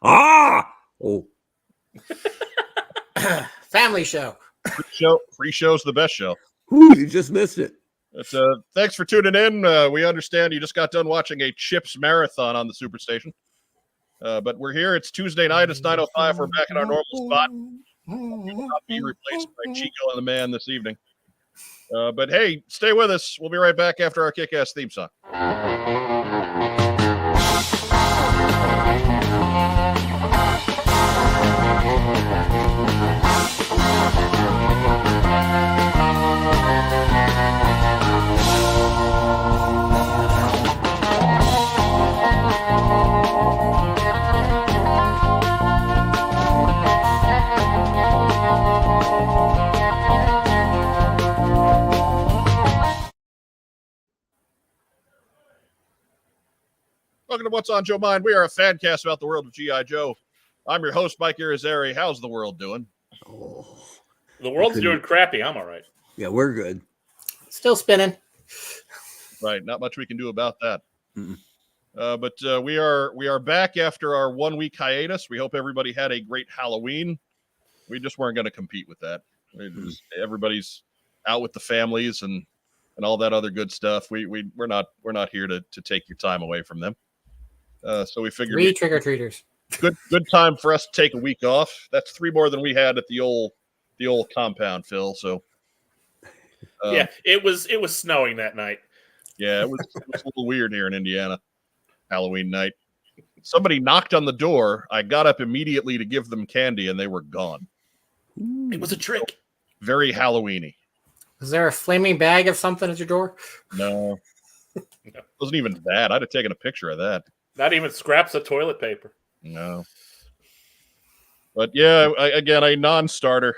Oh. Family show. Free show's the best show. Ooh, you just missed it. Thanks for tuning in. We understand you just got done watching a Chips marathon on the Superstation. But we're here. It's Tuesday night. It's 9:05. We're back in our normal spot. We will not be replaced by Chico and the Man this evening. But hey, stay with us. We'll be right back after our kick-ass theme song. Welcome to What's on Joe Mind. We are a fan cast about the world of G.I. Joe. I'm your host, Mike Irizarry. How's the world doing? Oh, the world's doing crappy. I'm all right. Yeah, we're good. Still spinning. Right, not much we can do about that. But we are back after our 1 week hiatus. We hope everybody had a great Halloween. We just weren't going to compete with that. Everybody's out with the families and all that other good stuff. We're not here to take your time away from them. So we figured 3 trick-or-treaters. Good time for us to take a week off. That's 3 more than we had at the old compound, Phil. So yeah, it was snowing that night. Yeah, it was a little weird here in Indiana. Halloween night. Somebody knocked on the door. I got up immediately to give them candy, and they were gone. It was a trick. Very Halloween-y. Was there a flaming bag of something at your door? No. It wasn't even that. I'd have taken a picture of that. Not even scraps of toilet paper. No. But yeah, again, a non-starter.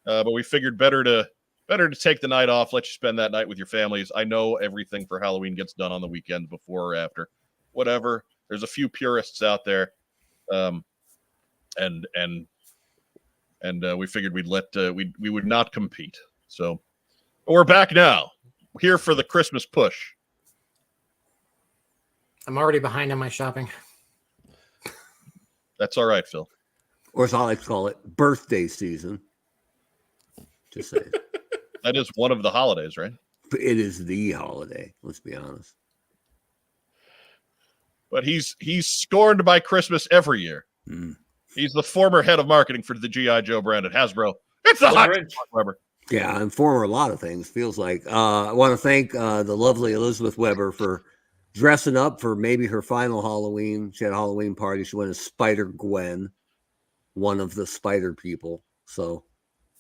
But we figured better to take the night off, let you spend that night with your families. I know everything for Halloween gets done on the weekend before or after. Whatever. There's a few purists out there. And we figured we would not compete. So we're back now. We're here for the Christmas push. I'm already behind on my shopping. That's all right, Phil. Or as I like to call it, birthday season. Just say it. That is one of the holidays, right? It is the holiday. Let's be honest. But he's scorned by Christmas every year. He's the former head of marketing for the G.I. Joe brand at Hasbro. It's the hot Weber. Yeah, and former a lot of things, feels like. I want to thank the lovely Elizabeth Weber for dressing up for maybe her final Halloween. She had a Halloween party. She went as Spider-Gwen, one of the Spider people. So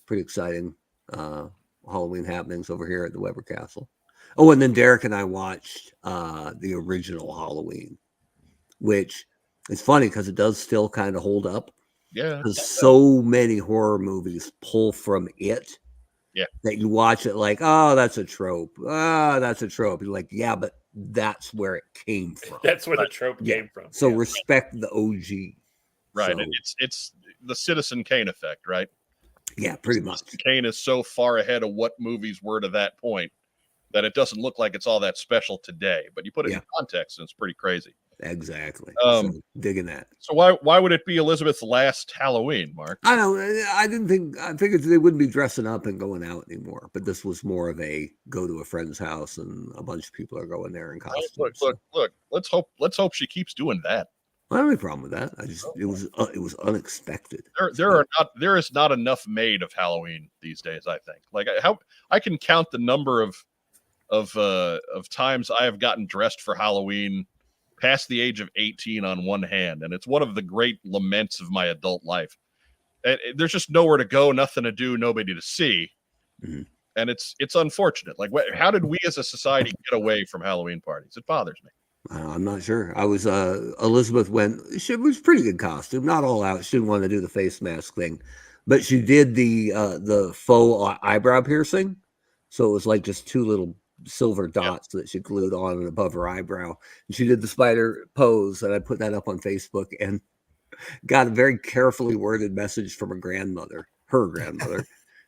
pretty exciting Halloween happenings over here at the Weber Castle. Oh, and then Derek and I watched the original Halloween, which is funny because it does still kind of hold up. Yeah. Because so many horror movies pull from it. Yeah. That you watch it like, oh, that's a trope. That's a trope. You're like, yeah, but that's where it came from. That's where the trope came from. So respect the OG. Right. So, And it's the Citizen Kane effect, right? Yeah, pretty much. Kane is so far ahead of what movies were to that point that it doesn't look like it's all that special today. But you put it in context, and it's pretty crazy. Exactly. So, digging that. So why would it be Elizabeth's last Halloween, Mark? I don't know. I figured they wouldn't be dressing up and going out anymore. But this was more of a go to a friend's house, and a bunch of people are going there in costumes. Look. Let's hope she keeps doing that. I don't have any problem with that. It was unexpected. There is not enough made of Halloween these days. I think I can count the number of times I have gotten dressed for Halloween past the age of 18 on one hand, and it's one of the great laments of my adult life. There's just nowhere to go, nothing to do, nobody to see, and it's unfortunate. Like, how did we as a society get away from Halloween parties? It bothers me. I'm not sure. I was Elizabeth went. She was pretty good costume, not all out. She didn't want to do the face mask thing, but she did the faux eyebrow piercing. So it was like just 2 little silver dots that she glued on and above her eyebrow. And she did the spider pose, and I put that up on Facebook and got a very carefully worded message from her grandmother,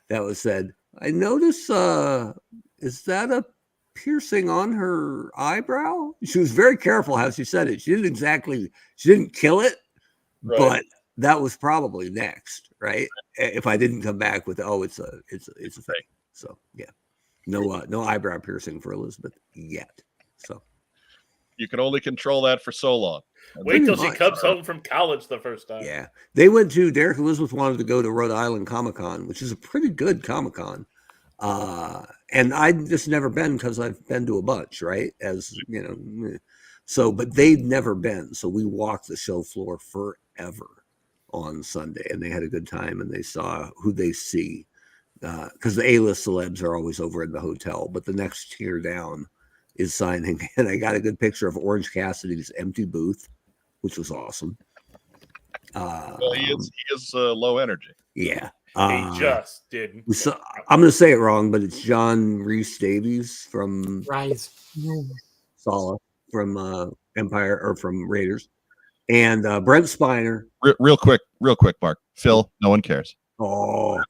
that was said, I notice, is that a piercing on her eyebrow. She was very careful how she said it. She didn't kill it, Right. but that was probably next, right? If I didn't come back with, it's a thing. So yeah, no eyebrow piercing for Elizabeth yet. So You can only control that for so long. Wait till she much. comes home from college the first time. yeah, they went to Derek and Elizabeth wanted to go to Rhode Island Comic-Con, which is a pretty good Comic-Con. And I'd just never been because I've been to a bunch, right? As you know, so but they'd never been. So we walked the show floor forever on Sunday, and they had a good time, and they saw who they see. Because the A-list celebs are always over in the hotel, but the next tier down is signing. And I got a good picture of Orange Cassidy's empty booth, which was awesome. Well, he is low energy. Yeah. He just didn't. I'm going to say it wrong, but it's John Rhys Davies from Rise. Sala, from Empire, or from Raiders, and Brent Spiner. Real quick, Mark. Phil, no one cares. Oh,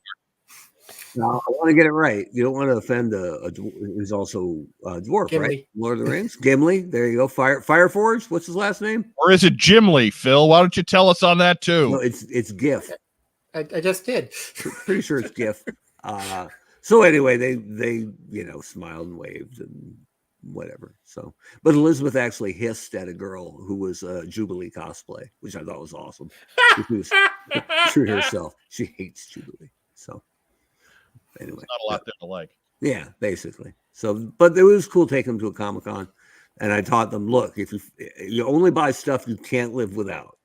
now I want to get it right. You don't want to offend who's also a dwarf, Gimli. right? Lord of the Rings. Gimli. There you go. Fireforge. What's his last name? Or is it Gimli, Phil? Why don't you tell us on that too? No, it's GIF. I just did. Pretty sure it's GIF. So anyway, they smiled and waved and whatever. So, but Elizabeth actually hissed at a girl who was a Jubilee cosplay, which I thought was awesome. She was true to herself. She hates Jubilee. So anyway, Not a lot there to like. Yeah, basically. So, but it was cool taking them to a Comic-Con, and I taught them, look, if you only buy stuff you can't live without,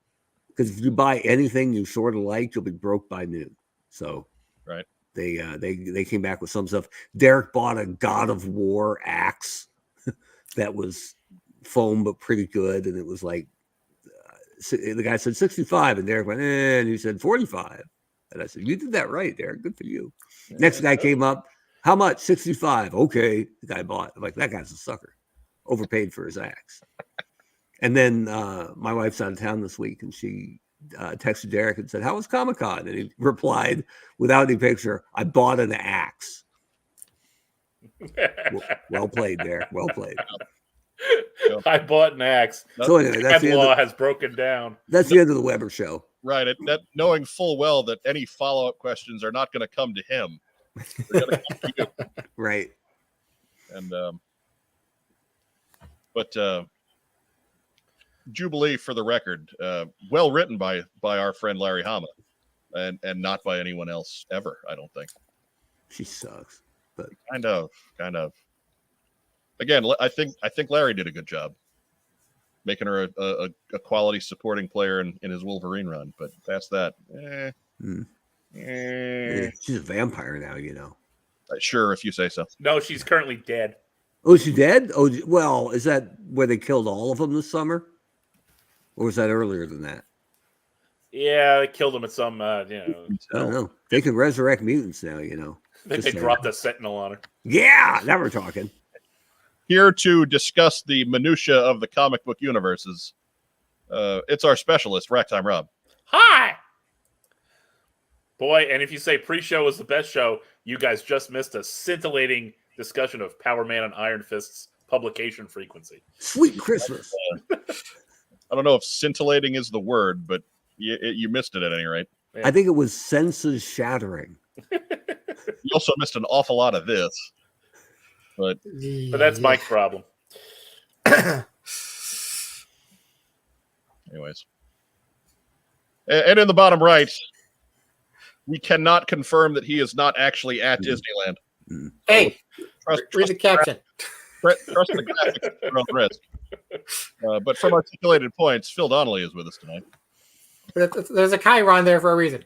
because if you buy anything you sort of like, you'll be broke by noon. So, right. They came back with some stuff. Derek bought a God of War axe that was foam but pretty good, and it was like the guy said 65, and Derek went, and he said 45, and I said, you did that right, Derek. Good for you. Next guy came up, how much? 65. Okay, the guy bought. I'm like, that guy's a sucker. Overpaid for his axe. And then my wife's out of town this week, and she texted Derek and said, how was Comic-Con? And he replied, without any picture, I bought an axe. Well played, Derek. Well played. I bought an axe. So anyway, that's the law has broken down. That's the end of the Weber show. Right. That knowing full well that any follow-up questions are not going to come to him. They're going to come to you. Right. And but Jubilee, for the record, well written by our friend Larry Hama, and not by anyone else ever, I don't think. She sucks, but kind of. Again, I think Larry did a good job making her a quality supporting player in his Wolverine run. But past that, she's a vampire now, you know. Sure, if you say so. No, she's currently dead. Oh, is she dead? Oh, well, is that where they killed all of them this summer? Or was that earlier than that? Yeah, they killed them at some, I don't know. They can resurrect mutants now, you know. I think they dropped a sentinel on her. Yeah, now we're talking. Here to discuss the minutia of the comic book universes, it's our specialist, Racktime Rob. Hi! Boy, and if you say pre-show was the best show, you guys just missed a scintillating discussion of Power Man and Iron Fist's publication frequency. Sweet Christmas. I don't know if scintillating is the word, but you missed it at any rate. Yeah. I think it was senses shattering. You also missed an awful lot of this. But that's Mike's problem. Anyways. And in the bottom right, we cannot confirm that he is not actually at Disneyland. Hey, Trust read the caption. Trust the graphics at your own risk. But from articulated points, Phil Donnelly is with us tonight. There's a Chiron there for a reason.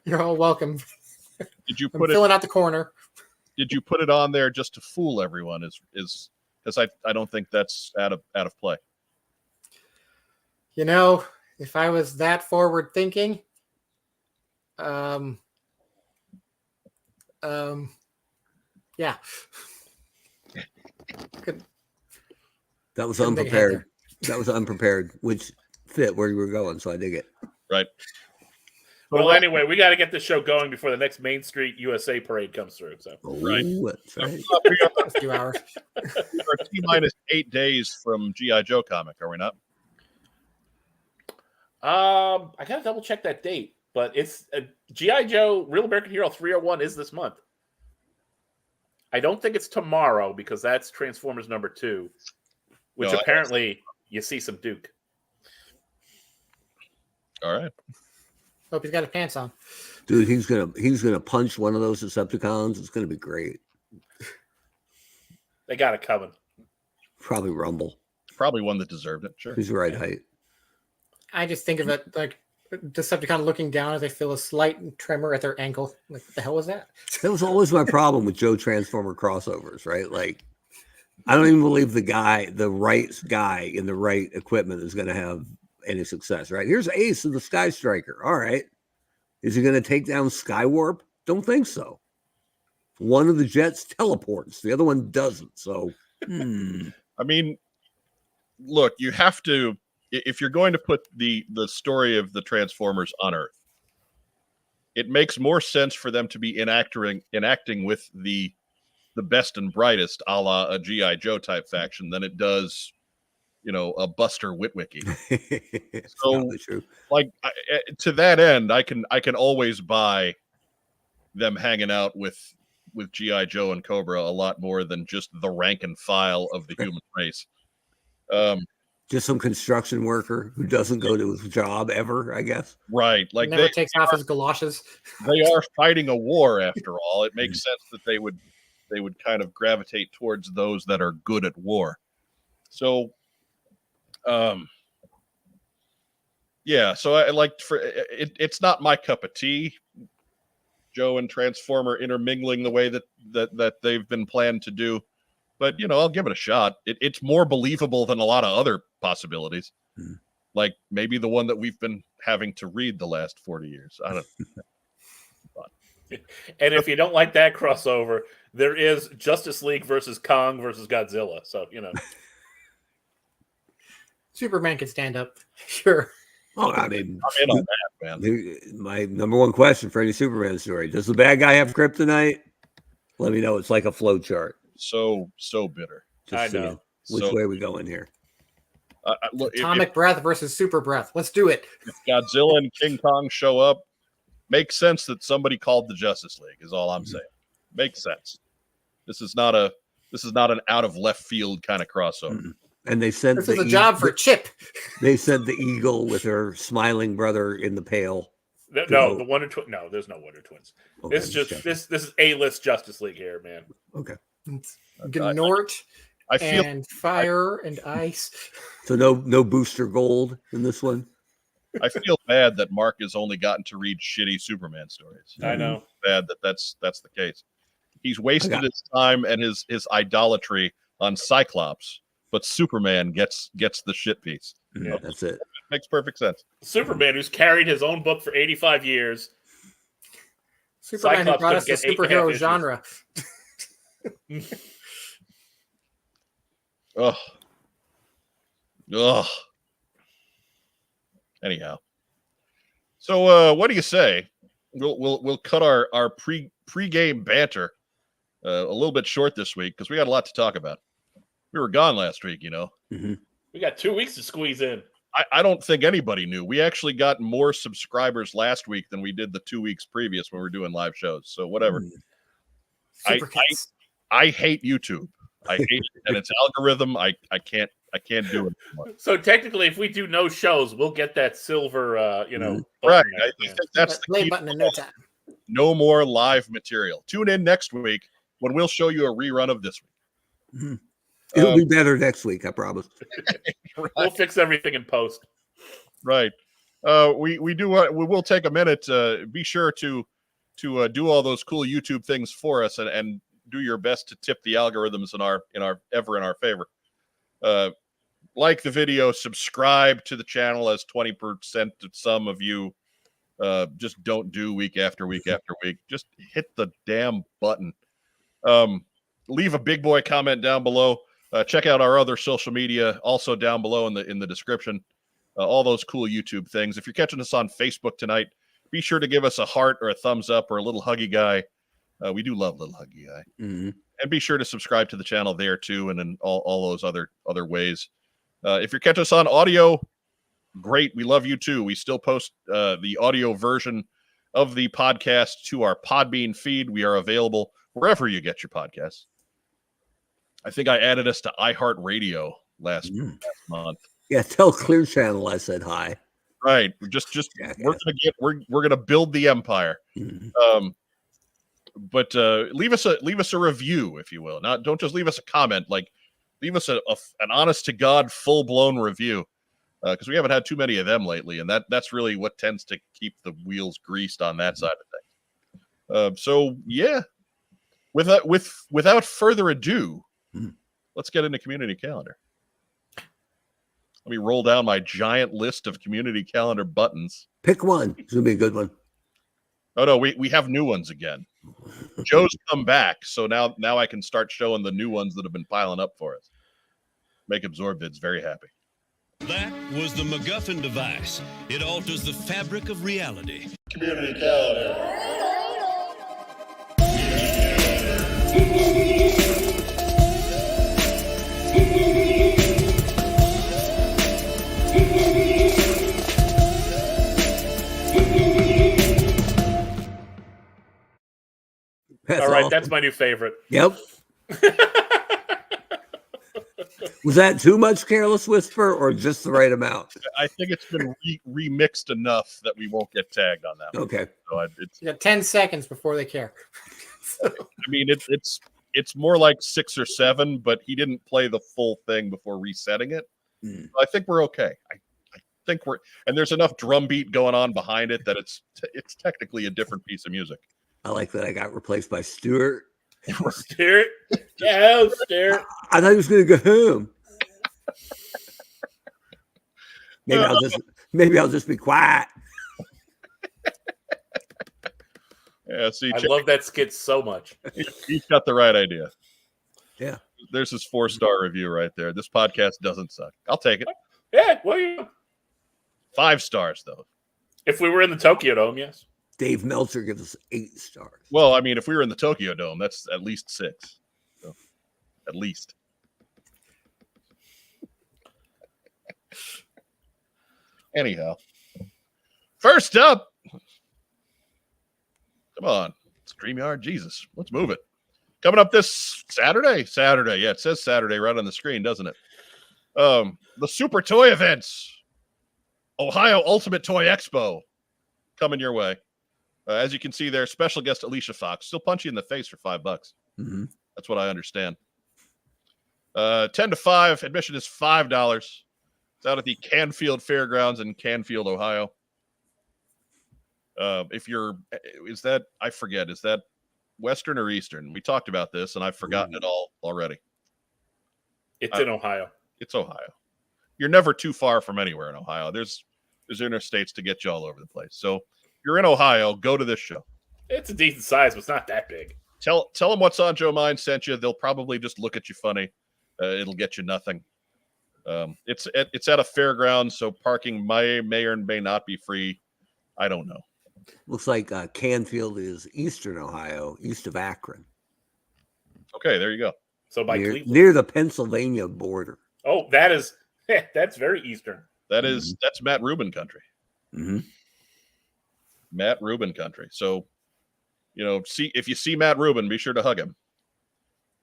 You're all welcome. Did you I'm put filling out the corner. Did you put it on there just to fool everyone? Is because I don't think that's out of play. You know, if I was that forward thinking, yeah. That was unprepared. That was unprepared, which fit where you were going, so I dig it. Right. Well, anyway, we got to get this show going before the next Main Street USA parade comes through. So Right. That's right. A few hours. We're T-minus 8 days from G.I. Joe comic, are we not? I got to double check that date, but it's G.I. Joe Real American Hero 301 is this month. I don't think it's tomorrow because that's Transformers #2, which apparently you see some Duke. All right. Hope he's got his pants on. Dude, he's gonna punch one of those Decepticons. It's gonna be great. They got it coming. Probably Rumble. Probably one that deserved it. Sure. He's the right height. I just think of it like Decepticon looking down as they feel a slight tremor at their ankle. Like, what the hell was that? That was always my problem with Joe Transformer crossovers, right? Like, I don't even believe the right guy in the right equipment is going to have any success, right? Here's Ace of the Sky Striker. All right. Is he going to take down Skywarp? Don't think so. One of the jets teleports, the other one doesn't. So, I mean, look, you have to, if you're going to put the story of the Transformers on Earth, it makes more sense for them to be enacting with the best and brightest, a la a G.I. Joe type faction, than it does, a Buster Witwicky. So, true. Like, to that end, I can always buy them hanging out with G.I. Joe and Cobra a lot more than just the rank and file of the human race. Just some construction worker who doesn't go to his job ever, I guess. Right. Like, never takes off his galoshes. They are fighting a war after all. It makes sense that they would kind of gravitate towards those that are good at war. So, yeah. So I like it's not my cup of tea. Joe and Transformer intermingling the way that they've been planned to do. But, I'll give it a shot. It's more believable than a lot of other possibilities. Like maybe the one that we've been having to read the last 40 years. I don't know. And if you don't like that crossover, there is Justice League versus Kong versus Godzilla. So, Superman can stand up. Sure. Oh, I mean, I'm in on that, man. My number one question for any Superman story: does the bad guy have kryptonite? Let me know. It's like a flow chart. So bitter. Just I know. Which way are we going here? Look, Atomic breath versus super breath. Let's do it. If Godzilla and King Kong show up, makes sense that somebody called the Justice League. Is all I'm saying. Makes sense. This is not an out of left field kind of crossover. And they sent this is a job for Chip. They sent the Eagle with her smiling brother in the pail. No, the Wonder Twins. No, there's no Wonder Twins. Okay, It's just this is A-list Justice League here, man. Okay. Gnort I feel and fire and ice. So no Booster Gold in this one. I feel bad that Mark has only gotten to read shitty Superman stories. I know. Bad that's the case. He's wasted his time and his idolatry on Cyclops, but Superman gets the shit piece. Yeah, that's it. Makes perfect sense. Superman, who's carried his own book for 85 years. Superman who Cyclops brought us the couldn't get 8.5 superhero issues. genre. Ugh. Anyhow, so what do you say? We'll cut our pre-game banter a little bit short this week because we got a lot to talk about. We were gone last week, Mm-hmm. We got 2 weeks to squeeze in. I don't think anybody knew. We actually got more subscribers last week than we did the 2 weeks previous when we were doing live shows. So whatever. I hate YouTube. I hate it and its algorithm. I can't do it anymore. So technically, if we do no shows, we'll get that silver, button Right. there. I think that's the play key. button in no time. No more live material. Tune in next week when we'll show you a rerun of this week. Mm-hmm. It'll be better next week, I promise. Right. We'll fix everything in post. Right. We will take a minute. Be sure to do all those cool YouTube things for us and do your best to tip the algorithms in our favor. Like the video, subscribe to the channel, as 20% of some of you just don't do week after week after week. Just hit the damn button. Leave a big boy comment down below. Check out our other social media, also down below in the description. All those cool YouTube things. If you're catching us on Facebook tonight, be sure to give us a heart or a thumbs up or a little huggy guy. We do love little huggy guy. Mm-hmm. And be sure to subscribe to the channel there too, and in all those other ways. If you're catching us on audio, great. We love you too. We still post the audio version of the podcast to our Podbean feed. We are available wherever you get your podcasts. I think I added us to iHeartRadio last month. Yeah, tell Clear Channel I said hi. Right. We're gonna build the empire. Mm-hmm. But leave us a review, if you will. Don't just leave us a comment. Like, leave us an honest to God, full blown review, because we haven't had too many of them lately, and that's really what tends to keep the wheels greased on that side of things. So yeah, without further ado, let's get into community calendar. Let me roll down my giant list of community calendar buttons. Pick one. It's gonna be a good one. Oh no, we have new ones again. Joe's come back, so now I can start showing the new ones that have been piling up for us. Make Absorbvids very happy. That was the MacGuffin device. It alters the fabric of reality. Community calendar. That's All right, awesome. that's my new favorite. Yep. Was that too much Careless Whisper or just the right amount? I think it's been remixed enough that we won't get tagged on that one. Okay. So You got 10 seconds before they care. I mean, it's more like 6 or 7, but he didn't play the full thing before resetting it. So I think we're okay. I think and there's enough drum beat going on behind it that it's technically a different piece of music. I like that I got replaced by Stuart. Stuart. Yeah, Stuart. I thought he was going to go home. Maybe I'll just be quiet. Yeah, see, I love that skit so much. He's got the right idea. Yeah. There's his 4-star review right there. This podcast doesn't suck. I'll take it. Yeah, well, yeah. 5 stars, though. If we were in the Tokyo Dome, yes. Dave Meltzer gives us 8 stars. Well, I mean, if we were in the Tokyo Dome, that's at least 6. So, at least. Anyhow, first up, come on, StreamYard, Jesus, let's move it. Coming up this Saturday. Yeah, it says Saturday right on the screen, doesn't it? The Super Toy events, Ohio Ultimate Toy Expo, coming your way. As you can see there, special guest Alicia Fox. Still punch you in the face for $5. Mm-hmm. That's what I understand. 10 to 5. Admission is $5. It's out at the Canfield Fairgrounds in Canfield, Ohio. I forget, is that Western or Eastern? We talked about this, and I've forgotten it all already. It's in Ohio. It's Ohio. You're never too far from anywhere in Ohio. There's interstates to get you all over the place. So if you're in Ohio, go to this show. It's a decent size, but it's not that big. Tell them what's on Joe Mind sent you. They'll probably just look at you funny. It'll get you nothing. It's at a fairground, so parking may or may not be free. I don't know. Looks like Canfield is Eastern Ohio, east of Akron. Okay, there you go. So by Cleveland. Near the Pennsylvania border. Oh, that's very Eastern. That's Matt Rubin country. Mm-hmm. Matt Rubin country. So, if you see Matt Rubin, be sure to hug him.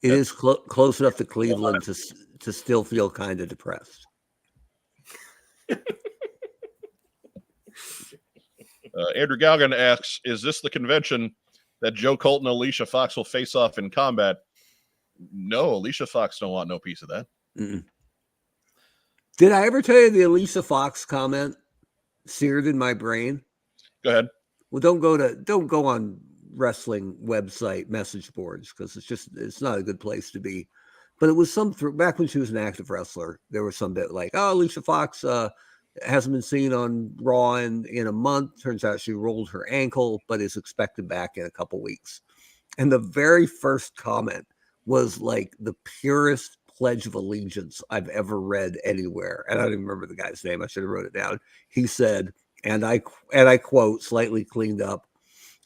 It is close enough to Cleveland to still feel kind of depressed. Andrew Galgan asks, is this the convention that Joe Colton and Alicia Fox will face off in combat? No, Alicia Fox don't want no piece of that. Mm-mm. Did I ever tell you the Alicia Fox comment seared in my brain? Go ahead. Well, don't go on wrestling website message boards because it's not a good place to be. But it was back when she was an active wrestler. There was some bit like, oh, Alicia Fox hasn't been seen on Raw in a month. Turns out she rolled her ankle, but is expected back in a couple weeks. And the very first comment was like the purest Pledge of Allegiance I've ever read anywhere. And I don't even remember the guy's name. I should have wrote it down. He said, and I quote, slightly cleaned up,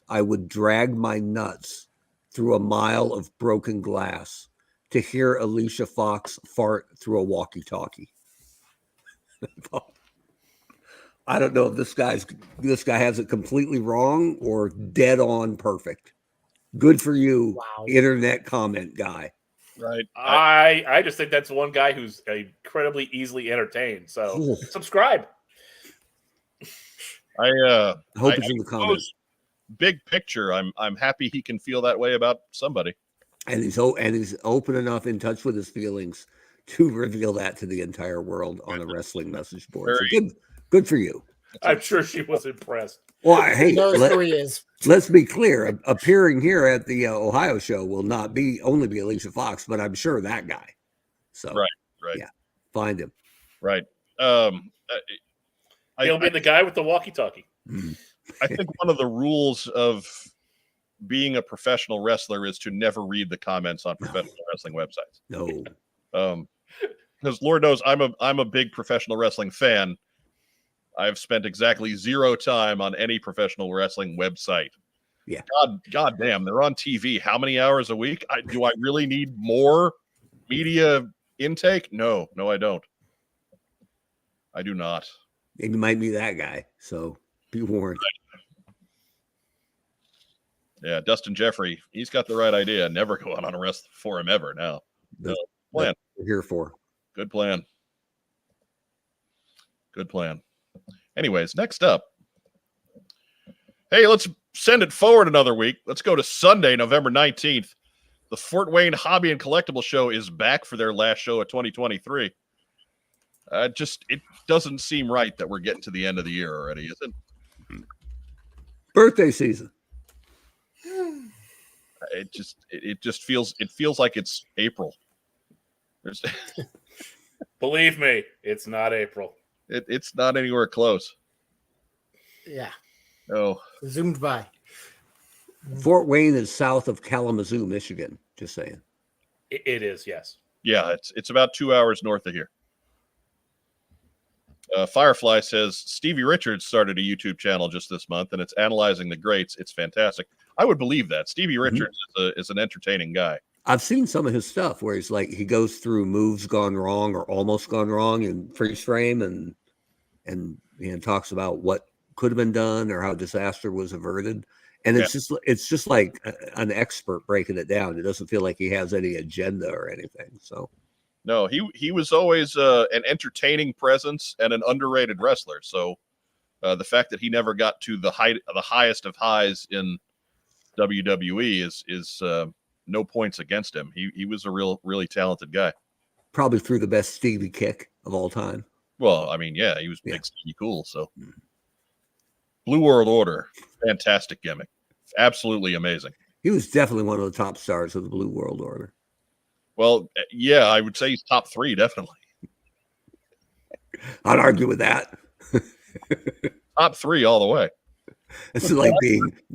I would drag my nuts through a mile of broken glass to hear Alicia Fox fart through a walkie-talkie. I don't know if this guy has it completely wrong or dead on perfect. Good for you, Wow. internet comment guy. Right. I just think that's one guy who's incredibly easily entertained. So Cool. subscribe. I Hope I- it's in the I comments. suppose big picture, I'm happy he can feel that way about somebody. And he's open enough, in touch with his feelings, to reveal that to the entire world on a wrestling message board. So good for you. I'm sure she was impressed. Well, He hey, knows who he is. let's be clear. Appearing here at the Ohio show will not be only be Alicia Fox, but I'm sure that guy. So Right. yeah, find him. Right. He'll be the guy with the walkie-talkie. I think one of the rules of being a professional wrestler is to never read the comments on professional wrestling websites. No, Because Lord knows I'm a big professional wrestling fan. I've spent exactly 0 time on any professional wrestling website. Yeah. God damn, they're on TV. How many hours a week? Do I really need more media intake? No, I don't. I do not. and you might be that guy. So be warned. Yeah, Dustin Jeffrey, he's got the right idea. Never go on a wrestling forum ever now. That's plan. what we're here for. Good plan. Good plan. Anyways, next up. Hey, let's send it forward another week. Let's go to Sunday, November 19th. The Fort Wayne Hobby and Collectible Show is back for their last show of 2023. It doesn't seem right that we're getting to the end of the year already, is it? Birthday season. It just feels like it's April. Believe me, it's not April. It's not anywhere close. Yeah. Oh, Zoomed by. Fort Wayne is south of Kalamazoo, Michigan. Just saying. It is, yes. yeah, it's about 2 hours north of here. Firefly says Stevie Richards started a YouTube channel just this month, and it's analyzing the greats. It's fantastic. I would believe that. Stevie Richards is an entertaining guy. I've seen some of his stuff where he's like he goes through moves gone wrong or almost gone wrong in freeze frame and talks about what could have been done or how disaster was averted. And it's just like an expert breaking it down. It doesn't feel like he has any agenda or anything. So No, he was always an entertaining presence and an underrated wrestler. So the fact that he never got to the highest of highs in WWE is no points against him. He was a really talented guy. probably threw the best Stevie kick of all time. Well, I mean, yeah, he was big Stevie Cool. So Blue World Order, fantastic gimmick, absolutely amazing. He was definitely one of the top stars of the Blue World Order. Well, yeah, I would say he's top 3, definitely. I'd argue with that. Top 3 all the way. It's like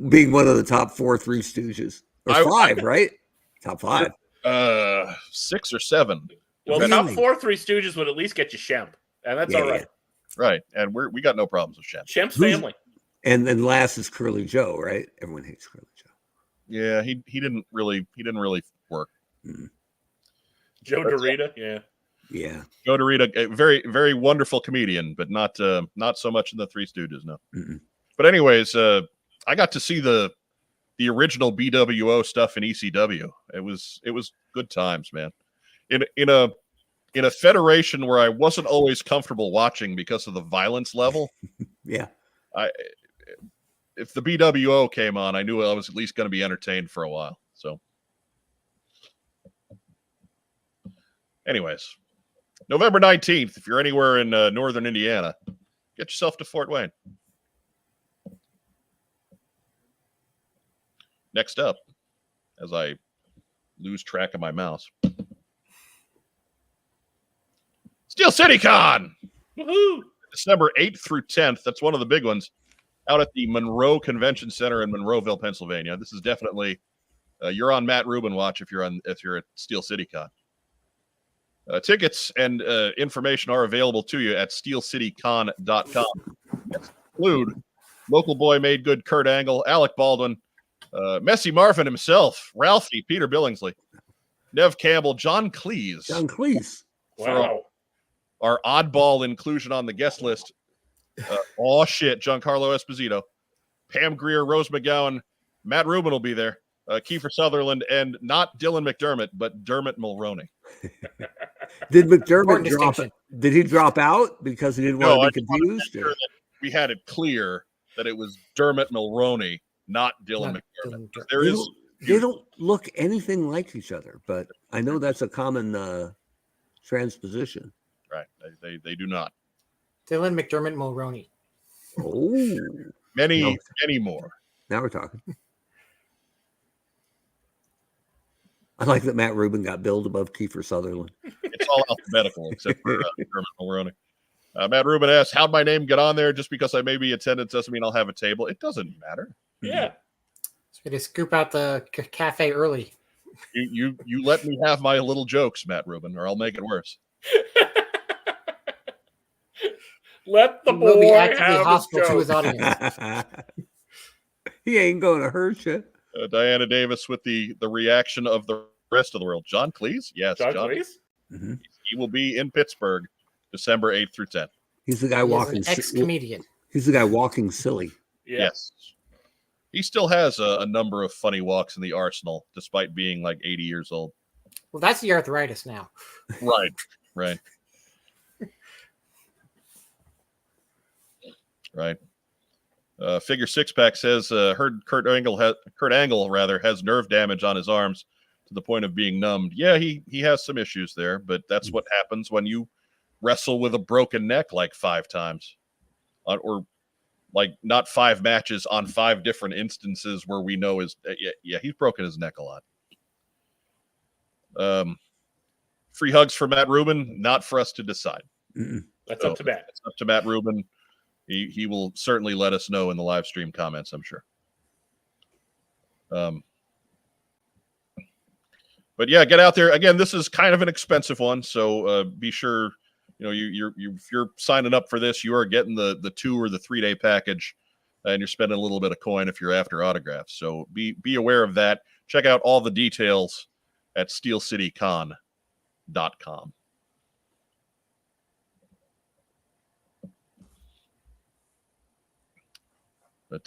being one of the top 4 Three Stooges. Or 5, right? Top 5. 6 or 7. Well, Really? top 4 Three Stooges would at least get you Shemp, and that's all right. Right, and we got no problems with Shem. Shemp's Who's- family. And then last is Curly Joe, right? Everyone hates Curly Joe. Yeah, he didn't really work. Joe Dorita, yeah. Yeah. Joe Dorita, a very very wonderful comedian, but not so much in the Three Stooges, no. Mm-mm. But anyways, I got to see the original BWO stuff in ECW. It was good times, man. In a federation where I wasn't always comfortable watching because of the violence level. Yeah. If the BWO came on, I knew I was at least going to be entertained for a while. So, anyways, November 19th, if you're anywhere in northern Indiana, get yourself to Fort Wayne. Next up, as I lose track of my mouse, Steel City Con! Woohoo! December 8th through 10th. That's one of the big ones out at the Monroe Convention Center in Monroeville, Pennsylvania. This is definitely you're on Matt Rubin watch if you're at Steel City Con. Tickets and information are available to you at steelcitycon.com. include local boy made good Kurt Angle, Alec Baldwin, Messy Marvin himself, Ralphie, Peter Billingsley, Nev Campbell, John Cleese. John Cleese. Wow. Our oddball inclusion on the guest list. Giancarlo Esposito, Pam Grier, Rose McGowan, Matt Rubin will be there, Kiefer Sutherland, and not Dylan McDermott, but Dermot Mulroney. Did McDermott Important drop? distinction. Did he drop out because he didn't want I to be just wanted to make confused? sure that we had it clear that it was Dermot Mulroney, not Dylan Not McDermott. Dylan- There They is don't, they don't look anything like each other, but I know that's a common transposition. right. They do not. Dylan McDermott Mulroney. Oh, Many No. more. now we're talking. I like that Matt Rubin got billed above Kiefer Sutherland. It's all alphabetical except for Dermot Mulroney. Matt Rubin asks, "How'd my name get on there? Just because I may be attendance doesn't mean I'll have a table. It doesn't matter. Yeah. So we just scoop out the cafe early. You let me have my little jokes, Matt Rubin, or I'll make it worse." Let the He will be boy actively have his hostile to joke. his audience. He ain't going to hurt you. Diana Davis with the reaction of the rest of the world. John Cleese? Yes, John John. Cleese? He will be in Pittsburgh December 8th through 10th. He's the guy He is walking. an ex-comedian. He's the guy walking silly. Yeah. Yes. He still has a number of funny walks in the arsenal, despite being like 80 years old. Well, that's the arthritis now. Right. Right. Figure Six Pack says heard Kurt Angle has nerve damage on his arms to the point of being numbed. Yeah, he has some issues there, but that's what happens when you wrestle with a broken neck like 5 times, or like not 5 matches on 5 different instances where we know he's broken his neck a lot. Free hugs for Matt Rubin, not for us to decide. That's up to Matt. It's up to Matt Rubin. He will certainly let us know in the live stream comments, I'm sure. But yeah, get out there. Again, this is kind of an expensive one, so be sure, if you're signing up for this, you are getting the 2 or the 3 day package, and you're spending a little bit of coin if you're after autographs. So be aware of that. Check out all the details at steelcitycon.com. But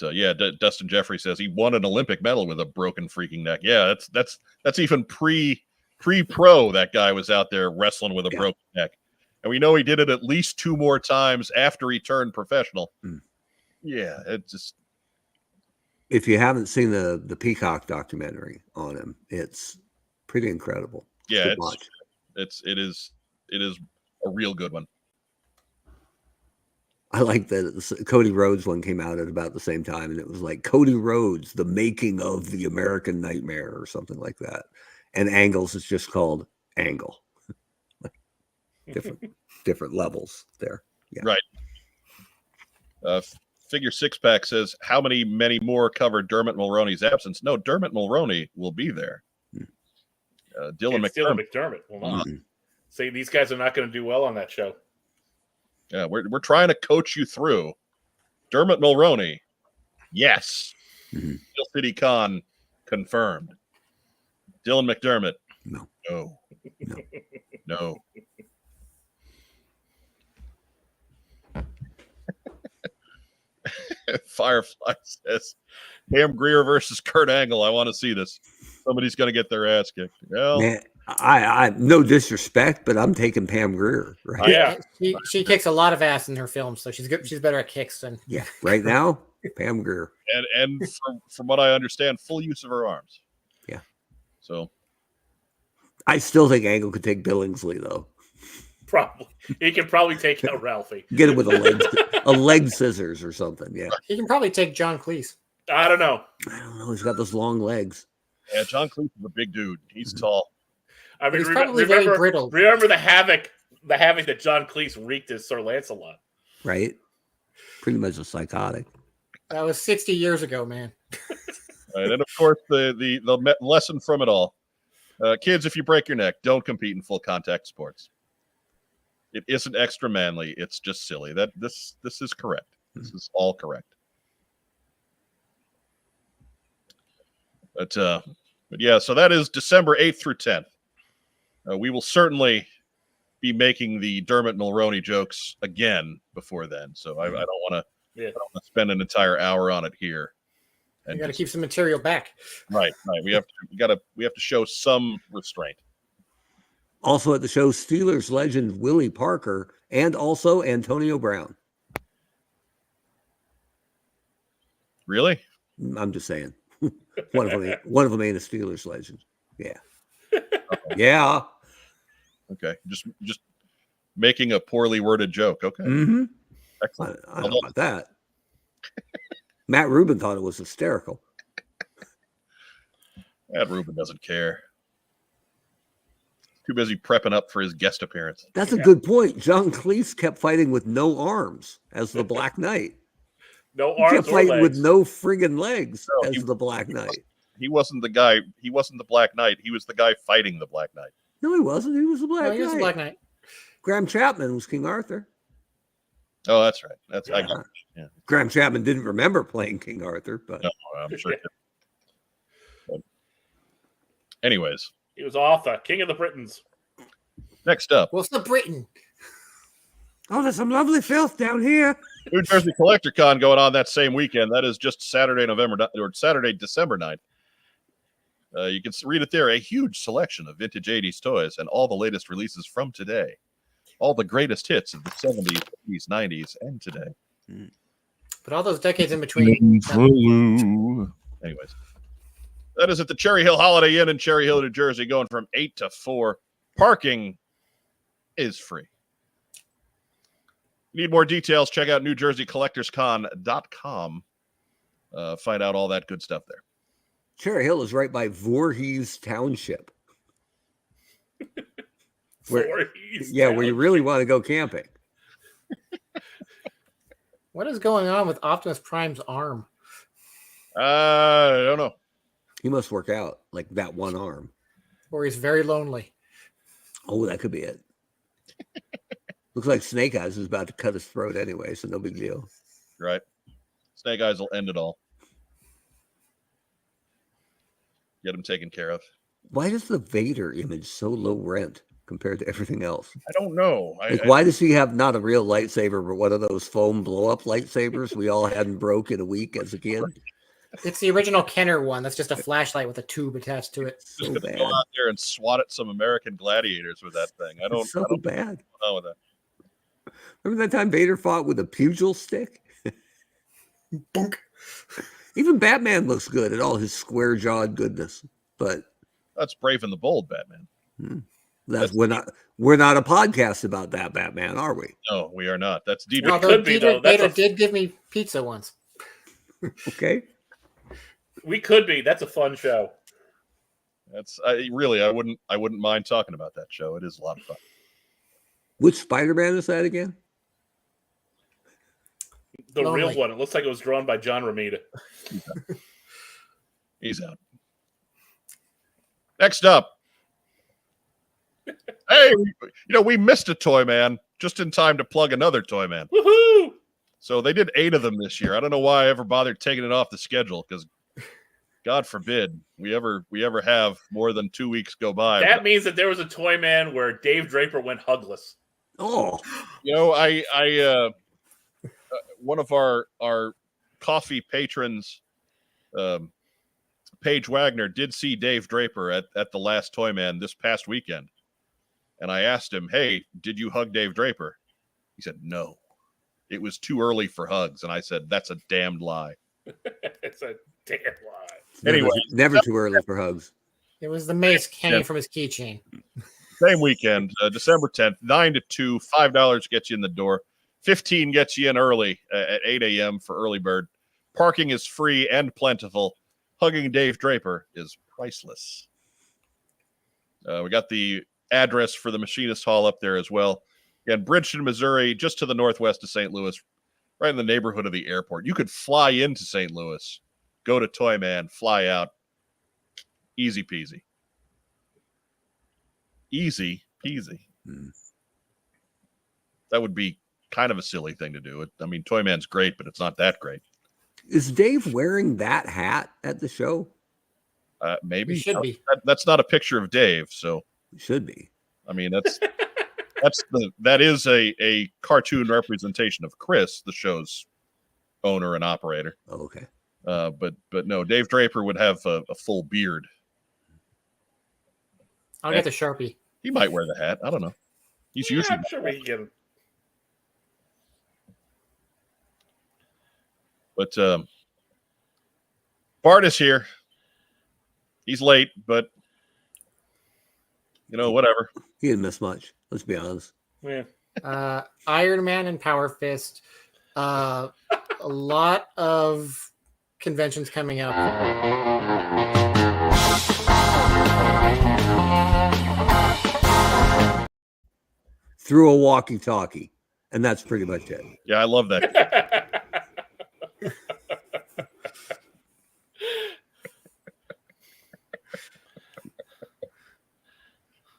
Dustin Jeffrey says he won an Olympic medal with a broken freaking neck. Yeah, that's even pre-pro. That guy was out there wrestling with a broken neck, and we know he did it at least 2 more times after he turned professional. Yeah, it just. If you haven't seen the Peacock documentary on him, it's pretty incredible. Yeah, It is a real good one. I like that Cody Rhodes one came out at about the same time, and it was like Cody Rhodes, the making of the American Nightmare, or something like that. And Angles is just called Angle. Like different levels there. Yeah. Right. Figure Six Pack says, how many more covered Dermot Mulroney's absence? No, Dermot Mulroney will be there. Dylan McDermott will not. See, these guys are not going to do well on that show. Yeah, we're trying to coach you through. Dermot Mulroney, yes. Steel City Con confirmed. Dylan McDermott, no. Firefly says, Pam Grier versus Kurt Angle. I want to see this. Somebody's going to get their ass kicked. Well, Man, I no disrespect, but I'm taking Pam Grier. Right? Yeah. She kicks a lot of ass in her films, so she's good. She's better at kicks than. Yeah. Right now, Pam Grier. and from what I understand, full use of her arms. Yeah. So I still think Angle could take Billingsley though. Probably. He can probably take out Ralphie. Get it with a leg scissors or something. Yeah. He can probably take John Cleese. I don't know. I don't know. He's got those long legs. yeah, John Cleese is a big dude. He's tall. I mean, He's probably very brittle. Remember the havoc that John Cleese wreaked as Sir Lancelot. Right. Pretty much a psychotic. That was 60 years ago, man. Right, and of course the lesson from it all, kids, if you break your neck, don't compete in full contact sports. It isn't extra manly. It's just silly. This is correct. This is all correct. But yeah, so that is December 8th through 10th. We will certainly be making the Dermot Mulroney jokes again before then. So I don't want to spend an entire hour on it here. You got to keep some material back. Right. We have to show some restraint. Also at the show, Steelers legend Willie Parker and also Antonio Brown. Really? I'm just saying. One of them ain't a Steelers legend. Yeah. Yeah. Okay. Just making a poorly worded joke. Okay. Mm-hmm. Excellent. I don't know about that. Matt Rubin thought it was hysterical. Matt Rubin doesn't care. Too busy prepping up for his guest appearance. That's a good point. John Cleese kept fighting with no arms as the Black Knight. No He arms kept or fighting legs. with no friggin' legs No, as the Black Knight. He wasn't the guy. He wasn't the Black Knight. He was the guy fighting the Black Knight. No, he wasn't. He was the Black No, Knight. he was the Black Knight. Graham Chapman was King Arthur. Oh, that's right. I got it. Yeah. Graham Chapman didn't remember playing King Arthur, but No, I'm sure. But anyways, He was Arthur, King of the Britons. next up, What's the Britain? oh, there's some lovely filth down here. New Jersey Collector Con going on that same weekend. That is just Saturday, December 9th. You can read it there. A huge selection of vintage 80s toys and all the latest releases from today. All the greatest hits of the 70s, 80s, 90s, and today. But all those decades in between. Anyways, that is at the Cherry Hill Holiday Inn in Cherry Hill, New Jersey, going from 8 to 4. Parking is free. Need more details? Check out NewJerseyCollectorsCon.com. Find out all that good stuff there. Cherry Hill is right by Voorhees Township. Where you really want to go camping. What is going on with Optimus Prime's arm? I don't know. He must work out like that one arm. Or he's very lonely. Oh, that could be it. Looks like Snake Eyes is about to cut his throat anyway, so no big deal. Right. Snake Eyes will end it all. Get him taken care of. Why is the Vader image so low rent compared to everything else? I don't know. Why does he have not a real lightsaber, but one of those foam blow-up lightsabers we all had and broke in a week as a kid? It's the original Kenner one. That's just a flashlight with a tube attached to it. So Just bad. gonna go out there and swat at some American gladiators with that thing. I don't Bad. know with that. Remember that time Vader fought with a pugil stick? Bunk. Even Batman looks good at all his square-jawed goodness, but That's Brave and the Bold, Batman. we're not a podcast about that Batman, are we? No, we are not. That's deep. Although could be, though. Vader did give me pizza once. Okay. We could be. That's a fun show. I wouldn't mind talking about that show. It is a lot of fun. Which Spider-Man is that again? The Lonely. real one. It looks like it was drawn by John Romita. He's out. Next up. Hey, we missed a Toy Man just in time to plug another Toy Man. Woohoo! So they did 8 of them this year. I don't know why I ever bothered taking it off the schedule because God forbid we ever have more than 2 weeks go by. That means that there was a Toy Man where Dave Draper went hugless. Oh, I one of our coffee patrons, Paige Wagner, did see Dave Draper at the last Toy Man this past weekend. And I asked him, hey, did you hug Dave Draper? He said, no. It was too early for hugs. And I said, that's a damned lie. It's a damn lie. Anyway. never too early for hugs. It was the mace hanging from his keychain. Same weekend, December 10th, 9 to 2, $5 gets you in the door. 15 gets you in early at 8 a.m. for early bird. Parking is free and plentiful. Hugging Dave Draper is priceless. We got the address for the Machinist Hall up there as well. Again, Bridgeton, Missouri, just to the northwest of St. Louis, right in the neighborhood of the airport. You could fly into St. Louis, go to Toy Man, fly out. Easy peasy. Easy peasy. That would be kind of a silly thing to do. I mean, Toyman's great, but it's not that great. Is Dave wearing that hat at the show? Maybe He should be. That's not a picture of Dave, so It should be. I mean that is a cartoon representation of Chris, the show's owner and operator. Oh, okay. But no, Dave Draper would have a full beard. I'll get the Sharpie. He might wear the hat. I don't know. He's usually. I'm sure we can get him. But Bart is here. He's late, but whatever. He didn't miss much. Let's be honest. Yeah. Iron Man and Power Fist. A lot of conventions coming up. Through a walkie-talkie, and that's pretty much it. Yeah, I love that.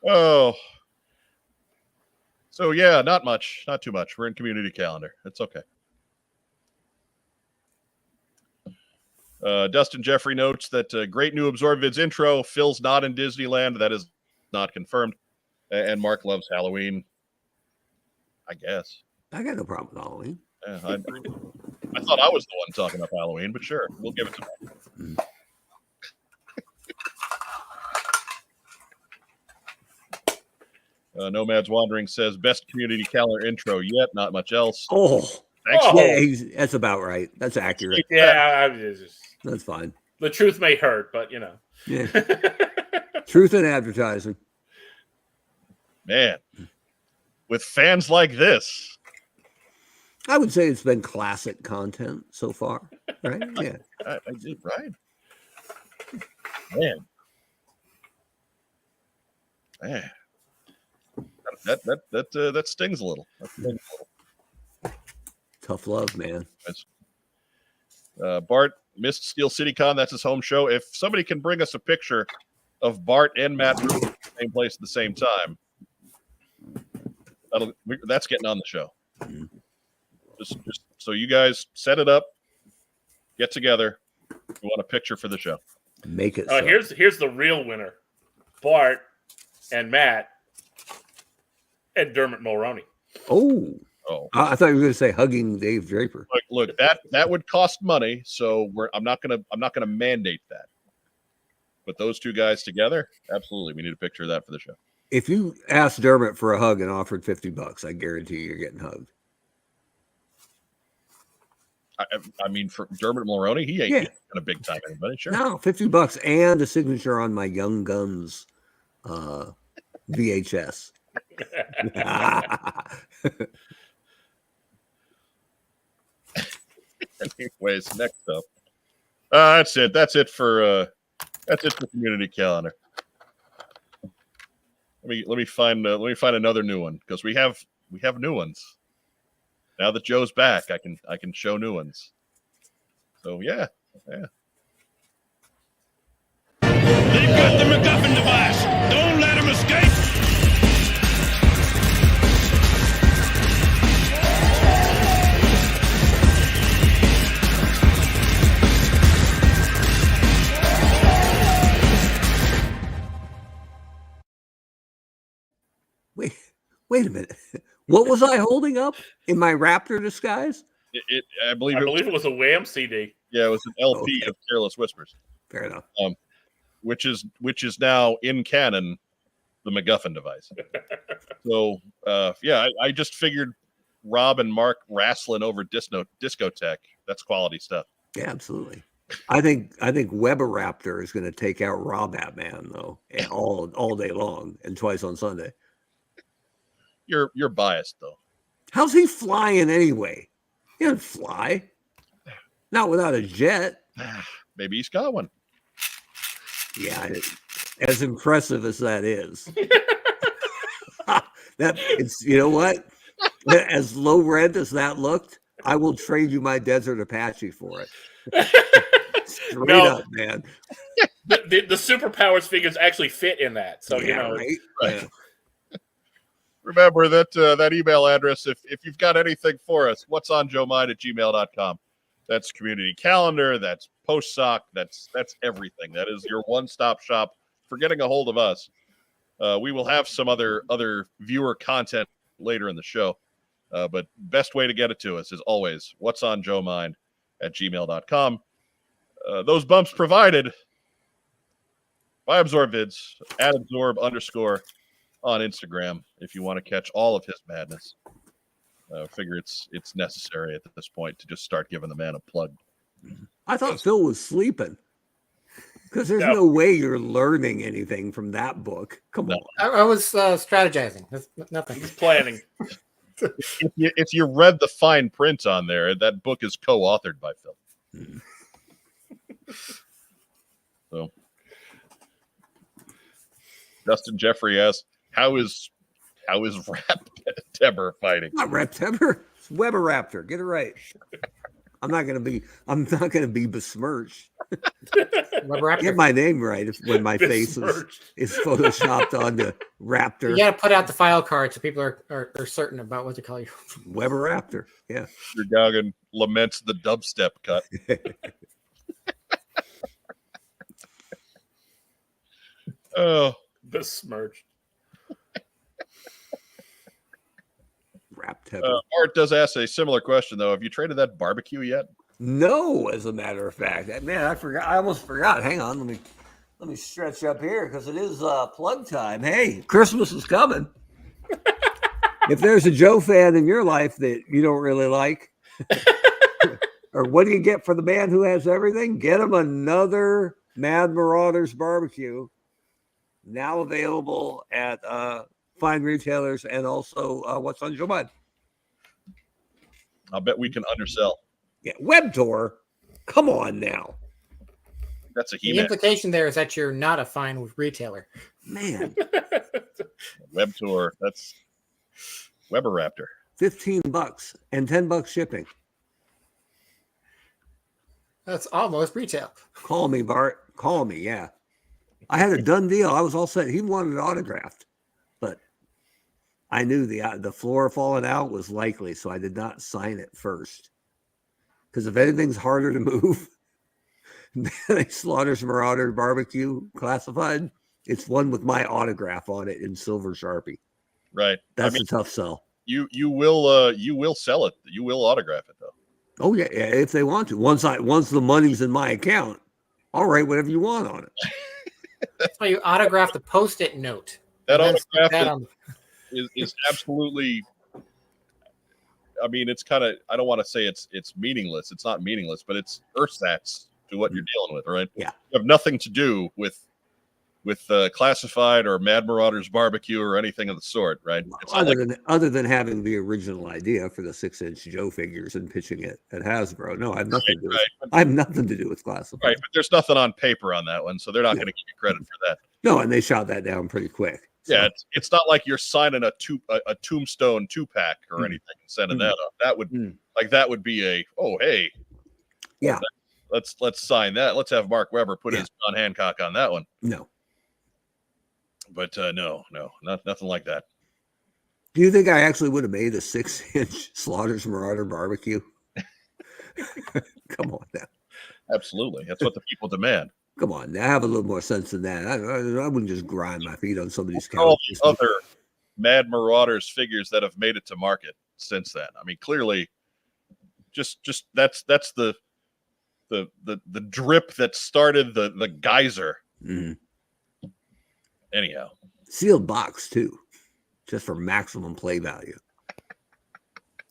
Oh. So yeah, not much, not too much. We're in community calendar. It's okay. Dustin Jeffrey notes that great new AbsorbVids intro. Phil's not in Disneyland. That is not confirmed. And Mark loves Halloween. I guess. I got no problem with Halloween. Yeah, I thought I was the one talking about Halloween, but sure, we'll give it to Mark. Nomad's Wandering says best community calendar intro yet. Not much else. Oh, Thanks. Oh. yeah, that's about right. That's accurate. Yeah, That's fine. the truth may hurt, but Yeah. Truth in advertising. Man, with fans like this. I would say it's been classic content so far, right? Yeah. I did right. Man. That stings a little. Tough love, man. Bart missed Steel City Con. That's his home show. If somebody can bring us a picture of Bart and Matt Rubin in the same place at the same time, that's getting on the show. Mhm. Just so you guys set it up, get together. We want a picture for the show. Make it. So. here's the real winner: Bart and Matt and Dermot Mulroney. Oh, Oh, I thought you were going to say hugging Dave Draper. look, that would cost money, so I'm not gonna mandate that. But those two guys together, absolutely, we need a picture of that for the show. If you asked Dermot for a hug and offered $50, I guarantee you're getting hugged. I mean, for Dermot Mulroney, he ain't gonna big time anybody. Sure. No, $50 and a signature on my Young Guns VHS. Anyways, next up, that's it. That's it for community calendar. Let me find another new one because we have new ones. Now that Joe's back, I can show new ones. So yeah. They've got the MacGuffin device. Don't let them escape. Wait a minute. What was I holding up in my Raptor disguise? I believe it was a Wham CD. Yeah, it was an LP Okay. of Careless Whispers. Fair enough. Which is now in canon the MacGuffin device. So I just figured Rob and Mark wrestling over discotheque. That's quality stuff. Yeah, absolutely. I think Weber Raptor is going to take out Rob Batman though, all day long and twice on Sunday. You're biased though. How's he flying anyway? He doesn't fly. Not without a jet. Maybe he's got one. Yeah, as impressive as that is. You know what? As low rent as that looked, I will trade you my Desert Apache for it. Straight up, man. The superpowers figures actually fit in that, so Yeah, right? Right. Remember that that email address. If you've got anything for us, what's on joemind@gmail.com. That's community calendar. That's post sock. That's everything. That is your one-stop shop for getting a hold of us. We will have some other viewer content later in the show. But best way to get it to us is always what's on joemind@gmail.com. Those bumps provided by AbsorbVids at absorb_ on Instagram if you want to catch all of his madness. Figure it's necessary at this point to just start giving the man a plug. I thought Phil was sleeping because there's no way you're learning anything from that book. Come on. I was strategizing. That's nothing. He's planning. If you read the fine print on there, that book is co-authored by Phil. So, Justin Jeffrey asks, "How is Raptember fighting?" Not Raptember. It's Weber Raptor. Get it right. I'm not gonna be besmirched. Get my name right when my face is photoshopped onto Raptor. You gotta put out the file card so people are certain about what to call you. Weber Raptor. Yeah. Your Goggin laments the dubstep cut. Oh, besmirched. Raptember. Art does ask a similar question though. Have you traded that barbecue yet? No, as a matter of fact. Man, I forgot. I almost forgot. Hang on, let me stretch up here because it is plug time. Hey, Christmas is coming. If there's a Joe fan in your life that you don't really like, or what do you get for the man who has everything? Get him another Mad Marauders barbecue. Now available at fine retailers and also what's on Joe Mind. I'll bet we can undersell. Yeah, Web Tour. Come on now. That's a The He-Man. implication there is that you're not a fine retailer. Man, Web Tour. That's Weber Raptor. $15 and $10 shipping. That's almost retail. Call me, Bart. Call me. Yeah. I had a done deal. I was all set. He wanted it autographed, but I knew the floor falling out was likely, so I did not sign it first. Because if anything's harder to move than a Slaughter's Marauder barbecue classified, it's one with my autograph on it in silver Sharpie. Right. That's a tough sell. You will sell it. You will autograph it though. Oh yeah, if they want to. Once the money's in my account, I'll write whatever you want on it. That's why you autograph the Post-it note. That And then stick autograph that on- is absolutely. I mean, it's kind of. I don't want to say it's meaningless. It's not meaningless, but it's ersatz to what you're dealing with, right? Yeah. You have nothing to do with classified or Mad Marauders barbecue or anything of the sort, right? It's not Other than having the original idea for the 6-inch Joe figures and pitching it at Hasbro. No, I have nothing to do. I have nothing to do with classified. right, but there's nothing on paper on that one, so they're not going to give you credit for that. No, and they shot that down pretty quick. So, Yeah, it's not like you're signing a Tombstone 2-pack or anything and sending that up. That would be a hey. Yeah. Let's sign that. Let's have Mark Webber put his John Hancock on that one. No. But no, nothing like that. Do you think I actually would have made a 6-inch Slaughter's Marauder barbecue? Come on now. Absolutely. That's what the people demand. Come on. Now have a little more sense than that. I wouldn't just grind my feet on somebody's All couch. the other Mad Marauders figures that have made it to market since then. I mean, clearly, just that's the drip that started the geyser. Mhm. Anyhow, Sealed box too, just for maximum play value.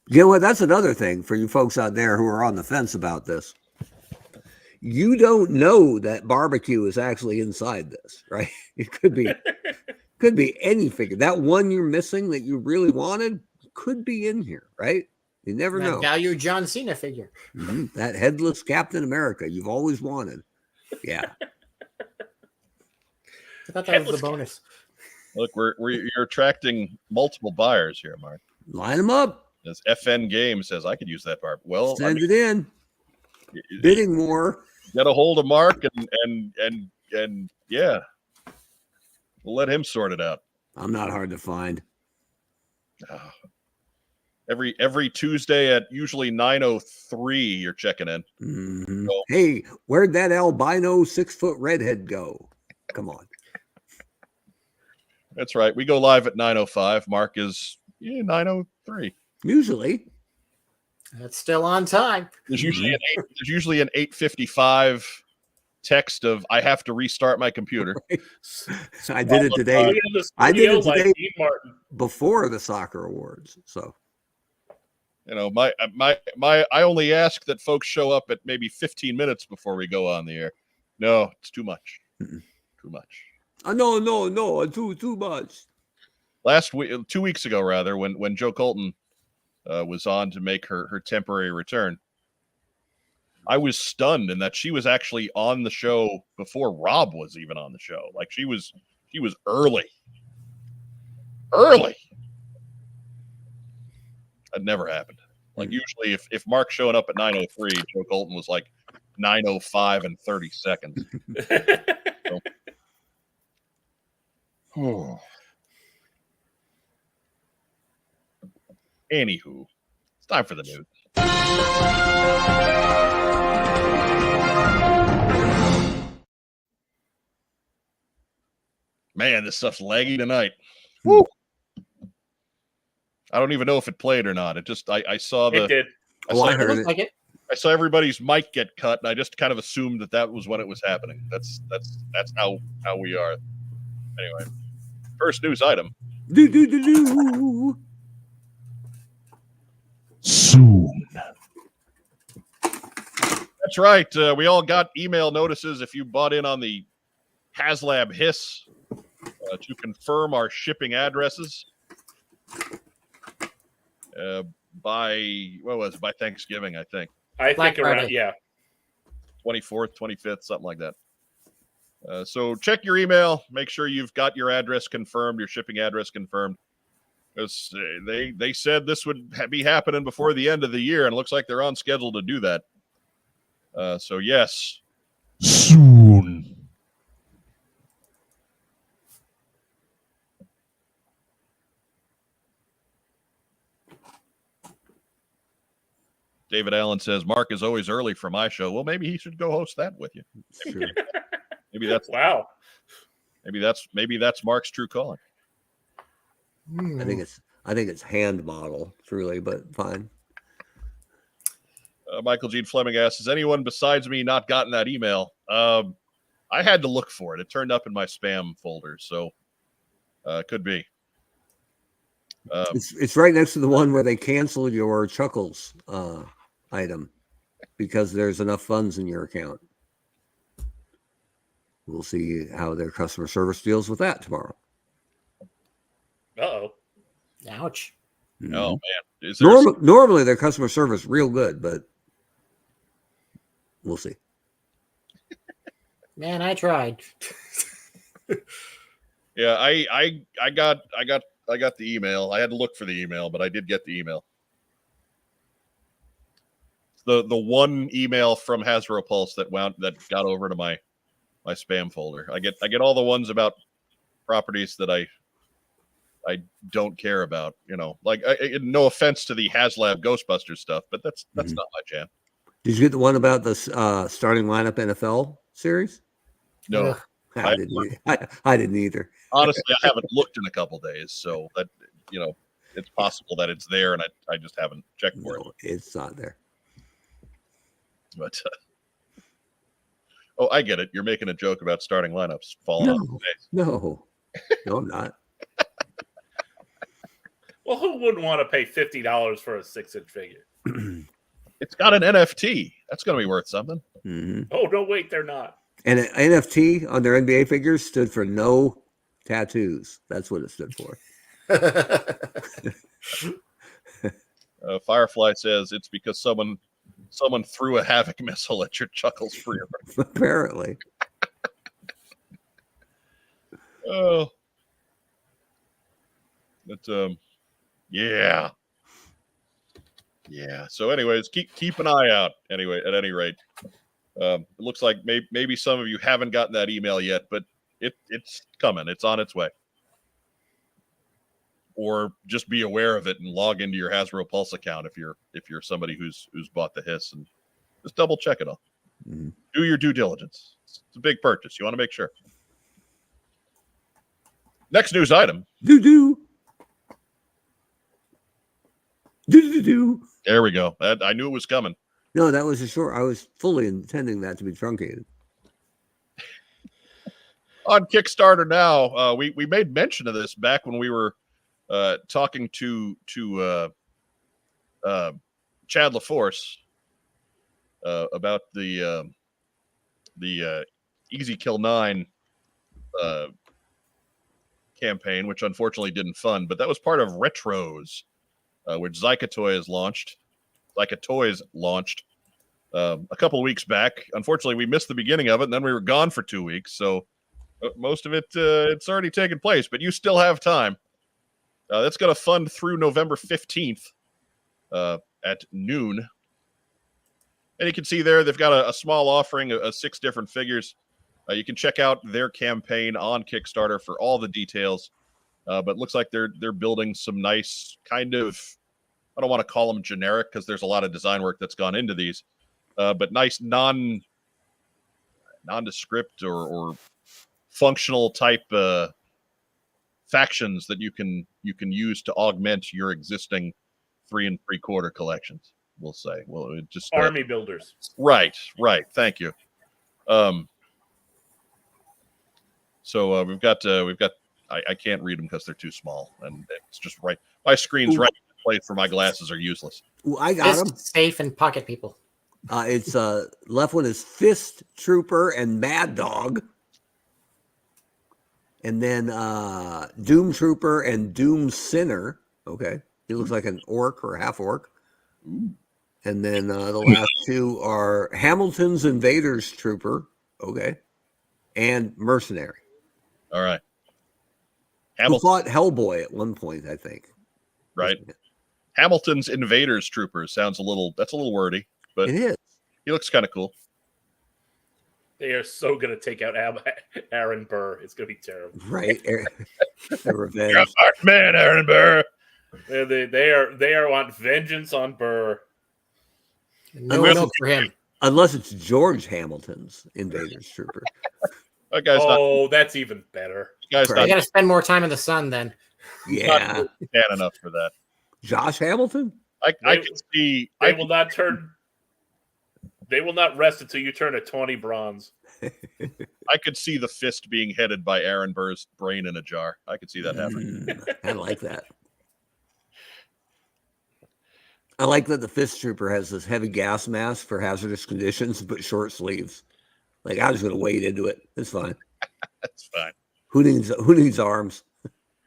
You know what? That's another thing for you folks out there who are on the fence about this. You don't know that barbecue is actually inside this, right? It could be any figure. That one you're missing that you really wanted could be in here, right? You never that know. value John Cena figure. Mhm. That headless Captain America you've always wanted. Yeah. I thought that was the bonus. look, you're attracting multiple buyers here, Mark. Line them up. As FN Game says, I could use that barb. Well, Send it in. Bidding war. Get a hold of Mark and yeah, we'll let him sort it out. I'm not hard to find. Every Tuesday at usually 9:03, you're checking in. Mhm. So- Hey, where'd that albino 6-foot redhead go? Come on. That's right. We go live at 9:05. Mark is 9:03. Usually. That's still on time. There's usually an 8:55 text of I have to restart my computer. I did it today. Look in the I did studio it like today. Dean Martin. Before the soccer awards. So You know, I only ask that folks show up at maybe 15 minutes before we go on the air. No, it's too much. Mm-mm. Too much. No, too much. Last week, 2 weeks ago, rather, when Joe Colton was on to make her temporary return, I was stunned in that she was actually on the show before Rob was even on the show. Like she was early. That never happened. Like usually, if Mark's showing up at 9:03, Joe Colton was like 9:05 and 30 seconds. Anywho, it's time for the news. Man, this stuff's laggy tonight. Woo! I don't even know if it played or not. It just I saw It did. I It heard looks it. like it. I saw everybody's mic get cut, and I just kind of assumed that was when it was happening. That's how we are. Anyway, first news item. Do. Soon. That's right. We all got email notices if you bought in on the HasLab Hiss to confirm our shipping addresses by by Thanksgiving, I think. I Black think around Friday. 24th, 25th, something like that. So check your email. Make sure you've got your address confirmed, your shipping address confirmed. Because they said this would be happening before the end of the year, and it looks like they're on schedule to do that. So yes, soon. David Allen says Mark is always early for my show. Well, maybe he should go host that with you. Sure. Maybe that's Wow. maybe that's Mark's true calling. I think it's hand model, truly, but fine. Michael Gene Fleming asks, has anyone besides me not gotten that email? I had to look for it. It turned up in my spam folder, so could be. It's right next to the one where they canceled your Chuckles item because there's enough funds in your account. We'll see how their customer service deals with that tomorrow. Uh-oh. Ouch. Mhm. Oh man, is there Normally their customer service real good, but we'll see. Man, I tried. Yeah, I got the email. I had to look for the email, but I did get the email. The one email from Hasbro Pulse that got over to my spam folder. I get all the ones about properties that I don't care about. You know, like no offense to the HasLab Ghostbusters stuff, but that's not my jam. Did you get the one about the starting lineup NFL series? No. Ugh. I didn't either. Honestly, I haven't looked in a couple days, so that it's possible that it's there, and I just haven't checked for it. No, it's not there. But oh, I get it. You're making a joke about starting lineups falling off the base. No, I'm not. Well, who wouldn't want to pay $50 for a 6-inch figure? It's got an NFT. That's going to be worth something. Mm-hmm. Oh, no, wait, they're not. And an NFT on their NBA figures stood for no tattoos. That's what it stood for. Firefly says it's because someone threw a Havoc missile at your Chuckles pre-order. Apparently. Oh, but yeah. So, anyways, keep an eye out. Anyway, at any rate, it looks like maybe some of you haven't gotten that email yet, but it's coming. It's on its way. or just be aware of it and log into your Hasbro Pulse account if you're somebody who's bought the hiss, and just double check it all. Mm-hmm. Do your due diligence. It's a big purchase. You want to make sure. Next news item. Do. There we go. I knew it was coming. No, that was a short. I was fully intending that to be truncated. On Kickstarter now, we made mention of this back when we were talking to Chad LaForce about the Easy Kill 9 campaign, which unfortunately didn't fund, but that was part of Retros, which Zyka Toys launched a couple of weeks back. Unfortunately, we missed the beginning of it, and then we were gone for 2 weeks, so most of it it's already taken place, but you still have time. That's going to fund through November 15th at noon. And you can see there they've got a small offering of 6 different figures. You can check out their campaign on Kickstarter for all the details. But it looks like they're building some nice kind of, I don't want to call them generic because there's a lot of design work that's gone into these, but nice nondescript or functional type factions that you can use to augment your existing 3 3/4 collections. We'll say, well, it just Army builders. Right. Thank you. So we've got. I can't read them because they're too small, and it's just right. My screen's right in place for my glasses are useless. Ooh, I got them. Safe and pocket people. It's left one is Fist Trooper and Mad Dog, and then Doom Trooper and Doom Sinner. Okay, he looks like an orc or half orc. And then the last 2 are Hamilton's Invaders Trooper. Okay, and Mercenary. All right. Who fought Hellboy at one point, I think. Right. Hamilton's Invaders Troopers sounds a little wordy, but it is. He looks kind of cool. They are so going to take out Aaron Burr. It's going to be terrible. Right. The revenge. You're a smart man, Aaron Burr. They want vengeance on Burr. No milk for him. Unless it's George Hamilton's Invaders Trooper. That guy's that's even better. Guy's You got to spend more time in the sun then. Yeah. Not enough for that. Josh Hamilton? I can see. They will not turn. They will not rest until you turn a 20 bronze. I could see the fist being headed by Aaron Burr's brain in a jar. I could see that happening. I like that. I like that the Fist Trooper has this heavy gas mask for hazardous conditions, but short sleeves. Like, I was going to wade into it. It's fine. That's fine. Who needs arms?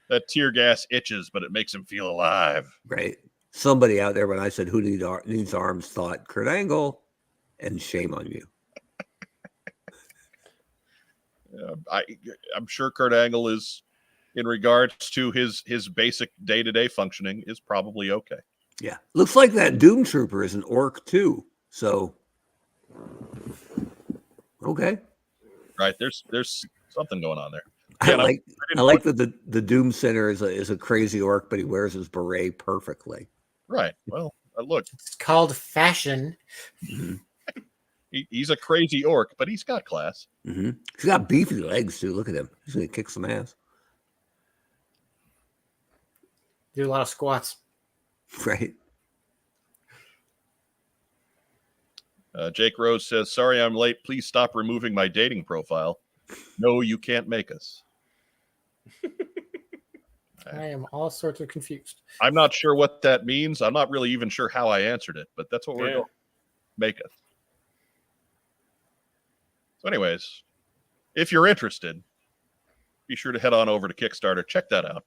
That tear gas itches, but it makes him feel alive. Right. Somebody out there, when I said who needs arms, thought Kurt Angle, and shame on you. I'm sure Kurt Angle is, in regards to his basic day-to-day functioning, is probably okay. Yeah. Looks like that Doom Trooper is an orc too. So, okay. Right. There's something going on there. I like that the Doom Center is a crazy orc, but he wears his beret perfectly. Right. Well, look. It's called fashion. Mm-hmm. He's a crazy orc, but he's got class. Mm-hmm. He's got beefy legs too. Look at him. He's going to kick some ass. Do a lot of squats. Right. Jake Rose says, "Sorry, I'm late. Please stop removing my dating profile. No, you can't make us." I am all sorts of confused. I'm not sure what that means. I'm not really even sure how I answered it, but that's what we're going. Make us. So anyways, if you're interested, be sure to head on over to Kickstarter. Check that out.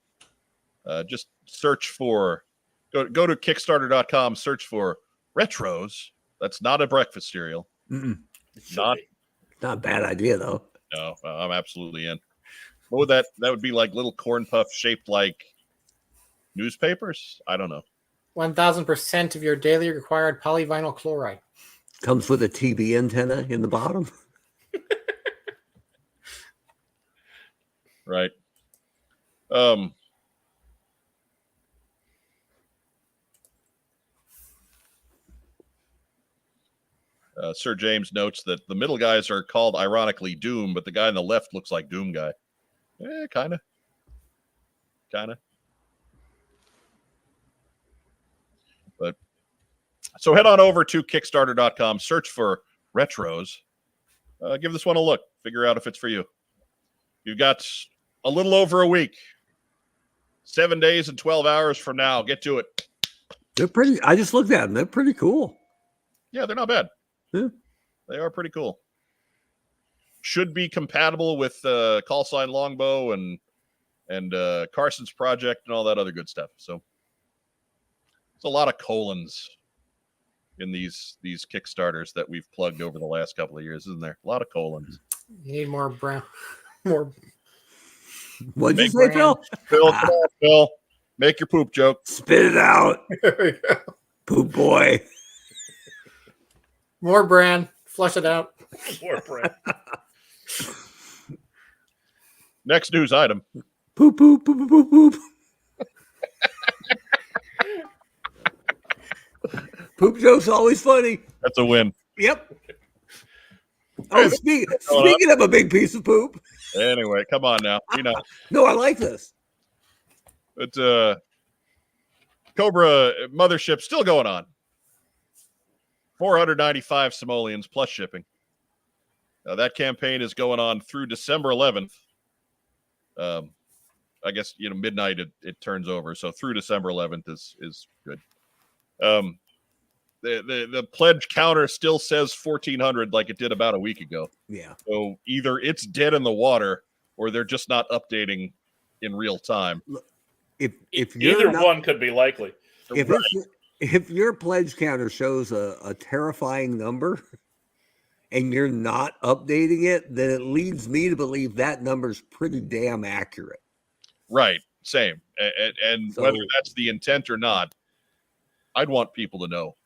Just search for, go to Kickstarter.com, search for Retros. That's not a breakfast cereal. Not a bad idea, though. No, I'm absolutely in. What would that would be like little corn puffs shaped like newspapers? I don't know. 1000% of your daily required polyvinyl chloride. Comes with a TB antenna in the bottom. Right. Sir James notes that the middle guys are called ironically Doom, but the guy on the left looks like Doom Guy. Kind of. But so head on over to Kickstarter.com, search for Retros. Give this one a look. Figure out if it's for you. You've got a little over a week. 7 days and 12 hours from now. Get to it. They're pretty. I just looked at them. They're pretty cool. Yeah, they're not bad. Yeah. They are pretty cool. Should be compatible with Call Sign Longbow and Carson's Project and all that other good stuff. So it's a lot of colons in these Kickstarters that we've plugged over the last couple of years, isn't there? A lot of colons. You need more brown, more. What'd you Make say, Phil? Phil, come on, Phil. Make your poop joke. Spit it out, There we go. poop boy. More brand. Flush it out. More bread. Next news item. Poop, poop, poop, poop, poop, poop. Poop joke's always funny. That's a win. Yep. Oh, speaking of a big piece of poop. Anyway, come on now. No, I like this. It's Cobra Mothership still going on. 495 simoleons plus shipping. That campaign is going on through December 11th. I guess midnight it turns over, so through December 11th is good. The pledge counter still says 1,400 like it did about a week ago. Yeah. So either it's dead in the water or they're just not updating in real time. If Either one could be likely. If your pledge counter shows a terrifying number and you're not updating it, then it leads me to believe that number's pretty damn accurate. Right. Same. And So- whether that's the intent or not, I'd want people to know.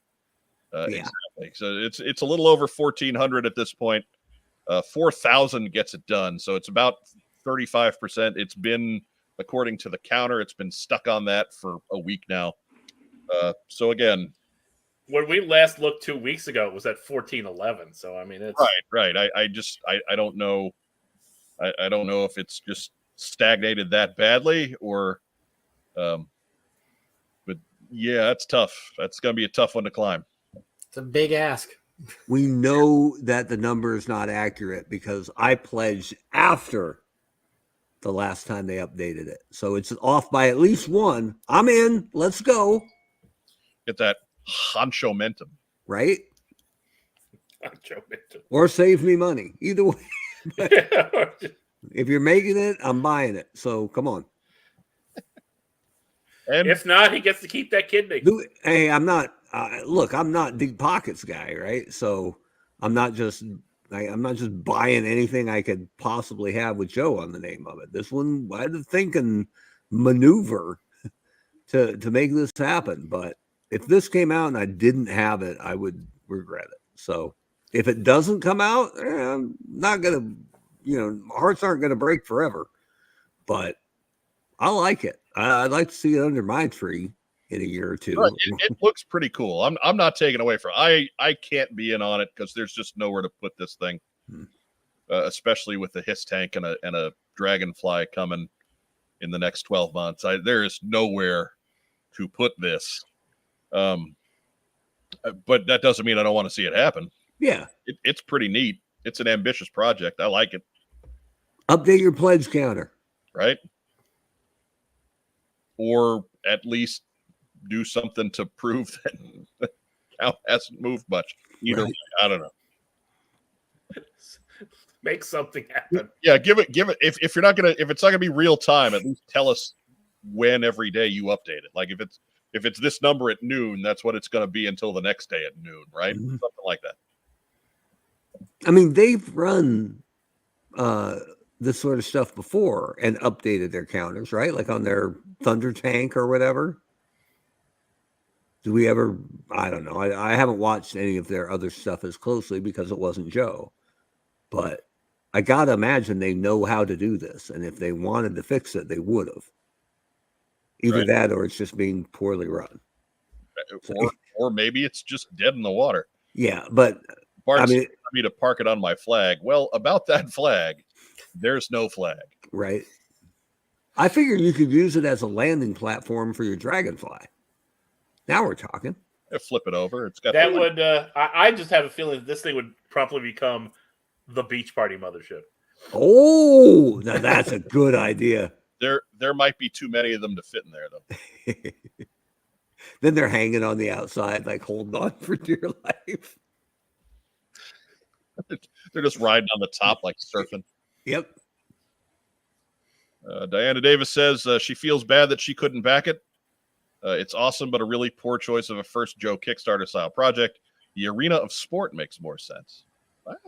Yeah. Exactly. So it's a little over 1,400 at this point. 4,000 gets it done. So it's about 35%. It's been, according to the counter, it's been stuck on that for a week now. So again, When we last looked 2 weeks ago, it was at 1411. So I mean, it's right. I don't know. I don't know if it's just stagnated that badly or, but yeah, that's tough. That's going to be a tough one to climb. It's a big ask. We know that the number is not accurate because I pledged after the last time they updated it. So it's off by at least one. I'm in. Let's go. Get that honcho momentum. Right? Joe Minton. Or save me money. Either way. If you're making it, I'm buying it. So come on. And If not, he gets to keep that kidney. Hey, I'm not. Look, I'm not deep pockets guy, right? So I'm not just buying anything I could possibly have with Joe on the name of it. This one, I had to think and maneuver to make this happen. But if this came out and I didn't have it, I would regret it. So if it doesn't come out, I'm not gonna. Hearts aren't gonna break forever. But I like it. I'd like to see it under my tree in a year or two. right, it looks pretty cool. I'm not taking away from it. I can't be in on it because there's just nowhere to put this thing, especially with the Hiss tank and a Dragonfly coming in the next 12 months. There is nowhere to put this. But that doesn't mean I don't want to see it happen. Yeah. It's pretty neat. It's an ambitious project. I like it. Update your pledge counter. Right? Or at least do something to prove that the cow hasn't moved much. Either Right. way, I don't know. Make something happen. Yeah, give it. If it's not gonna be real time, at least tell us when every day you update it. Like if it's this number at noon, that's what it's gonna be until the next day at noon, right? Mhm. Something like that. I mean, they've run this sort of stuff before and updated their counters, right? Like on their Thunder tank or whatever. Do we ever? I don't know. I haven't watched any of their other stuff as closely because it wasn't Joe. But I gotta imagine they know how to do this, and if they wanted to fix it, they would have. Either Right. that, or it's just being poorly run. Or maybe it's just dead in the water. Yeah, but Bart's I mean, telling me to park it on my flag. Well, about that flag, there's no flag. right. I figured you could use it as a landing platform for your Dragonfly. Now we're talking. Flip it over. It's got That would. I just have a feeling that this thing would promptly become the beach party mothership. Oh, now that's a good idea. There might be too many of them to fit in there, though. Then they're hanging on the outside, like holding on for dear life. They're just riding on the top like surfing. Yep. Diana Davis says she feels bad that she couldn't back it. It's awesome, but a really poor choice of a first Joe Kickstarter style project. The arena of sport makes more sense.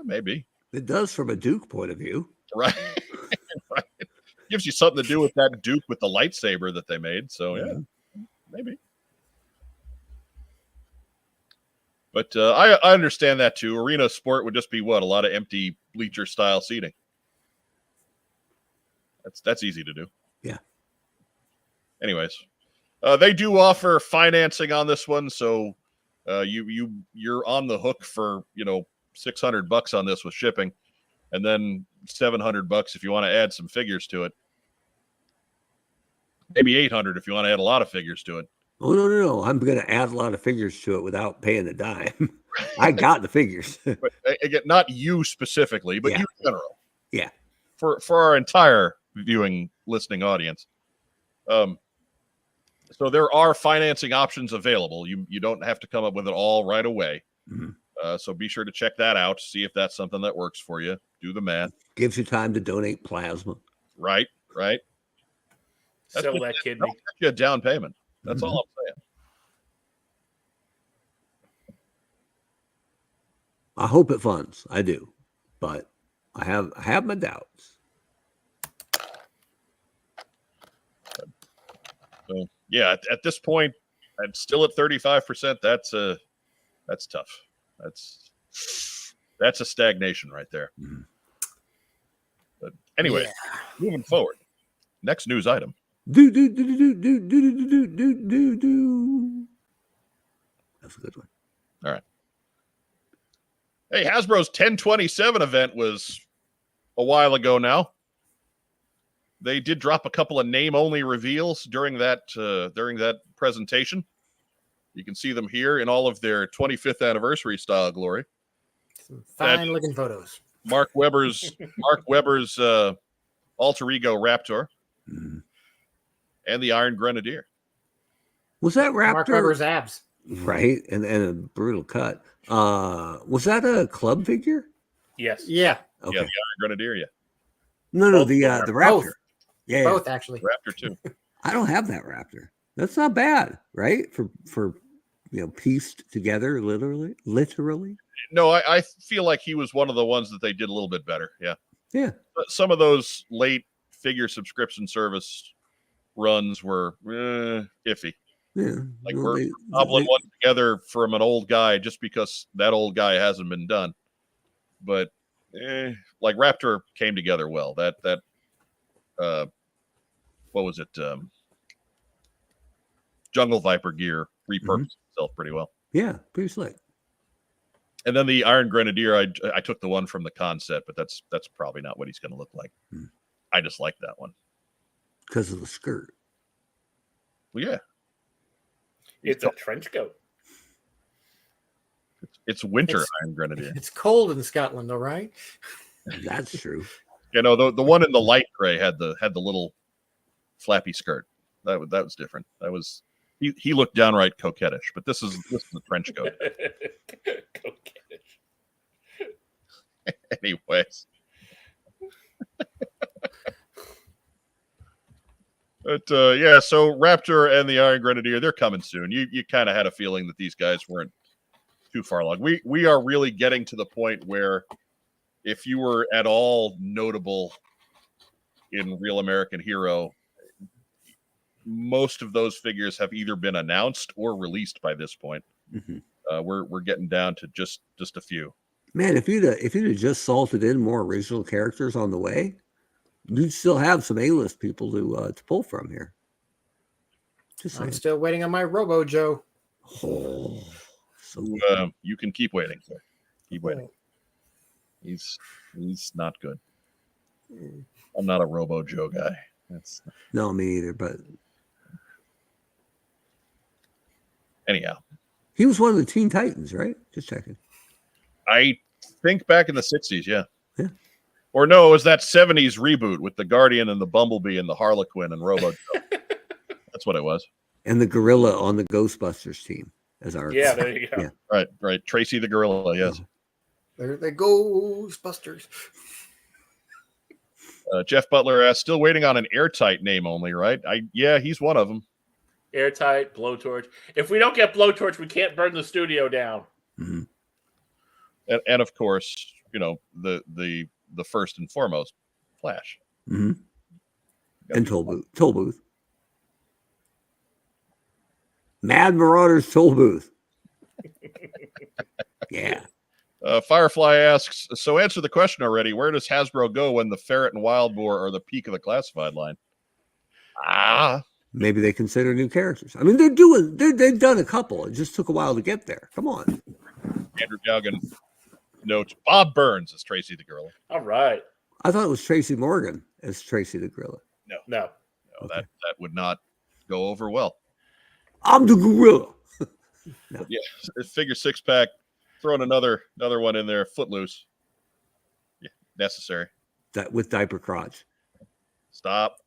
Maybe. It does from a Duke point of view. Right. Right. Gives you something to do with that Duke with the lightsaber that they made. So, yeah, maybe. But I understand that, too. Arena sport would just be what? A lot of empty bleacher-style seating. That's easy to do. Yeah. Anyways, they do offer financing on this one, so you're on the hook for $600 on this with shipping, and then $700 if you want to add some figures to it. Maybe $800 if you want to add a lot of figures to it. Oh, no. I'm going to add a lot of figures to it without paying a dime. I got the figures. But again, not you specifically, but you in general. Yeah. For our entire viewing, listening audience. So there are financing options available. You don't have to come up with it all right away. Mm-hmm. So be sure to check that out. See if that's something that works for you. Do the math. Gives you time to donate plasma. Right. Sell that kidney. Get you a down payment. That's all I'm saying. I hope it funds. I do, but I have my doubts. So yeah, at this point, I'm still at 35%. That's tough. That's a stagnation right there. Mm-hmm. But anyway, moving forward. Next news item. Do. That's a good one. All right. Hey, Hasbro's 1027 event was a while ago now. They did drop a couple of name-only reveals during that presentation. You can see them here in all of their 25th anniversary style glory. Some fine-looking photos. Mark Weber's alter ego Raptor and the Iron Grenadier. Was that Raptor? Mark Weber's abs. Right, and a brutal cut. Was that a club figure? Yes. Yeah. Okay. Yeah, the Iron Grenadier. Yeah, No, the Raptor. Both. Yeah, Both actually. Raptor too. I don't have that Raptor. That's not bad, right? For pieced together, literally. No, I feel like he was one of the ones that they did a little bit better. Yeah. Yeah. But some of those late figure subscription service runs were iffy. Yeah. Like Well, we're cobbling one together from an old guy just because that old guy hasn't been done. But like Raptor came together well. That what was it? Jungle Viper gear repurposed itself pretty well. Yeah, pretty slick. And then the Iron Grenadier, I took the one from the concept, but that's probably not what he's going to look like. I just like that one Because of the skirt. Well, yeah, It's a trench coat. it's winter It's- Iron Grenadier. It's cold in Scotland, all right? That's true. The one in the light gray had the little flappy skirt. That was different. That was he looked downright coquettish, but this is the trench coat. Anyways. But so Raptor and the Iron Grenadier, they're coming soon. You kind of had a feeling that these guys weren't too far along. We are really getting to the point where if you were at all notable in Real American Hero, most of those figures have either been announced or released by this point. We're getting down to just a few. Man, if you'd have just salted in more original characters on the way, you'd still have some A-list people to pull from here. Just saying. I'm still waiting on my Robo Joe. Oh, so You can keep waiting, sir. Keep waiting. He's not good. I'm not a Robo Joe guy. That's No, me either. But anyhow. he was one of the Teen Titans, right? Just checking. I think back in the 60s, yeah. Yeah. Or no, it was that 70s reboot with the Guardian and the Bumblebee and the Harlequin and Robo Joe. That's what it was. And the gorilla on the Ghostbusters team as our Yeah, there you go. Yeah. Right. Tracy the Gorilla, yes. They're the Ghostbusters. Jeff Butler asks, still waiting on an airtight name only, right? Yeah, he's one of them. Airtight, Blowtorch. If we don't get Blowtorch, we can't burn the studio down. Mm-hmm. And of course, the first and foremost, Flash. Mm-hmm. And Toll Booth. Mad Marauders Toll Booth. Yeah. Firefly asks, so answer the question already. Where does Hasbro go when the Ferret and Wild Boar are the peak of the classified line? Maybe they consider new characters. I mean, they've done a couple. It just took a while to get there. Come on. Andrew Galgan notes, Bob Burns as Tracy the Gorilla. All right. I thought it was Tracy Morgan as Tracy the Gorilla. No. Okay. That would not go over well. I'm the gorilla. No. Yeah, figure 6-pack. Throwing another one in there. Footloose. Yeah, necessary. That with diaper crotch. Stop.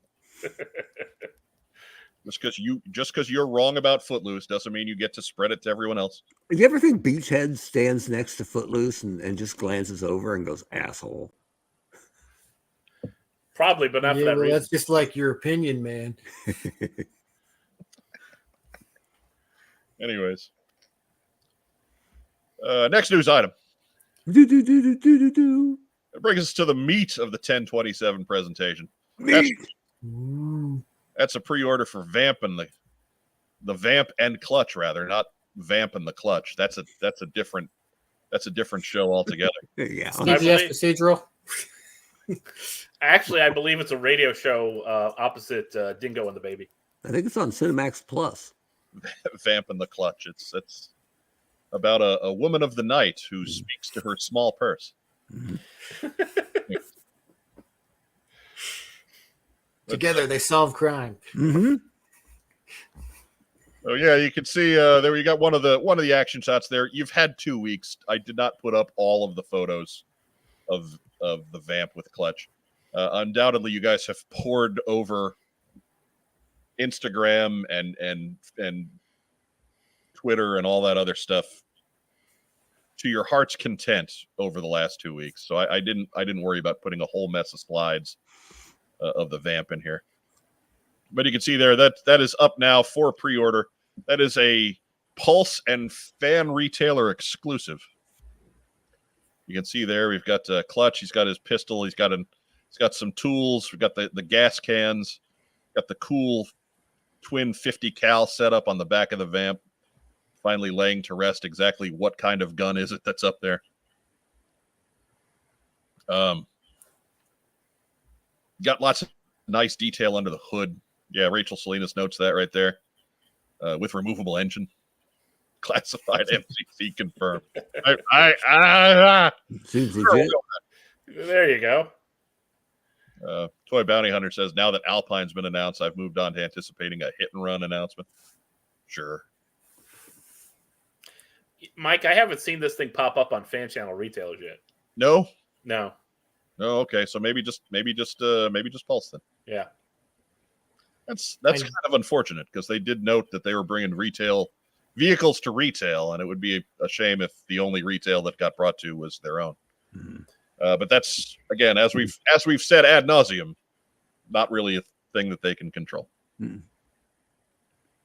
Just because you're wrong about Footloose doesn't mean you get to spread it to everyone else. Do you ever think Beachhead stands next to Footloose and just glances over and goes, asshole? Probably, but not for that reason. That's just like your opinion, man. Anyways. Next news item. It brings us to the meat of the 1027 presentation. That's a pre-order for Vamp and the Vamp and Clutch, rather, not Vamp and the Clutch. That's a different show altogether. Yeah. CBS procedural. Actually, I believe it's a radio show opposite Dingo and the Baby. I think it's on Cinemax Plus. Vamp and the Clutch. It's about a woman of the night who speaks to her small purse. Together, they solve crime. Mm-hmm. Oh yeah, you can see there you got one of the action shots there. You've had 2 weeks. I did not put up all of the photos of the Vamp with Clutch. Undoubtedly, you guys have poured over Instagram and Twitter and all that other stuff to your heart's content over the last 2 weeks. So I didn't worry about putting a whole mess of slides of the Vamp in here. But you can see there that is up now for pre-order. That is a Pulse and Fan Retailer exclusive. You can see there we've got Clutch. He's got his pistol. He's got some tools. We've got the gas cans. Got the cool twin 50 cal setup on the back of the Vamp. Finally laying to rest exactly what kind of gun is it that's up there. Got lots of nice detail under the hood. Yeah, Rachel Salinas notes that right there. With removable engine. Classified MCC confirmed. There you go. Toy Bounty Hunter says, now that Alpine's been announced, I've moved on to anticipating a hit and run announcement. Sure. Mike, I haven't seen this thing pop up on fan channel retailers yet. No? No. Oh, okay. So maybe just Pulse then. Yeah. That's kind of unfortunate because they did note that they were bringing vehicles to retail, and it would be a shame if the only retail that got brought to was their own. Mm-hmm. But that's, again, as we've said ad nauseum, not really a thing that they can control. Mm-hmm.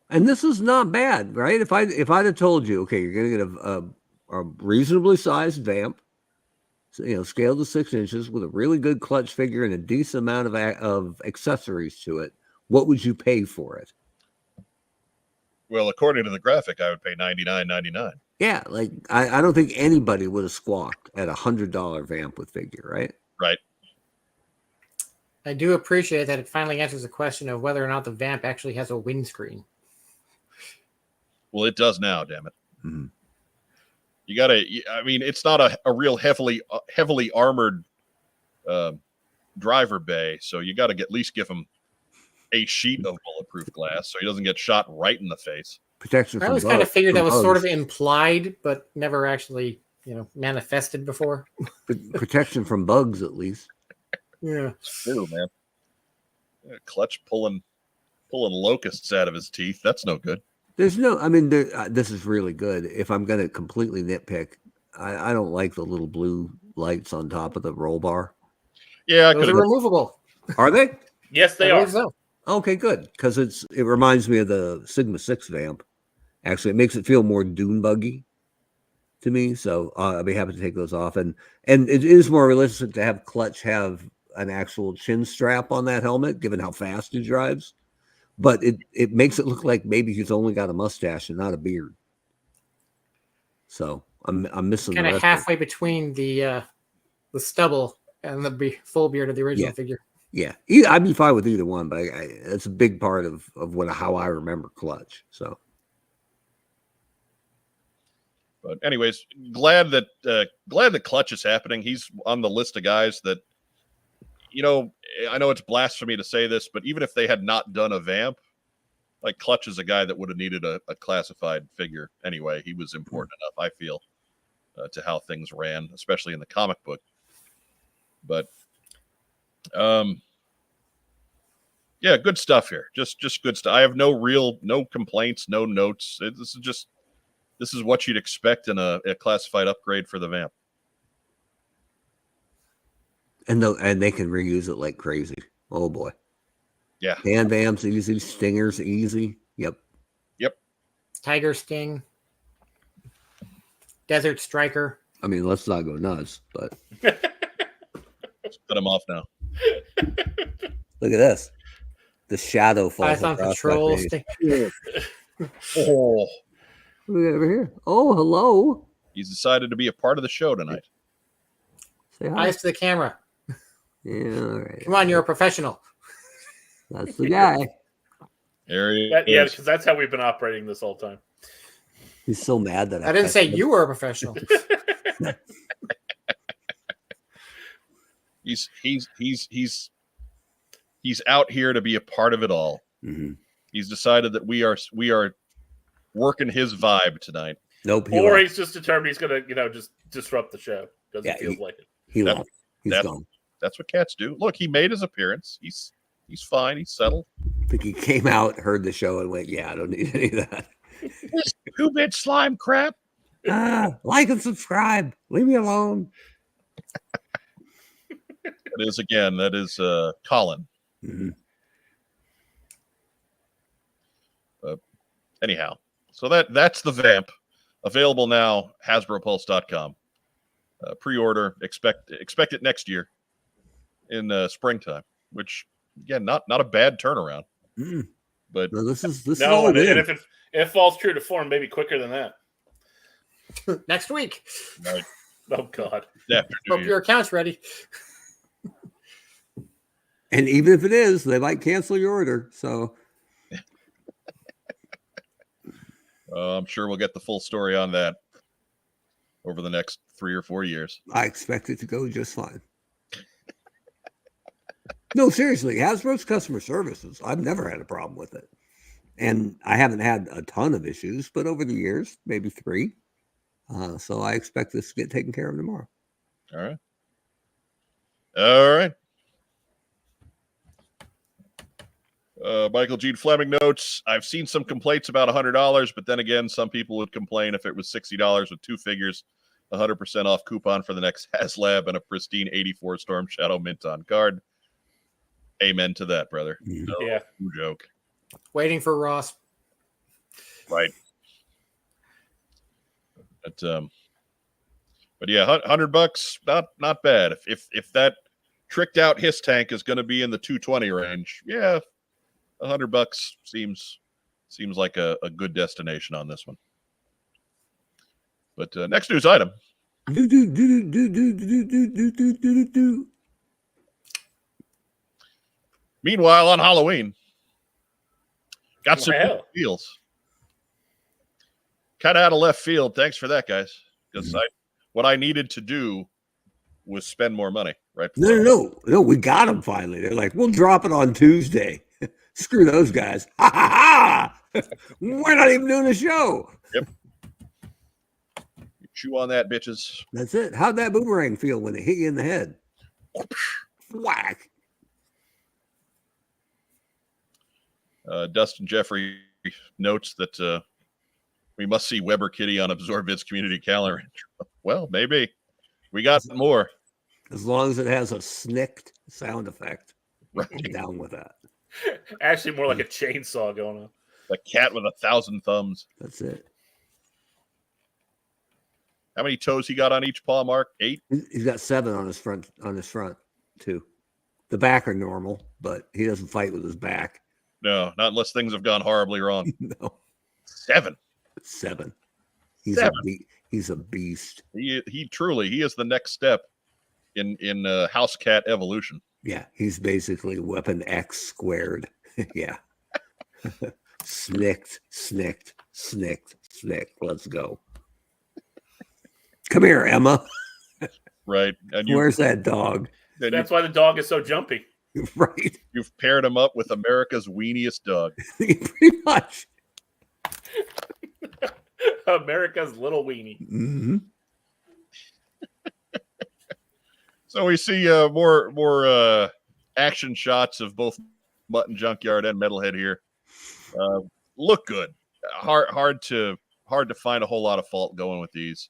And this is not bad, right? If I'd have told you, okay, you're going to get a reasonably sized Vamp, scaled to 6 inches with a really good Clutch figure and a decent amount of accessories to it, what would you pay for it? Well, according to the graphic, I would pay $99.99. Yeah, like I don't think anybody would have squawked at $100 Vamp with figure, right? Right. I do appreciate that it finally answers the question of whether or not the Vamp actually has a windscreen. Well, it does now, damn it. Mm-hmm. You got to. I mean, it's not a real heavily armored driver bay, so you got to at least give him a sheet of bulletproof glass so he doesn't get shot right in the face. Protection I from always kind of figured that was sort of bugs. implied, but never actually, manifested before. Protection from bugs, at least. Yeah. Ew, man. Yeah, Clutch pulling locusts out of his teeth. That's no good. There's no, I mean, this is really good. If I'm going to completely nitpick, I don't like the little blue lights on top of the roll bar. Yeah, I Those could are removable. Are they? Yes, they I are. believe so. Okay, good. Because it reminds me of the Sigma 6 vamp. Actually, it makes it feel more dune buggy to me. So I'll be happy to take those off. And it is more realistic to have Clutch have an actual chin strap on that helmet, given how fast he drives. But it makes it look like maybe he's only got a mustache and not a beard. So I'm missing Kind the of rest halfway between the stubble and the full beard of the original figure. Yeah, I'd be fine with either one, but it's a big part of how I remember Clutch. So, but anyways, glad that Clutch is happening. He's on the list of guys that, I know it's blasphemy to say this, but even if they had not done a vamp, like Clutch is a guy that would have needed a classified figure anyway. He was important enough, I feel, to how things ran, especially in the comic book. But yeah, good stuff here. Just good stuff. I have no complaints, no notes. This is what you'd expect in a classified upgrade for the vamp. and they can reuse it like crazy. Oh boy. Yeah. Hand vamps easy, stingers easy. Yep. Tiger Sting. Desert Striker. I mean, let's not go nuts, but Let's cut him off now. look at this. The shadow falls Python across Patrol my face. Sting. Oh, Look at over here. Oh, hello. he's decided to be a part of the show tonight. Say hi. Eyes to the camera. Yeah, all right. Come on, you're a professional. That's the guy. There he Yeah, is. because that's how we've been operating this whole time. He's so mad that I didn't say texted him. you were a professional. He's out here to be a part of it all. Mhm. He's decided that we are working his vibe tonight. Nope. He Or left. he's just determined he's going to, just disrupt the show. Doesn't feel like it. He That- left. He's that- gone. That's what cats do. Look, he made his appearance. He's fine. He's settled. I think he came out, heard the show, and went, "Yeah, I don't need any of that." This 2-bit slime crap. Like and subscribe. Leave me alone. That is Colin. Mhm. Anyhow, so that's the vamp, available now. HasbroPulse.com. Pre-order. Expect it next year in springtime. Which again, not a bad turnaround. Mm. But No, this is No, all and in. if it falls true to form, maybe quicker than that. Next week. right Oh, God. after New Hope Year. your account's ready. And even if it is, they might cancel your order. So I'm sure we'll get the full story on that over the next 3 or 4 years. I expect it to go just fine. No, seriously, Hasbro's customer services, I've never had a problem with it. And I haven't had a ton of issues, but over the years, maybe 3. So I expect this to get taken care of tomorrow. All right. Michael G. Fleming notes, I've seen some complaints about $100, but then again, some people would complain if it was $60 with 2 figures, 100% off coupon for the next HasLab, and a pristine 84 Storm Shadow mint on card. Amen to that, brother. Mhm. No Yeah. joke. Waiting for Ross. Right. But yeah, $100, not bad. If that tricked out his tank is going to be in the 220 range, yeah, $100 seems like a good destination on this one. But next news item. Meanwhile, on Halloween, got some Well. deals. Kind of out of left field. Thanks for that, guys. because what I needed to do was spend more money. Right? No. We got them finally. They're like, we'll drop it on Tuesday. Screw those guys. Ha ha ha! We're not even doing a show. Yep. You chew on that, bitches. That's it. How'd that boomerang feel when it hit you in the head? Whack. Dustin Jeffrey notes that we must see Weber Kitty on AbsorbVid's community calendar. Well, maybe. We got more. As long as it has a snicked sound effect. Right. I'm down with that. Actually, more like a chainsaw going on. The cat with 1,000 thumbs. That's it. How many toes he got on each paw, Mark? 8? He's got 7 on his front too. The back are normal, but he doesn't fight with his back. No, not unless things have gone horribly wrong. No. 7. 7. He's 7. He's a beast. He truly is the next step in house cat evolution. Yeah, he's basically Weapon X squared. Yeah. Snicked. Let's go. Come here, Emma. Right. And Where's that dog? That's why the dog is so jumpy. Right. You've paired him up with America's weeniest dog. Pretty much. America's little weenie. Mm-hmm. So we see more action shots of both Mutton Junkyard and Metalhead here. Look good. Hard to find a whole lot of fault going with these.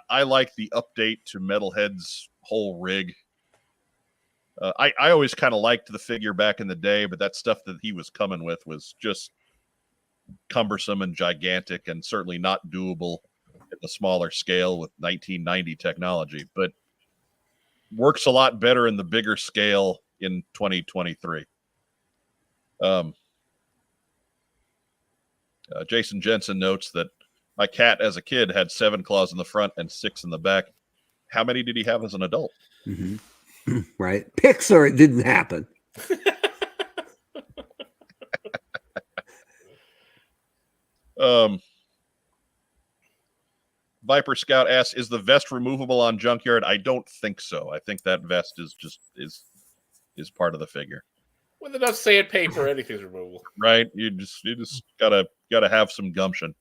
I like the update to Metalhead's whole rig. I always kind of liked the figure back in the day, but that stuff that he was coming with was just cumbersome and gigantic and certainly not doable at the smaller scale with 1990 technology, but works a lot better in the bigger scale in 2023. Jason Jensen notes that my cat as a kid had 7 claws in the front and 6 in the back. How many did he have as an adult? Mm-hmm. Right. Pixar, it didn't happen. Viper Scout asks, is the vest removable on Junkyard? I don't think so. I think that vest is part of the figure. With enough sandpaper, anything's removable. Right? You just gotta have some gumption.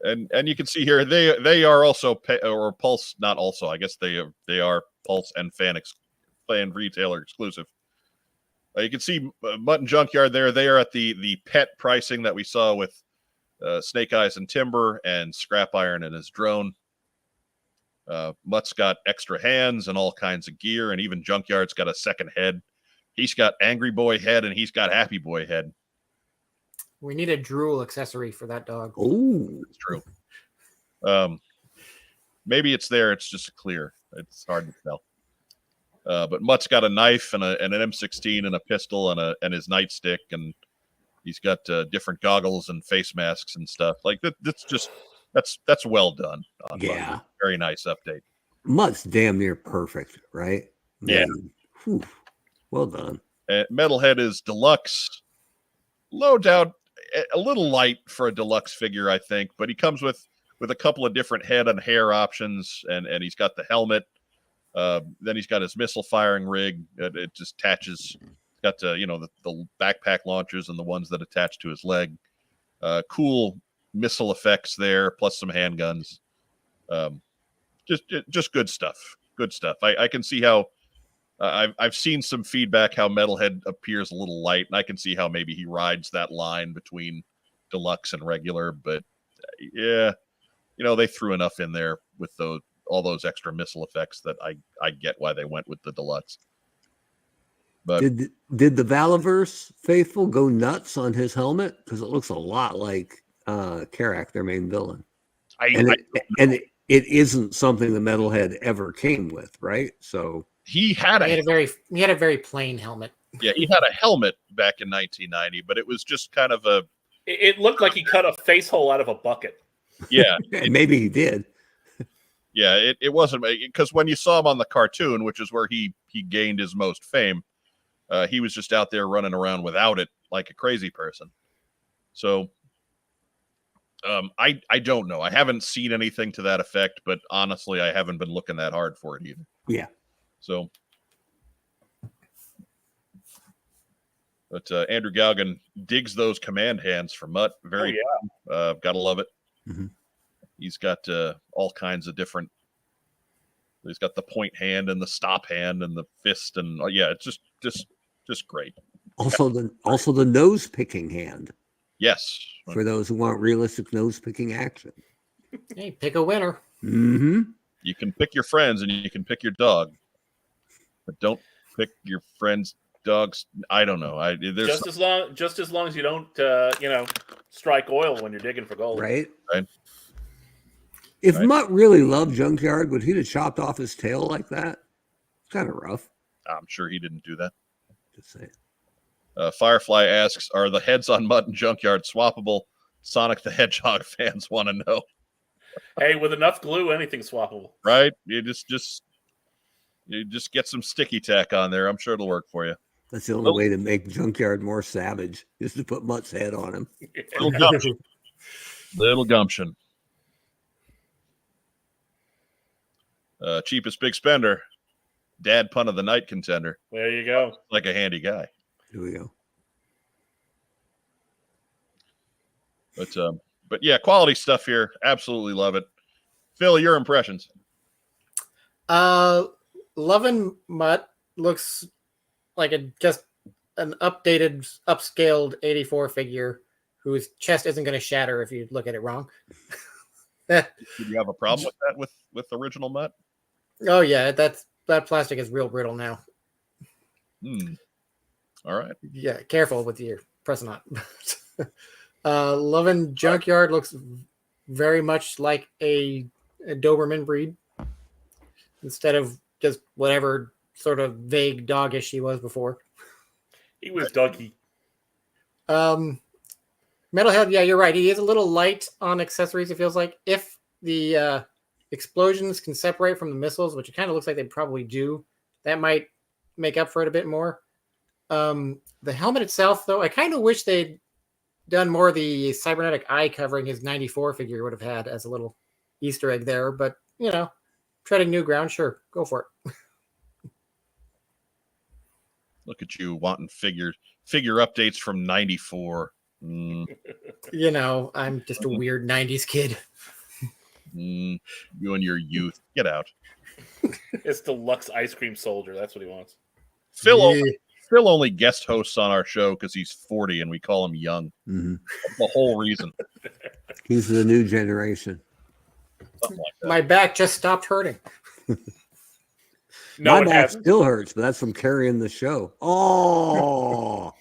And you can see here they are also or Pulse, not also. I guess they are Pulse and fan retailer exclusive. You can see Mutton Junkyard there. They are at the pet pricing that we saw with Snake Eyes and Timber and Scrap Iron and his drone. Mutt's got extra hands and all kinds of gear, and even Junkyard's got a second head. He's got Angry Boy head and he's got Happy Boy head. We need a drool accessory for that dog. Oh, it's true. Maybe it's there. It's just clear. It's hard to tell. But Mutt's got a knife and an M16 and a pistol and his nightstick, and he's got different goggles and face masks and stuff like that. That's well done. Yeah, very nice update. Mutt's damn near perfect, right? Yeah. Whew. Well done. Metalhead is deluxe. No doubt a little light for a deluxe figure, I think, but he comes with a couple of different head and hair options, and he's got the helmet. Then he's got his missile firing rig. It just attaches. It's got the backpack launchers and the ones that attach to his leg. Cool missile effects there, plus some handguns. Just good stuff. Good stuff. I can see how. I've seen some feedback how Metalhead appears a little light, and I can see how maybe he rides that line between deluxe and regular. But yeah, they threw enough in there with all those extra missile effects that I get why they went with the deluxe. But did the Valaverse faithful go nuts on his helmet? Because it looks a lot like Karak, their main villain. It isn't something the Metalhead ever came with, right? So he had a very plain helmet. Yeah, he had a helmet back in 1990, but it was just kind of a. It looked like he cut a face hole out of a bucket. Yeah, maybe he did. Yeah, it wasn't, because when you saw him on the cartoon, which is where he gained his most fame, he was just out there running around without it like a crazy person. So I don't know. I haven't seen anything to that effect, but honestly, I haven't been looking that hard for it either. Yeah. So, but Andrew Galgan digs those command hands for Mutt. Very, gotta love it. Mm-hmm. He's got all kinds of different. He's got the point hand and the stop hand and the fist and yeah, it's just great. Also the nose picking hand. Yes, For those who want realistic nose picking action. Hey, pick a winner. Mm-hmm. you can pick your friends and you can pick your dog, but don't pick your friends' dogs. I don't know. Just as long as you don't strike oil when you're digging for gold. Right. Right. If Mutt really loved Junkyard, would he have chopped off his tail like that? It's kind of rough. I'm sure he didn't do that. Just saying. Firefly asks, "Are the heads on Mutt and Junkyard swappable?" Sonic the Hedgehog fans want to know. Hey, with enough glue, anything's swappable. Right? You just get some sticky tack on there. I'm sure it'll work for you. That's the only way to make Junkyard more savage, is to put Mutt's head on him. Little gumption. Little gumption. Cheapest big spender. Dad pun of the night contender. There you go. Like a handy guy. Here we go. But yeah, quality stuff here. Absolutely love it. Phil, your impressions? Lovin' Mutt looks like just an updated, upscaled 84 figure whose chest isn't going to shatter if you look at it wrong. Did you have a problem with that with original Mutt? Oh yeah, that plastic is real brittle now. All right. Yeah, careful with your pressing on. Lovin' Junkyard looks very much like a Doberman breed instead of just whatever sort of vague doggish he was before. He was doggy. Metalhead, yeah, you're right. He is a little light on accessories, it feels like. If the explosions can separate from the missiles, which it kind of looks like they probably do, that might make up for it a bit more. The helmet itself, though, I kind of wish they'd done more of the cybernetic eye covering his 94 figure would have had as a little Easter egg there. But, treading new ground, sure, go for it. Look at you wanting figure updates from 94. I'm just a weird 90s kid. You and your youth. Get out. It's deluxe ice cream soldier. That's what he wants. Phil only guest hosts on our show because he's 40 and we call him young. Mm-hmm. That's the whole reason. He's the new generation. Something like that. My back just stopped hurting. No, My it back hasn't. still hurts, but that's from carrying the show. Oh.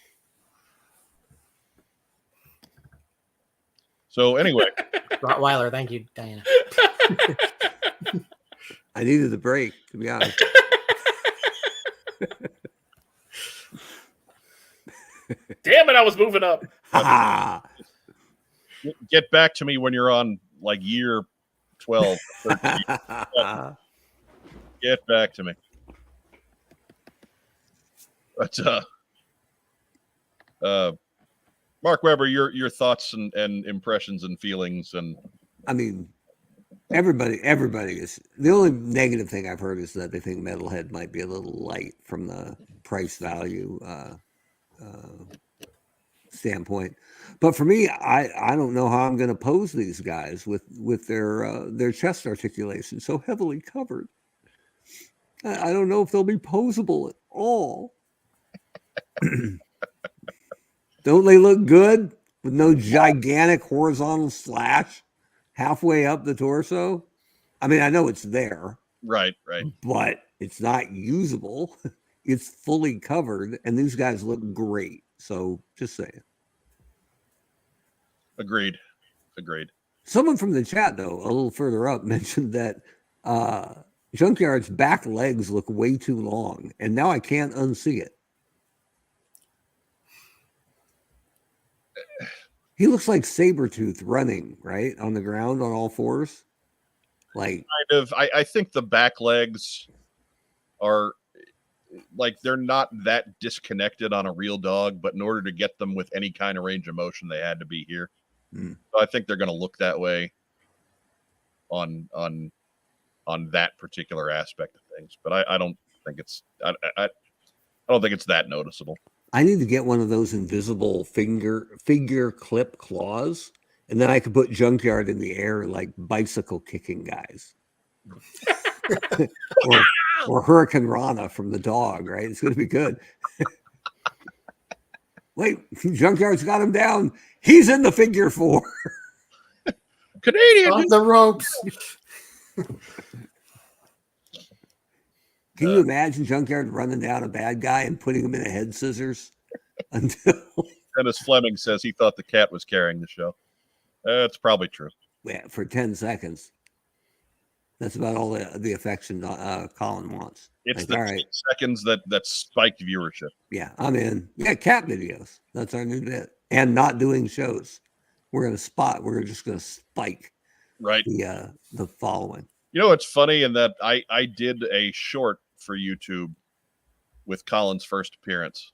So anyway, Rottweiler, thank you, Diana. I needed the break, to be honest. Damn it, I was moving up. Ha get back to me when you're on like year 12. 13. ha. Get back to me. But Mark Weber, your thoughts and impressions and feelings and I mean, everybody is. The only negative thing I've heard is that they think Metalhead might be a little light from the price value standpoint. But for me, I don't know how I'm going to pose these guys with their chest articulation so heavily covered. I don't know if they'll be posable at all. Don't they look good with no gigantic horizontal slash halfway up the torso? I mean, I know it's there, right. but it's not usable. It's fully covered, and these guys look great. So just saying. Agreed. Someone from the chat, though, a little further up, mentioned that Junkyard's back legs look way too long, and now I can't unsee it. He looks like Sabretooth running, right, on the ground on all fours. Like, Kind of. I think the back legs are like they're not that disconnected on a real dog, but in order to get them with any kind of range of motion, they had to be here. So I think they're going to look that way on that particular aspect of things. But I don't think it's I don't think it's that noticeable. I need to get one of those invisible figure clip claws, and then I could put Junkyard in the air like bicycle kicking guys. or Hurricane Rana from the dog, right? It's going to be good. Wait, Junkyard's got him down. He's in the figure 4. Canadian Off the ropes. Can you imagine Junkyard running down a bad guy and putting him in a head scissors until? Dennis Fleming says he thought the cat was carrying the show. That's probably true. Yeah, for 10 seconds. That's about all the affection Colin wants. It's like, the all right, 10 seconds that spiked viewership. yeah, I'm in. Yeah, cat videos. That's our new bit. And not doing shows. We're just gonna spike Right. the following. You know, it's funny in that I did a short for YouTube with Colin's first appearance,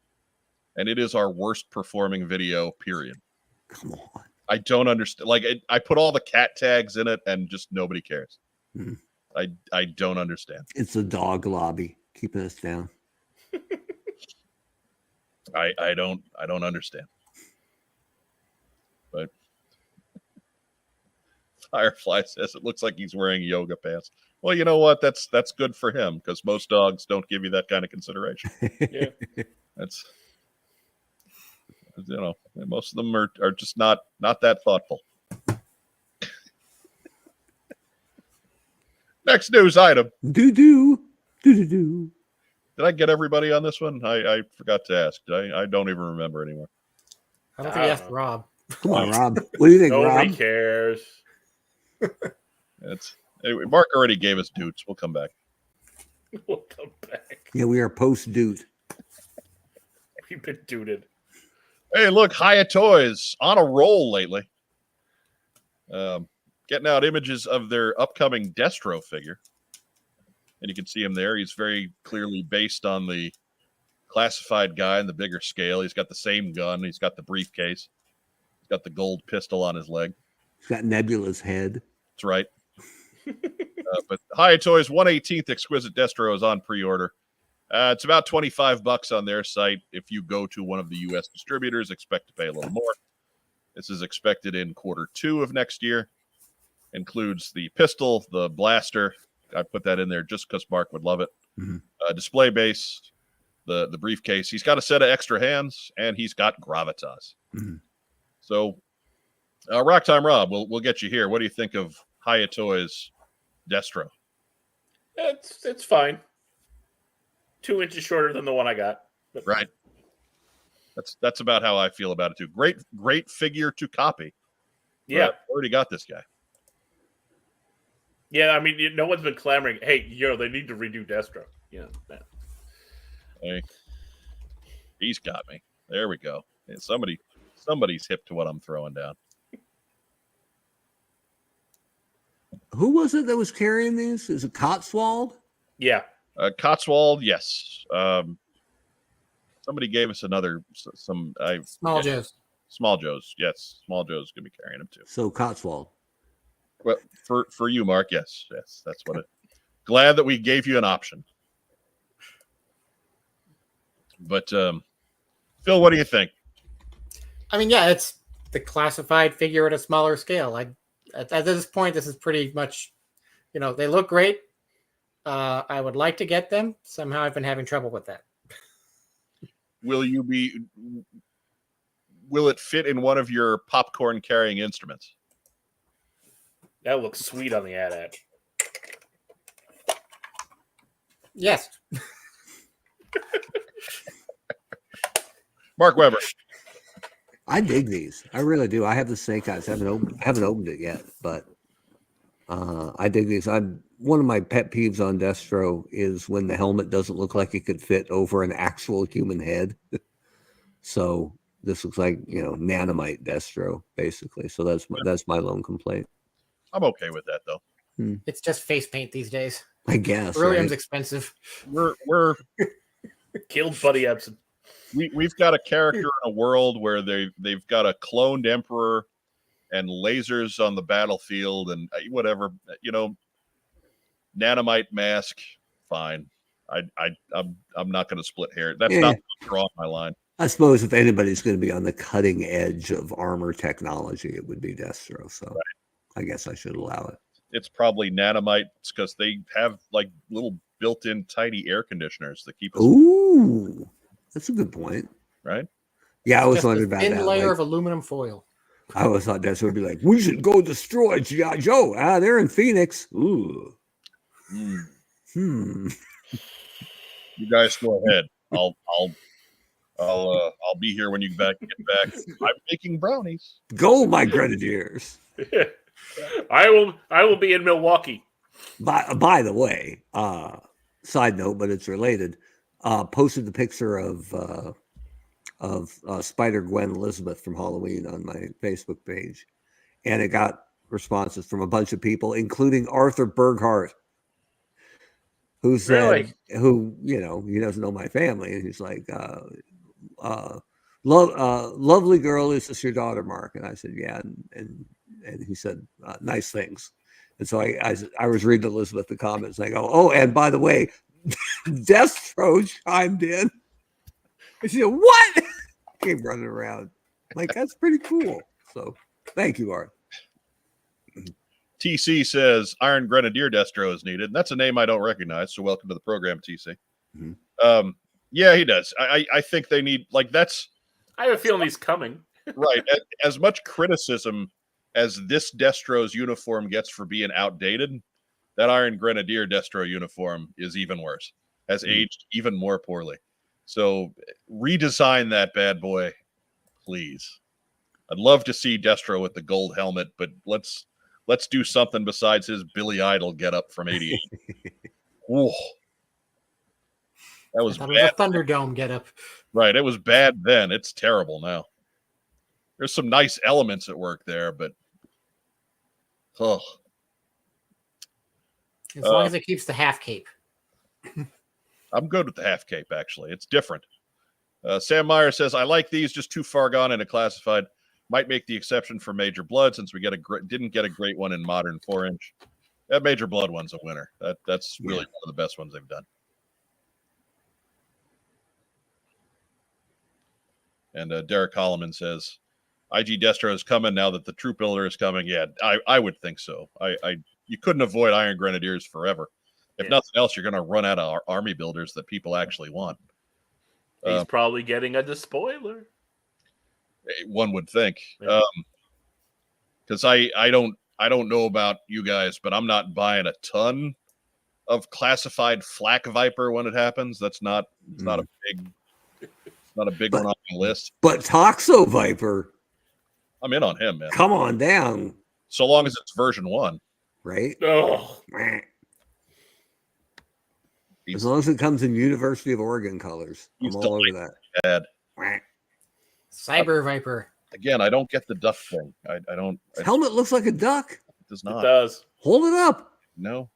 and it is our worst performing video, period. Come on. I don't understand. Like, I put all the cat tags in it, and just nobody cares. Mhm. I don't understand. It's the dog lobby keeping us down. I don't understand. But Firefly says it looks like he's wearing yoga pants. Well, you know what? That's good for him, because most dogs don't give you that kind of consideration. Yeah. That's, you know, most of them are just not that thoughtful. Next news item. Do. Did I get everybody on this one? I forgot to ask. I don't even remember anymore. I don't think you asked Rob. Come on, Rob. What do you think, Nobody Rob? cares. Anyway, Mark already gave us Doots. We'll come back. We'll come back. Yeah, we are post-Doot. We've been dooted. Hey, look, Hiya Toys on a roll lately. Getting out images of their upcoming Destro figure. And you can see him there. He's very clearly based on the classified guy in the bigger scale. He's got the same gun. He's got the briefcase. He's got the gold pistol on his leg. He's got Nebula's head. That's right. But Hiya Toys 1/18th Exquisite Destro is on pre-order. It's about $25 on their site. If you go to one of the U.S. distributors, expect to pay a little more. This is expected in Q2 of next year. Includes the pistol, the blaster. I put that in there just because Mark would love it. Mm-hmm. Display base, the briefcase. He's got a set of extra hands, and he's got gravitas. Mm-hmm. So, Rock Time Rob, we'll get you here. What do you think of Hiya Toys Destro? It's fine. 2 inches shorter than the one I got. But Right. That's about how I feel about it too. Great figure to copy. yeah. But I already got this guy. Yeah, I mean, no one's been clamoring, hey, they need to redo Destro. Yeah. Hey, he's got me. There we go. Yeah, somebody's hip to what I'm throwing down. Who was it that was carrying these? Is it Cotswold? Yeah. Cotswold, yes. Somebody gave us Small Joe's. Small Joe's, yes. Small Joe's gonna be carrying him too. So Cotswold. Well, for you, Mark, yes, that's what it. Glad that we gave you an option. But Phil, what do you think? I mean, yeah, it's the classified figure at a smaller scale. At this point, this is pretty much, they look great. I would like to get them. Somehow I've been having trouble with that. Will it fit in one of your popcorn carrying instruments? That looks sweet on the ad. Yes. Mark Weber. I dig these. I really do. I have the Snake Eyes. I haven't opened it yet, but I dig these. One of my pet peeves on Destro is when the helmet doesn't look like it could fit over an actual human head. So this looks like nanomite Destro basically. So that's my lone complaint. I'm okay with that though. It's just face paint these days. I guess Beryllium's right? expensive. We're Killed Buddy Ebsen. we've got a character in a world where they've got a cloned emperor and lasers on the battlefield and whatever, nanomite mask, fine. I'm not going to split hair. That's not drawing my line. I suppose if anybody's going to be on the cutting edge of armor technology, it would be Destro. So right. I guess I should allow it. It's probably nanomites because they have like little built-in tiny air conditioners that keep us. Ooh, that's a good point. Right? Yeah, I was wondering about that. Thin layer of aluminum foil. I always thought Destro would be like, we should go destroy G.I. Joe. They're in Phoenix. Ooh. You guys go ahead. I'll be here when you get back. I'm making brownies. Go, my grenadiers. I will be in Milwaukee. By the way, side note, but it's related. Posted the picture of Spider-Gwen Elizabeth from Halloween on my Facebook page, and it got responses from a bunch of people, including Arthur Berghart, who said, he doesn't know my family, and he's like, lovely girl, is this your daughter, Mark? And I said, yeah, and he said, nice things. And so I was reading Elizabeth the comments, and I go, oh, and by the way, Destro chimed in. And she said, what? Came running around. Like, that's pretty cool. So thank you, Art. TC says Iron Grenadier Destro is needed. That's a name I don't recognize. So welcome to the program, TC. Mm-hmm. Yeah, he does. I think they need, like, that's. I have a feeling he's coming. Right. As much criticism as this Destro's uniform gets for being outdated, that Iron Grenadier Destro uniform is even worse. Has aged even more poorly. So redesign that bad boy, please. I'd love to see Destro with the gold helmet, but let's do something besides his Billy Idol getup from '88. Ooh. That was bad. Was a Thunderdome getup. Right. It was bad then. It's terrible now. There's some nice elements at work there, but as long as it keeps the half cape. I'm good with the half cape, actually. It's different. Sam Meyer says, I like these, just too far gone into classified. Might make the exception for Major Blood since we didn't get a great one in modern 4-inch. That Major Blood one's a winner. That's really one of the best ones they've done. And Derek Holloman says, IG Destro is coming now that the Troop Builder is coming. Yeah, I would think so. You couldn't avoid Iron Grenadiers forever. If nothing else, you're going to run out of army builders that people actually want. He's probably getting a despoiler. One would think, because I don't know about you guys, but I'm not buying a ton of classified Flak Viper when it happens. That's not a big one on the list. But Toxo Viper, I'm in on him, man. Come on down. So long as it's version 1, right? Oh. As long as it comes in University of Oregon colors, I'm all over that. Bad. Cyber Viper. Again, I don't get the duck thing. I don't. His helmet looks like a duck. It does not. It does. Hold it up. No.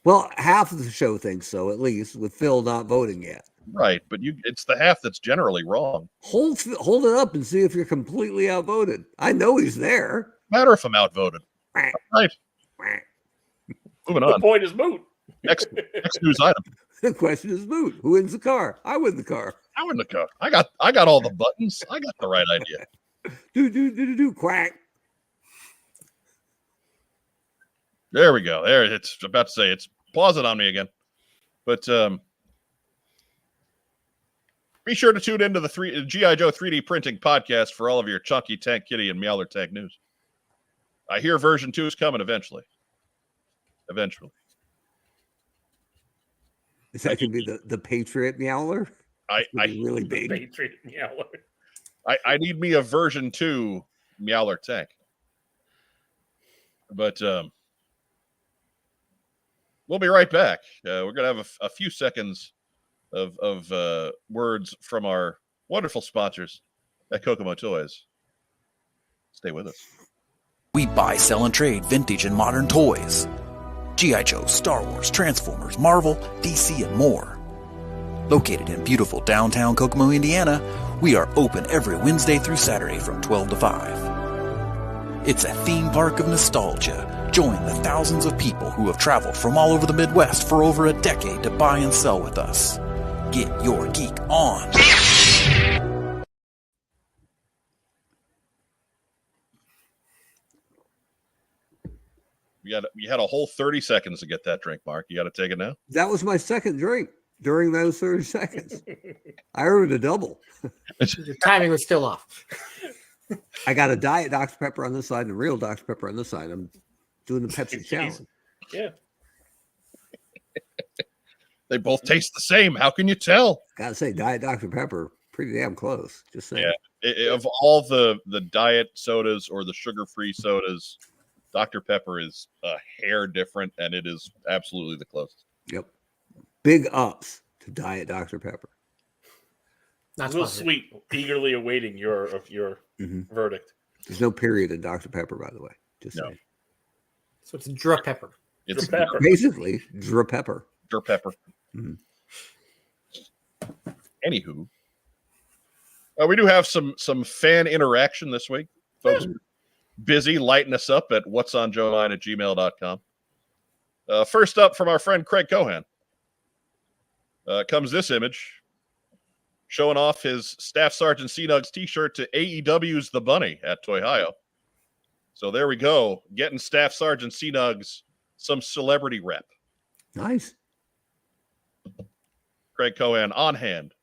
Well, half of the show thinks so, at least, with Phil not voting yet. Right, but it's the half that's generally wrong. Hold it up and see if you're completely outvoted. I know he's there. Matter if I'm outvoted. Right. Moving on. The point is moot. Next news item. The question is moot. Who wins the car? I win the car. I win the car. I got all the buttons. I got the right idea. Do quack. There we go. There, it's about to say it's pausing on me again. But be sure to tune into the G.I. Joe 3D printing podcast for all of your Chunky Tank Kitty and Meowler Tank news. I hear version 2 is coming eventually. Is that going to be the Patriot Meowler? I really big. Patriot Meowler. I need me a version 2 Meowler tank. But we'll be right back. We're going to have a few seconds of words from our wonderful sponsors at Kokomo Toys. Stay with us. We buy, sell, and trade vintage and modern toys. G.I. Joe, Star Wars, Transformers, Marvel, DC, and more. Located in beautiful downtown Kokomo, Indiana, we are open every Wednesday through Saturday from 12 to 5. It's a theme park of nostalgia. Join the thousands of people who have traveled from all over the Midwest for over a decade to buy and sell with us. Get your geek on. You had a whole 30 seconds to get that drink, Mark. You got to take it now. That was my second drink during those 30 seconds. I ordered a double. The timing was still off. I got a diet Dr. Pepper on this side and a real Dr. Pepper on this side. I'm doing the Pepsi challenge. Yeah. They both taste the same. How can you tell? Gotta say, diet Dr. Pepper, pretty damn close. Just saying. Yeah. Of all the diet sodas or the sugar-free sodas, Dr. Pepper is a hair different, and it is absolutely the closest. Yep. Big ups to diet Dr. Pepper. Not Real sponsored. sweet, eagerly awaiting your verdict. There's no period in Dr. Pepper, by the way. Just No. saying. So it's Dra Pepper. It's Dra Pepper. Basically, Dra Pepper. Dr. Pepper. Mhm. Anywho, we do have some fan interaction this week. Folks busy lighting us up at whatsonjoemine@gmail.com. First up from our friend Craig Cohan comes this image showing off his Staff Sergeant C-Nugs t-shirt to AEW's The Bunny at Toyhio. So there we go, getting Staff Sergeant C-Nugs some celebrity rep. Nice. Craig Cohan on hand.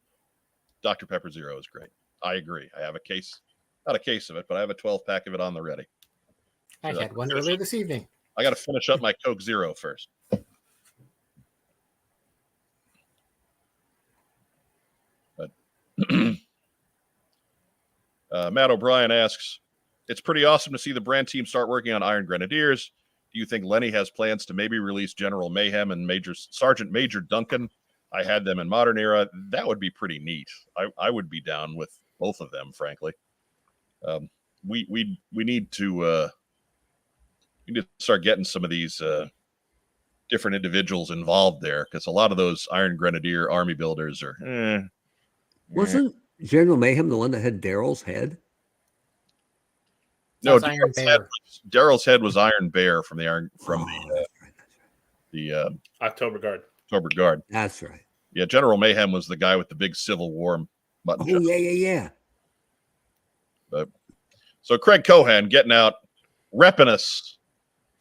Dr. Pepper Zero is great. I agree. I have a case, not a case of it, but I have a 12-pack of it on the ready. I had one earlier this evening. I got to finish up my Coke Zero first. But Matt O'Brien asks, it's pretty awesome to see the brand team start working on Iron Grenadiers. Do you think Lenny has plans to maybe release General Mayhem and Sergeant Major Duncan? I had them in Modern Era. That would be pretty neat. I would be down with both of them, frankly. We need to start getting some of these different individuals involved there, because a lot of those Iron Grenadier army builders are. Wasn't General Mayhem the one that had Daryl's head? No, That's Iron Bear. Daryl's head was Iron Bear from the October Guard. October Guard. That's right. Yeah, General Mayhem was the guy with the big Civil War button. Oh, yeah. But so Craig Cohan getting out, repping us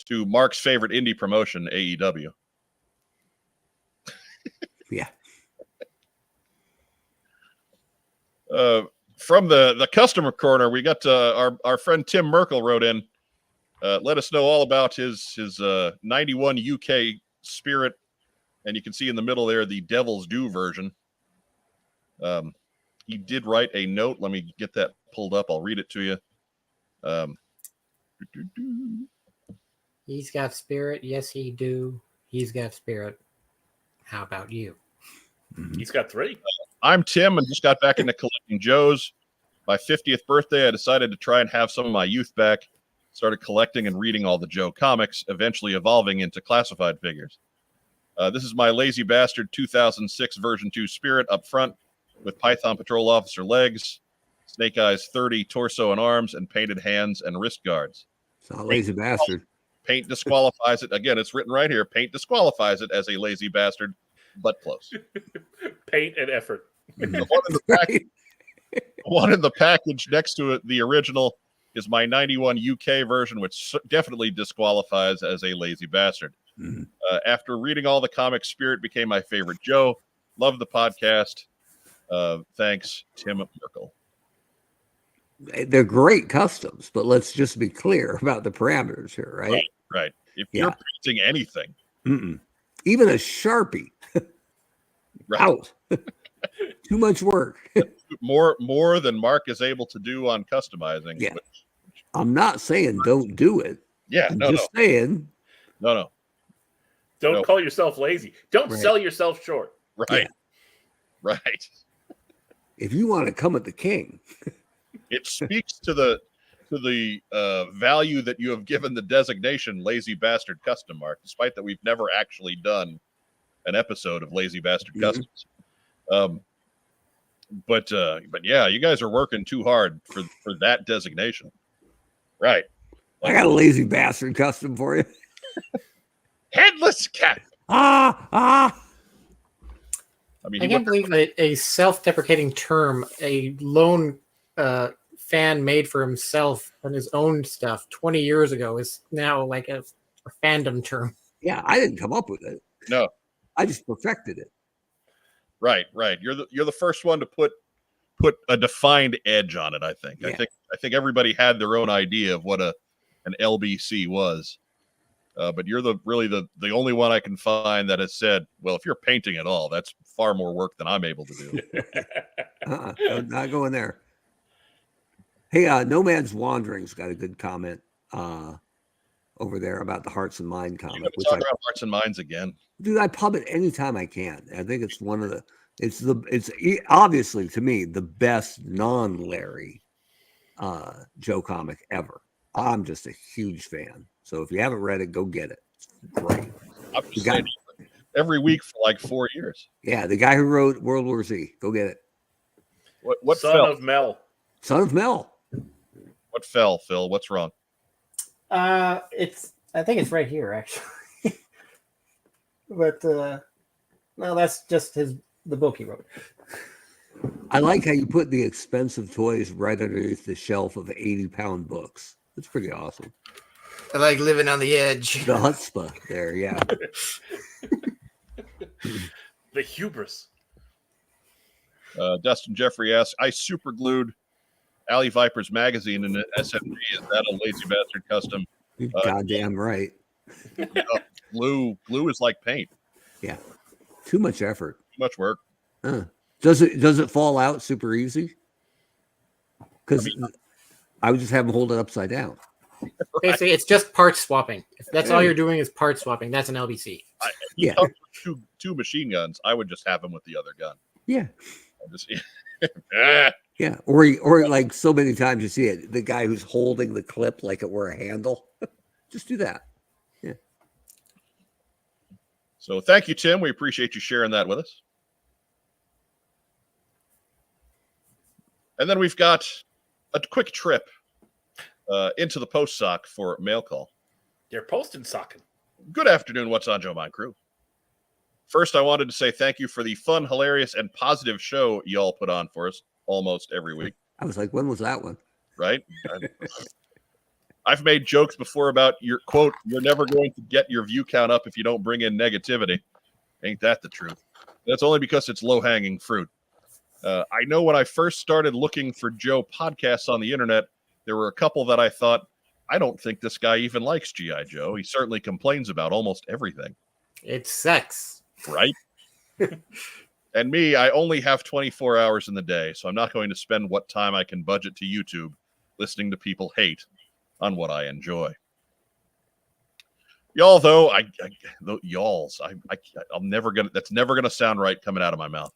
to Mark's favorite indie promotion, AEW. Yeah. From the customer corner, we got our friend Tim Merkel wrote in, let us know all about his 91 UK Spirit, and you can see in the middle there the Devil's Due version. He did write a note. Let me get that pulled up. I'll read it to you. He's got spirit. Yes, he do. He's got spirit. How about you? He's got 3. I'm Tim and just got back into collecting Joes. My 50th birthday, I decided to try and have some of my youth back. Started collecting and reading all the Joe comics, eventually evolving into classified figures. This is my Lazy Bastard 2006 version 2 Spirit up front with Python Patrol Officer legs, Snake Eyes 30 torso and arms, and painted hands and wrist guards. It's not a lazy bastard. Paint disqualifies it. Again, it's written right here. Paint disqualifies it as a lazy bastard, but close. Paint and effort. The one in the package next to it, the original, is my 91 UK version, which definitely disqualifies as a lazy bastard. Mhm. After reading all the comics, Spirit became my favorite Joe. Love the podcast. Thanks, Tim Merkel. They're great customs, but let's just be clear about the parameters here, right? Right. If Yeah. you're painting anything, Even a Sharpie, right, out. Too much work. more than Mark is able to do on customizing. Yeah. I'm not saying don't do it. Yeah. I'm No. just saying, Don't Don't No. call yourself lazy. Don't Right. sell yourself short. Right. Yeah. Right. if you want to come at the king, It speaks to the value that you have given the designation Lazy Bastard Custom, Mark, despite that we've never actually done an episode of Lazy Bastard Customs. But yeah, you guys are working too hard for that designation. Right. I got a lazy bastard custom for you. Headless cat. Ah. I mean, I he can't went, believe a self-deprecating term a lone fan made for himself and his own stuff 20 years ago is now like a fandom term. Yeah, I didn't come up with it. no, I just perfected it. right. You're the first one to put a defined edge on it. I think. Yeah. I think everybody had their own idea of what an LBC was. But you're the only one I can find that has said, well, if you're painting at all, that's far more work than I'm able to do. Not going there. Hey, Nomad's Wandering's got a good comment over there about the Hearts and Mind You're comic. going to talk about Hearts and Minds again. Dude, I pub it anytime I can. I think it's one of the. It's obviously to me the best non-Larry Joe comic ever. I'm just a huge fan. So if you haven't read it, go get it. It's great. I'm just saying, every week for like 4 years. Yeah, the guy who wrote World War Z. Go get it. What Son fell? of Mel. Son of Mel. What fell, Phil? What's wrong? I think it's right here actually. But no, that's just the book he wrote. I like how you put the expensive toys right underneath the shelf of 80-pound books. It's pretty awesome. I like living on the edge. The chutzpah there, yeah. The hubris. Dustin Jeffrey asks, I super glued Alley Vipers magazine in an SMG. Is that a lazy bastard custom? You're goddamn right. Glue is like paint. Yeah. Too much effort. Too much work. Does it fall out super easy? Because I would just have them hold it upside down. Basically, it's just part swapping. If that's all you're doing is part swapping, that's an LBC. He comes with two machine guns. I would just have him with the other gun. Yeah. Ah. Yeah. Or like so many times you see it, the guy who's holding the clip like it were a handle. Just do that. Yeah. So thank you, Tim. We appreciate you sharing that with us. And then we've got a quick trip into the post sock for mail call. They're posting socking. Good afternoon, What's on Joe Mind crew. First, I wanted to say thank you for the fun, hilarious, and positive show y'all put on for us almost every week. I was like, when was that one? Right? I've made jokes before about your quote, you're never going to get your view count up if you don't bring in negativity. Ain't that the truth? That's only because it's low-hanging fruit. I know when I first started looking for Joe podcasts on the internet, there were a couple that I thought, I don't think this guy even likes G.I. Joe. He certainly complains about almost everything. It's sex. Right? And me, I only have 24 hours in the day, so I'm not going to spend what time I can budget to YouTube listening to people hate on what I enjoy. Y'all, though, that's never gonna sound right coming out of my mouth.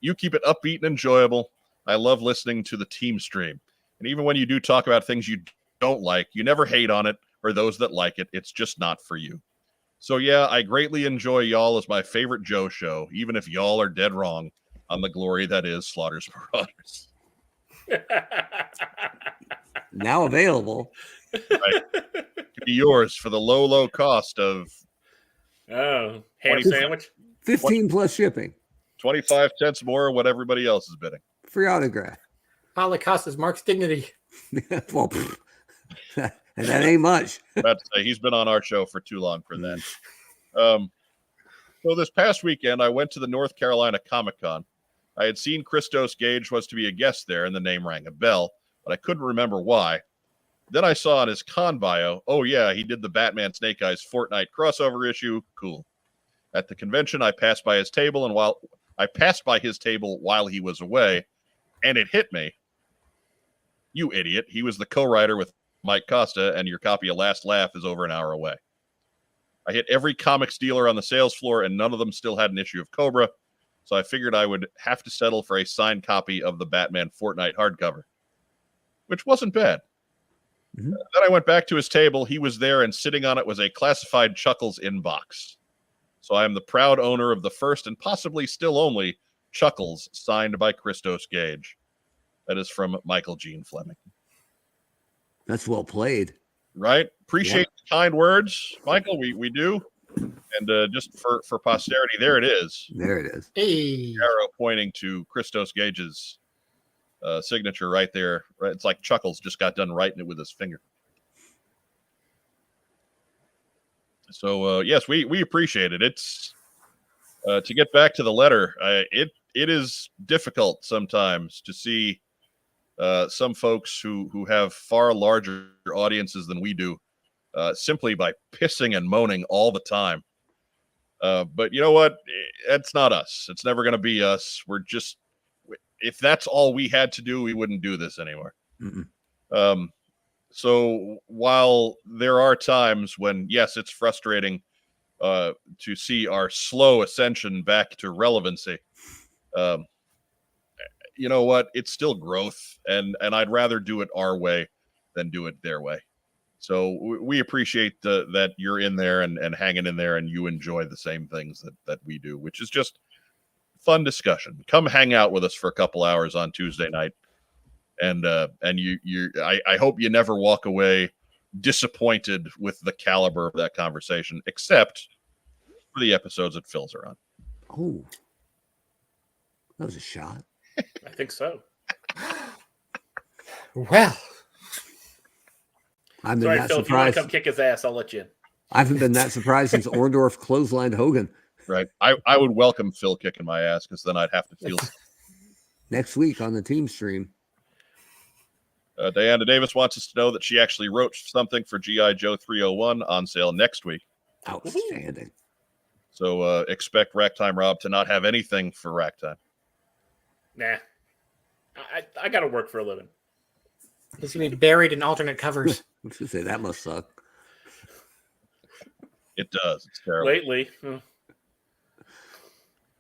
You keep it upbeat and enjoyable. I love listening to the team stream. And even when you do talk about things you don't like, you never hate on it or those that like it. It's just not for you. So yeah, I greatly enjoy y'all as my favorite Joe show, even if y'all are dead wrong on the glory that is Slaughter's Marauders. Now available. Right. Could be yours for the low cost of ham 20 sandwich. 15 plus shipping. 25 cents more what everybody else is bidding. Free autograph. All it costs is Mark's dignity. Well, and that ain't much. About to say, he's been on our show for too long for that. So this past weekend, I went to the North Carolina Comic-Con. I had seen Christos Gage was to be a guest there, and the name rang a bell, but I couldn't remember why. Then I saw on his con bio, oh yeah, he did the Batman Snake Eyes Fortnite crossover issue. Cool. At the convention, I passed by his table, and while he was away, and it hit me. You idiot. He was the co-writer with Mike Costa, and your copy of Last Laugh is over an hour away. I hit every comics dealer on the sales floor, and none of them still had an issue of Cobra, so I figured I would have to settle for a signed copy of the Batman Fortnite hardcover, which wasn't bad. Mm-hmm. Then I went back to his table. He was there, and sitting on it was a classified Chuckles inbox. So I am the proud owner of the first and possibly still only Chuckles signed by Christos Gage. That is from Michael Gene Fleming. That's well played. Right? Appreciate the kind words, Michael. We do. And just for posterity, there it is. There it is. Hey. Arrow pointing to Christos Gage's signature right there. Right? It's like Chuckles just got done writing it with his finger. So yes, we appreciate it. It's to get back to the letter. It is difficult sometimes to see some folks who have far larger audiences than we do, simply by pissing and moaning all the time. But you know what? It's not us. It's never going to be us. We're just, if that's all we had to do, we wouldn't do this anymore. So while there are times when, yes, it's frustrating to see our slow ascension back to relevancy, you know what? It's still growth, and I'd rather do it our way than do it their way. So we appreciate that you're in there and hanging in there, and you enjoy the same things that we do, which is just fun discussion. Come hang out with us for a couple hours on Tuesday night, and I hope you never walk away disappointed with the caliber of that conversation, except for the episodes that Phil's are on. Oh, that was a shot. I think so. Well, I've been Sorry, that Phil. If you want surprised. to come kick his ass, I'll let you in. I haven't been that surprised since Orndorff clotheslined Hogan. Right. I would welcome Phil kicking my ass, because then I'd have to feel. Next week on the team stream. Diana Davis wants us to know that she actually wrote something for G.I. Joe 301 on sale next week. Outstanding. So expect Racktime Rob to not have anything for Racktime. Nah. I got to work for a living. it's going to be buried in alternate covers. I was going to say, that must suck. It does. It's terrible. Lately.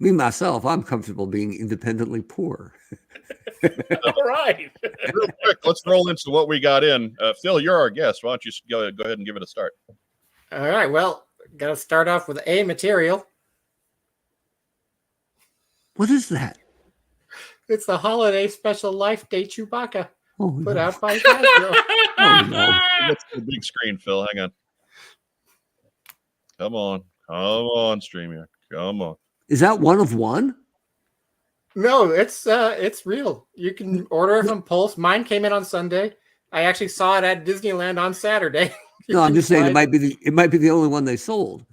Me, myself, I'm comfortable being independently poor. All right. Real quick, let's roll into what we got in. Phil, you're our guest. Why don't you go ahead and give it a start? All right. Well, got to start off with A material. What is that? It's the holiday special Life Day Chewbacca Oh, put no. out by Hasbro. Oh, no. Let's the big screen, Phil. Hang on. Come on, StreamYard. Come on. Is that one of one? No, it's real. You can order it from Pulse. Mine came in on Sunday. I actually saw it at Disneyland on Saturday. No, I'm just saying it might be the only one they sold.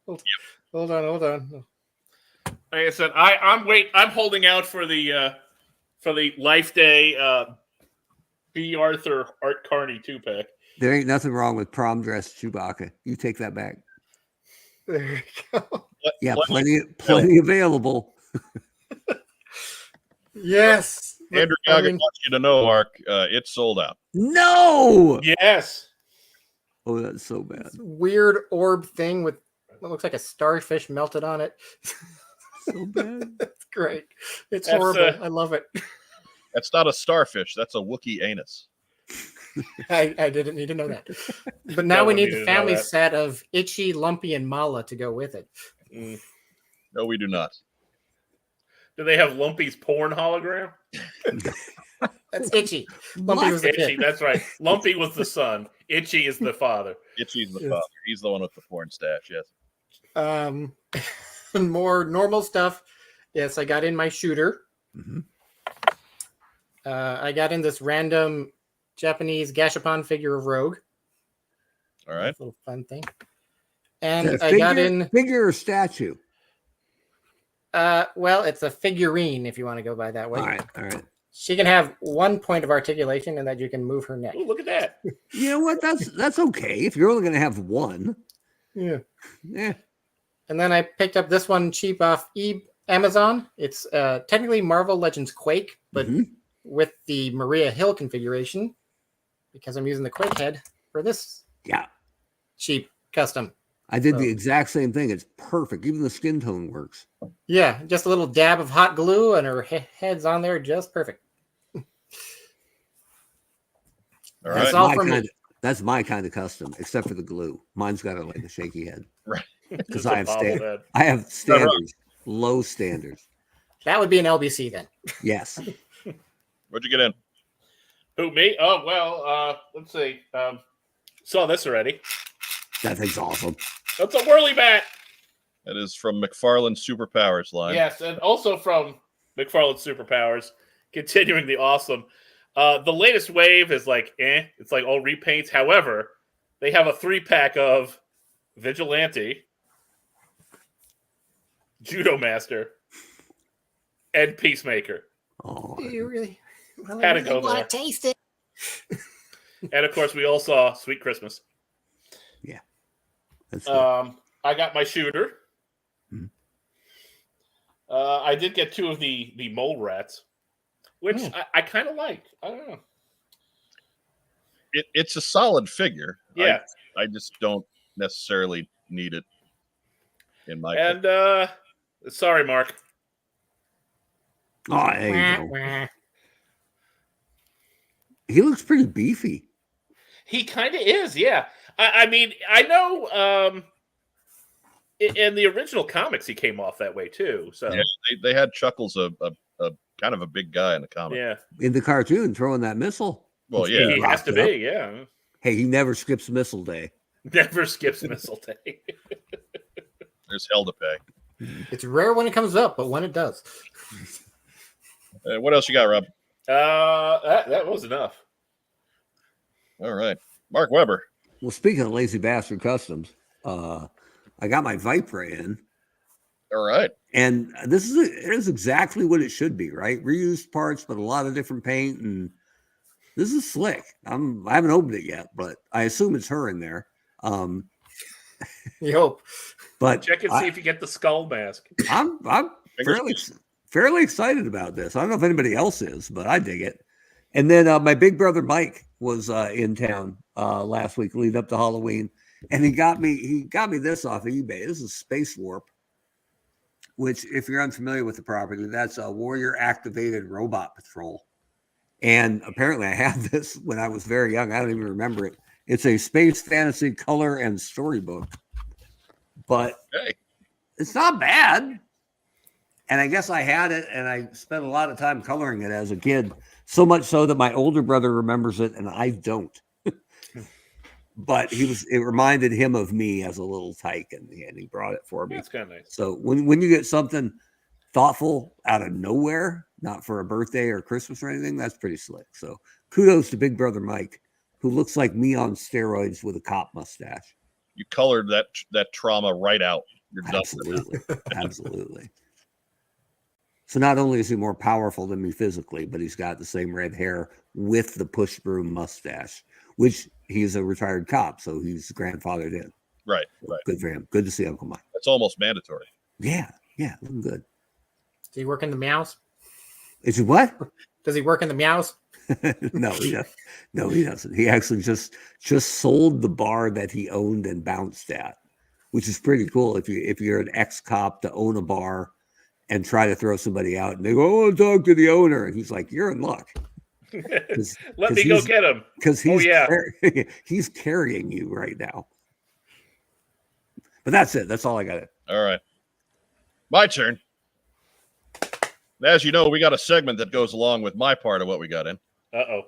Hold on. Like I said, I'm holding out for the Life Day B. Arthur Art Carney 2-pack. There ain't nothing wrong with prom dress Chewbacca. You take that back. There you go. Yeah, plenty available. Yes. Andrew I Goggin mean, wants you to know, Mark, it's sold out. No. Yes. Oh, that's so bad. this weird orb thing with what looks like a starfish melted on it. So bad. It's great. It's That's, horrible. I love it. That's not a starfish. That's a Wookiee anus. I didn't need to know that. But now No we one need needed the to know family that. set of Itchy, Lumpy, and Mala to go with it. No, we do not. Do they have Lumpy's porn hologram? That's Itchy. Lumpy was the Itchy, kid. that's right. Lumpy was the son. Itchy is the father. Itchy's the Yes. father. He's the one with the porn stash, yes. More normal stuff. Yes, I got in my shooter. Mm-hmm. I got in this random Japanese Gashapon figure of Rogue. All right. Nice little fun thing. And I got in. Figure or statue. Well, it's a figurine if you want to go by that way. All right. She can have 1 point of articulation, and that you can move her neck. Ooh, look at that. You know what? That's okay. If you're only going to have one, Yeah. yeah. And then I picked up this one cheap off Amazon. It's technically Marvel Legends Quake, but Mhm. with the Maria Hill configuration, because I'm using the Quake head for this Yeah. cheap custom. I did So- the exact same thing. It's perfect. Even the skin tone works. Yeah, just a little dab of hot glue, and her head's on there just perfect. All That's right. all my from me. that's my kind of custom, except for the glue. Mine's got like a shaky head. Right. Because Just a bobblehead. I have standards, low standards. That would be an LBC then. Yes. What'd you get in? Who, me? Oh, well, let's see. Saw this already. That thing's awesome. That's a whirly bat. That is from McFarlane Superpowers line. Yes, and also from McFarlane Superpowers, continuing the awesome. The latest wave is like, it's like all repaints. However, they have a 3-pack of Vigilante, Judo Master, and Peacemaker. Oh, Do you really? Well, Had I to go really want there. to taste it. And of course, we all saw Sweet Christmas. that's good. I got my shooter. Hmm. I did get 2 of the mole rats, which I kind of like. I don't know. It's a solid figure. Yeah. I just don't necessarily need it in my And sorry, Mark. Oh, there you Wah, go. wah. He looks pretty beefy. He kind of is, yeah. I mean, I know in the original comics he came off that way too. So Yeah, they had Chuckles a kind of a big guy in the comic. yeah. In the cartoon, throwing that missile. Well, Which yeah. He has to rocked up. be, yeah. Hey, he never skips missile day. Never skips missile day. There's hell to pay. It's rare when it comes up, but when it does. What else you got, Rob? That was enough. All right, Mark Weber. Well, speaking of Lazy Bastard Customs, I got my Viper in, All right. and it is exactly what it should be, right? Reused parts, but a lot of different paint, and this is slick. I haven't opened it yet, but I assume it's her in there. You hope. But Check and see if you get the skull mask. I'm fairly excited about this. I don't know if anybody else is, but I dig it. And then my big brother Mike was in town last week, leading up to Halloween, and he got me this off of eBay. This is Space Warp, which, if you're unfamiliar with the property, that's a warrior activated robot patrol. And apparently, I had this when I was very young. I don't even remember it. It's a space fantasy color and storybook, but Hey, it's not bad. And I guess I had it, and I spent a lot of time coloring it as a kid, so much so that my older brother remembers it, and I don't. But it reminded him of me as a little tyke, and he brought it for me. That's kind of nice. So when you get something thoughtful out of nowhere, not for a birthday or Christmas or anything, that's pretty slick. So kudos to Big Brother Mike, who looks like me on steroids with a cop mustache. you colored that trauma right out. You're done. Absolutely. Absolutely. So not only is he more powerful than me physically, but he's got the same red hair with the push broom mustache, which he's a retired cop, so he's grandfathered in. Right. Good for him. Good to see Uncle Mike. That's almost mandatory. Yeah, looking good. Does he work in the meows? Is he what? Does he work in the meows? No, he doesn't. No, he doesn't. He actually just sold the bar that he owned and bounced at, which is pretty cool. If you're an ex-cop to own a bar and try to throw somebody out, and they go, "Oh, talk to the owner," and he's like, "You're in luck." Let me go get him. Because he's yeah. he's carrying you right now. But that's it. That's all I got. All right. My turn. As you know, we got a segment that goes along with my part of what we got in. Uh-oh.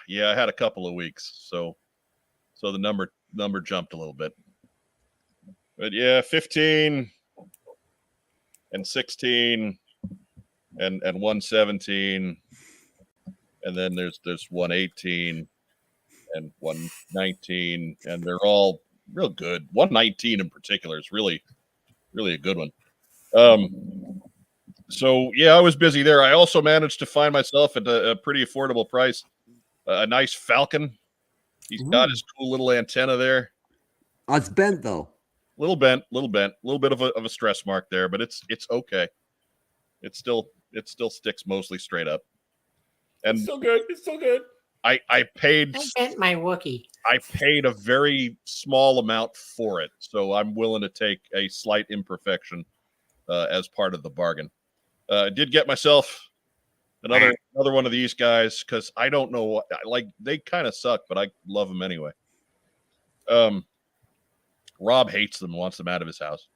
Yeah, I had a couple of weeks, so the number jumped a little bit. But yeah, 15 and 16 and 117, and then there's 118 and 119, and they're all real good. 119 in particular is really a good one. So yeah, I was busy there. I also managed to find myself at a pretty affordable price a nice Falcon. He's got his cool little antenna there. Oh, it's bent though. Little bent, a little bit of a stress mark there, but it's okay. It still sticks mostly straight up. And It's still good. It's still good. I paid I bent my Wookiee. I paid a very small amount for it, so I'm willing to take a slight imperfection as part of the bargain. Did get myself Another one of these guys, because I don't know what, like, they kind of suck, but I love them anyway. Rob hates them, wants them out of his house.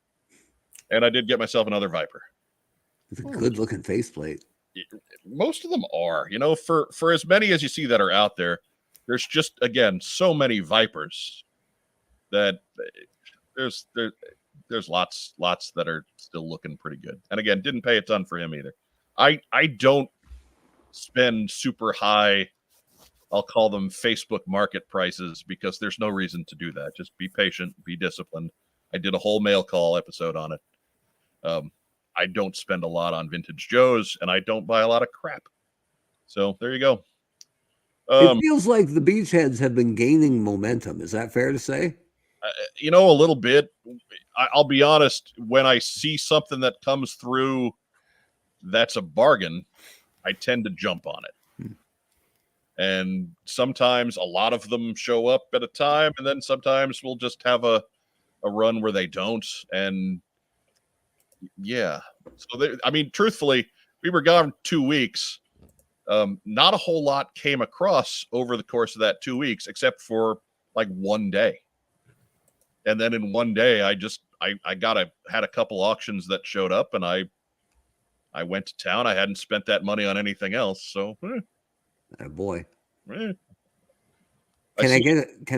And I did get myself another Viper. It's a good looking faceplate. Most of them are, for as many as you see that are out there, there's just, again, so many Vipers that there's lots that are still looking pretty good. And again, didn't pay a ton for him either. I don't spend super high, I'll call them Facebook market prices, because there's no reason to do that. Just be patient, be disciplined. I did a whole mail call episode on it. I don't spend a lot on vintage Joes, and I don't buy a lot of crap. So there you go. It feels like the beachheads have been gaining momentum. Is that fair to say? A little bit. I'll be honest, when I see something that comes through that's a bargain, I tend to jump on it. And sometimes a lot of them show up at a time, and then sometimes we'll just have a run where they don't. And yeah, so truthfully, we were gone 2 weeks. Not a whole lot came across over the course of that 2 weeks, except for like one day. And then in one day, I had a couple auctions that showed up, and I went to town. I hadn't spent that money on anything else. So, Oh boy. Eh. Can I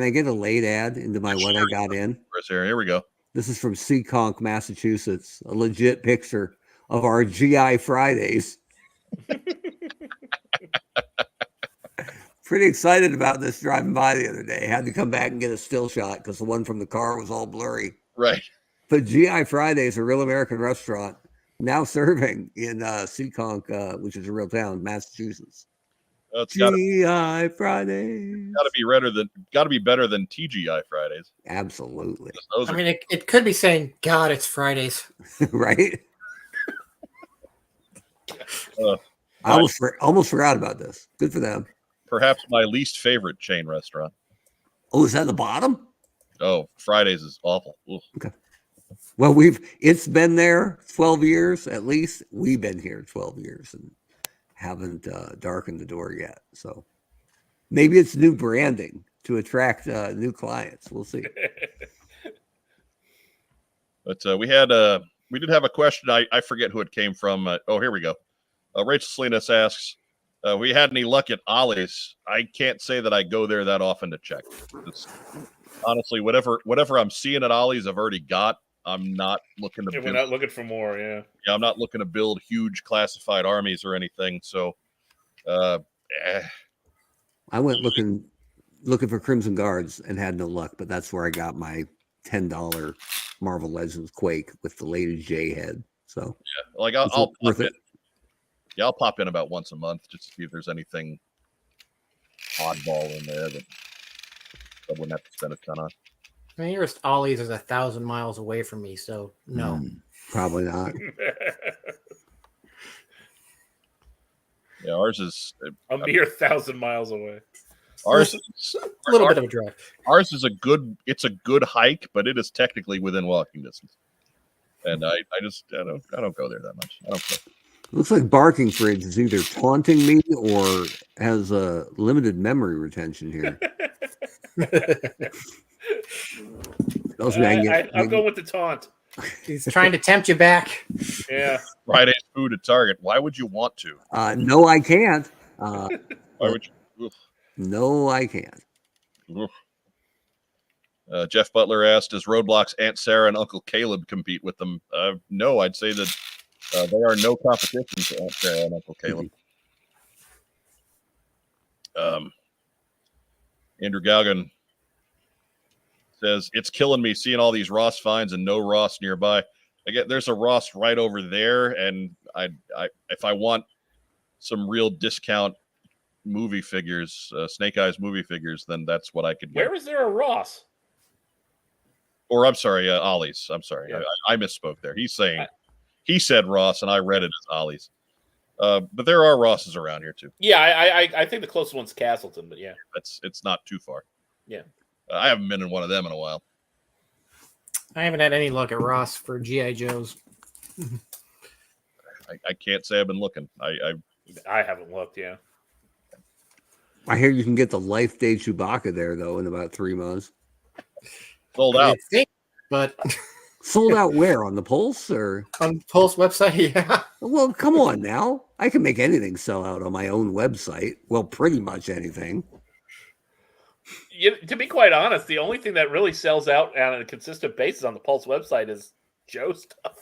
get a late ad into my what I got in? Here we go. This is from Seekonk, Massachusetts. A legit picture of our GI Fridays. Pretty excited about this driving by the other day. Had to come back and get a still shot because the one from the car was all blurry. Right. But GI Fridays, a real American restaurant, now serving in Seekonk, which is a real town, Massachusetts. GI Fridays. Got to be better than TGI Fridays. Absolutely. It could be saying, God, it's Fridays. Right? I almost forgot about this. Good for them. Perhaps my least favorite chain restaurant. Oh, is that the bottom? Oh, Fridays is awful. Ugh. Okay. Well, it's been there 12 years at least. We've been here 12 years and haven't darkened the door yet. So maybe it's new branding to attract new clients. We'll see. But we did have a question. I forget who it came from. Here we go. Rachel Salinas asks, we had any luck at Ollie's? I can't say that I go there that often to check. Honestly, whatever I'm seeing at Ollie's, I've already got. I'm not looking to. We're not looking for more. Yeah. Yeah, I'm not looking to build huge classified armies or anything. So, I went looking for Crimson Guards and had no luck, but that's where I got my $10 Marvel Legends Quake with the latest J head. So yeah, like I'll pop in. Yeah, I'll pop in about once a month just to see if there's anything oddball in there that I wouldn't have to spend a ton on. The nearest Ollie's is 1,000 miles away from me, so no. Probably not. Yeah, ours is a mere 1,000 miles away. Ours is a little bit of a drive. Ours is a good hike, but it is technically within walking distance. And I don't go there that much. I don't care. Looks like Barking Fridge is either taunting me or has a limited memory retention here. I'll go with the taunt. He's trying to tempt you back. Yeah. Friday's food at Target. Why would you want to? No, I can't. Why would you? No, I can't. Jeff Butler asked, does Roadblock's Aunt Sarah and Uncle Caleb compete with them? No, I'd say that they are no competition to Aunt Sarah and Uncle Caleb. Andrew Galgan says, it's killing me seeing all these Ross finds and no Ross nearby. Again, there's a Ross right over there, and I if I want some real discount movie figures, Snake Eyes movie figures, then that's what I could get. Where is there a Ross? Or I'm sorry, Ollie's. I'm sorry, yeah. I misspoke there. He said Ross, and I read it as Ollie's. But there are Rosses around here too. Yeah, I think the closest one's Castleton, but yeah, it's not too far. Yeah, I haven't been in one of them in a while. I haven't had any luck at Ross for GI Joes. I can't say I've been looking. I haven't looked. Yeah. I hear you can get the Life Day Chewbacca there though in about 3 months. Sold I out. think, but Sold out where on the Pulse or? on Pulse website, yeah. Well, come on now. I can make anything sell out on my own website. Well, pretty much anything. To be quite honest, the only thing that really sells out on a consistent basis on the Pulse website is Joe stuff.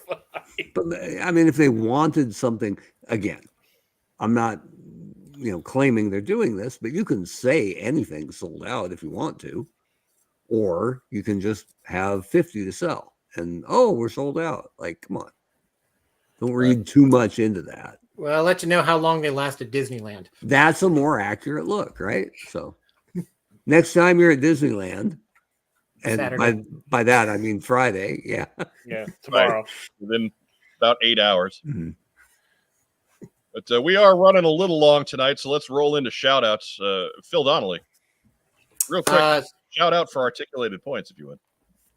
But I mean, if they wanted something, again, I'm not, claiming they're doing this, but you can say anything sold out if you want to, or you can just have 50 to sell, and we're sold out. Like, come on, don't read too much into that. Well, I'll let you know how long they last at Disneyland. That's a more accurate look, right? So, next time you're at Disneyland, and Saturday. by that I mean Friday, yeah. Yeah, tomorrow. Within about 8 hours. Mm-hmm. But we are running a little long tonight, so let's roll into shout-outs. Phil Donnelly, real quick, shout out for Articulated Points, if you would.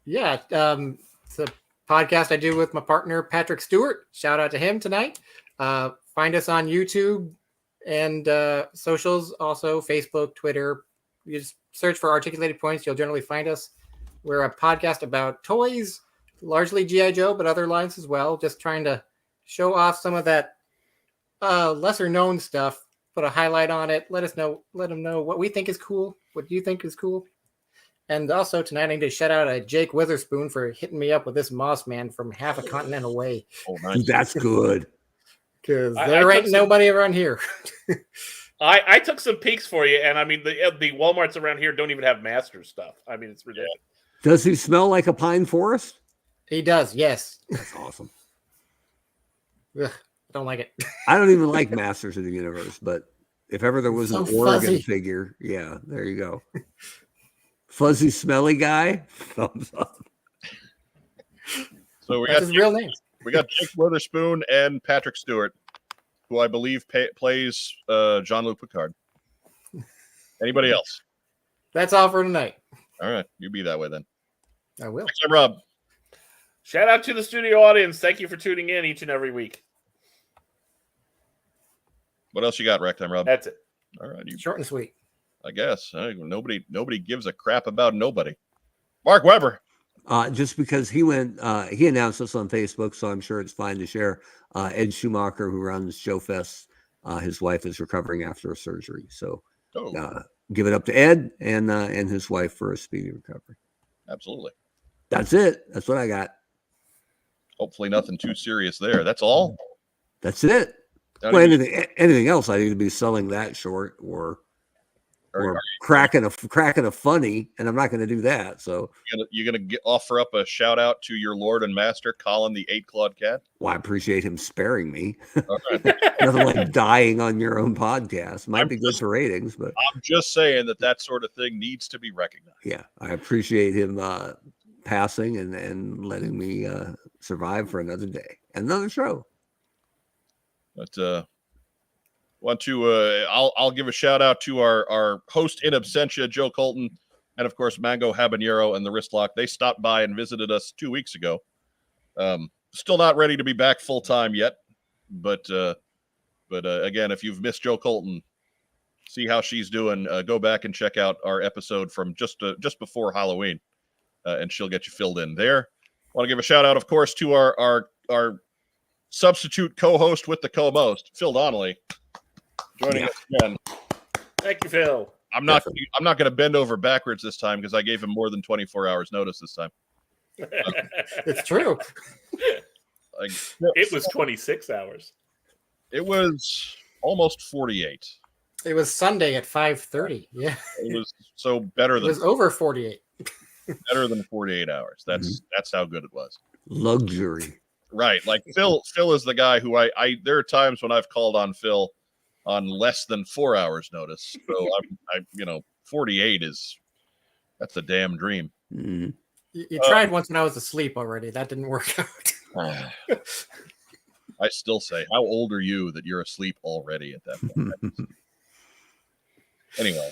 Yeah, it's a podcast I do with my partner, Patrick Stewart. Shout out to him tonight. Find us on YouTube and socials, also Facebook, Twitter. You just search for Articulated Points. You'll generally find us. We're a podcast about toys, largely G.I. Joe, but other lines as well. Just trying to show off some of that lesser known stuff, put a highlight on it. Let them know what we think is cool, what you think is cool. And also tonight I need to shout out Jake Witherspoon for hitting me up with this Moss Man from half a continent away. Oh, nice. That's good. Because there ain't nobody around here. I took some peeks for you, and I mean the Walmarts around here don't even have Master stuff. I mean, it's ridiculous. Does he smell like a pine forest? He does, yes. That's awesome. Ugh, I don't like it. I don't even like Masters of the Universe, but if ever there was So an Oregon fuzzy. figure, yeah, there you go. Fuzzy, smelly guy, thumbs up. So That's his real name. We got Jake Witherspoon and Patrick Stewart, who I believe plays Jean-Luc Picard. Anybody else? That's all for tonight. All right, you be that way then. I will. Next time, Rob. Shout out to the studio audience. Thank you for tuning in each and every week. What else you got, Ragtime Rob? That's it. All right, you. Short and sweet. I guess nobody gives a crap about nobody. Mark Weber. Just because he announced this on Facebook, so I'm sure it's fine to share. Ed Schumacher, who runs Joe Fest, his wife is recovering after a surgery. So give it up to Ed and his wife for a speedy recovery. Absolutely. That's it. That's what I got. Hopefully nothing too serious there. That's all. That's it. Not Well, even- anything else, I need to be selling that short or cracking a funny, and I'm not going to do that. So you're gonna offer up a shout out to your Lord and Master, Colin the 8-clawed cat. well, I appreciate him sparing me. All right. Nothing like dying on your own podcast. Might be good for ratings, but I'm just saying that sort of thing needs to be recognized. yeah, I appreciate him passing and letting me survive for another day, another show. But I'll give a shout out to our host in absentia, Joe Colton, and of course Mango Habanero and the Wristlock. They stopped by and visited us 2 weeks ago. Still not ready to be back full time yet, but again, if you've missed Joe Colton, see how she's doing. Go back and check out our episode from just before Halloween, and she'll get you filled in there. Want to give a shout out, of course, to our substitute co-host with the co-most, Phil Donnelly, joining us again. Thank you, Phil. I'm not going to bend over backwards this time because I gave him more than 24 hours notice this time. It's true. Like, It was 26 hours. It was almost 48. It was Sunday at 5:30. Yeah. It was so better It than was over 48. 48 hours. That's how good it was. Luxury. Right. Like Phil is the guy who I there are times when I've called on Phil on less than 4 hours notice. So I 48 that's a damn dream. Mm-hmm. You tried once when I was asleep already. That didn't work out. I still say, how old are you that you're asleep already at that point? Anyway,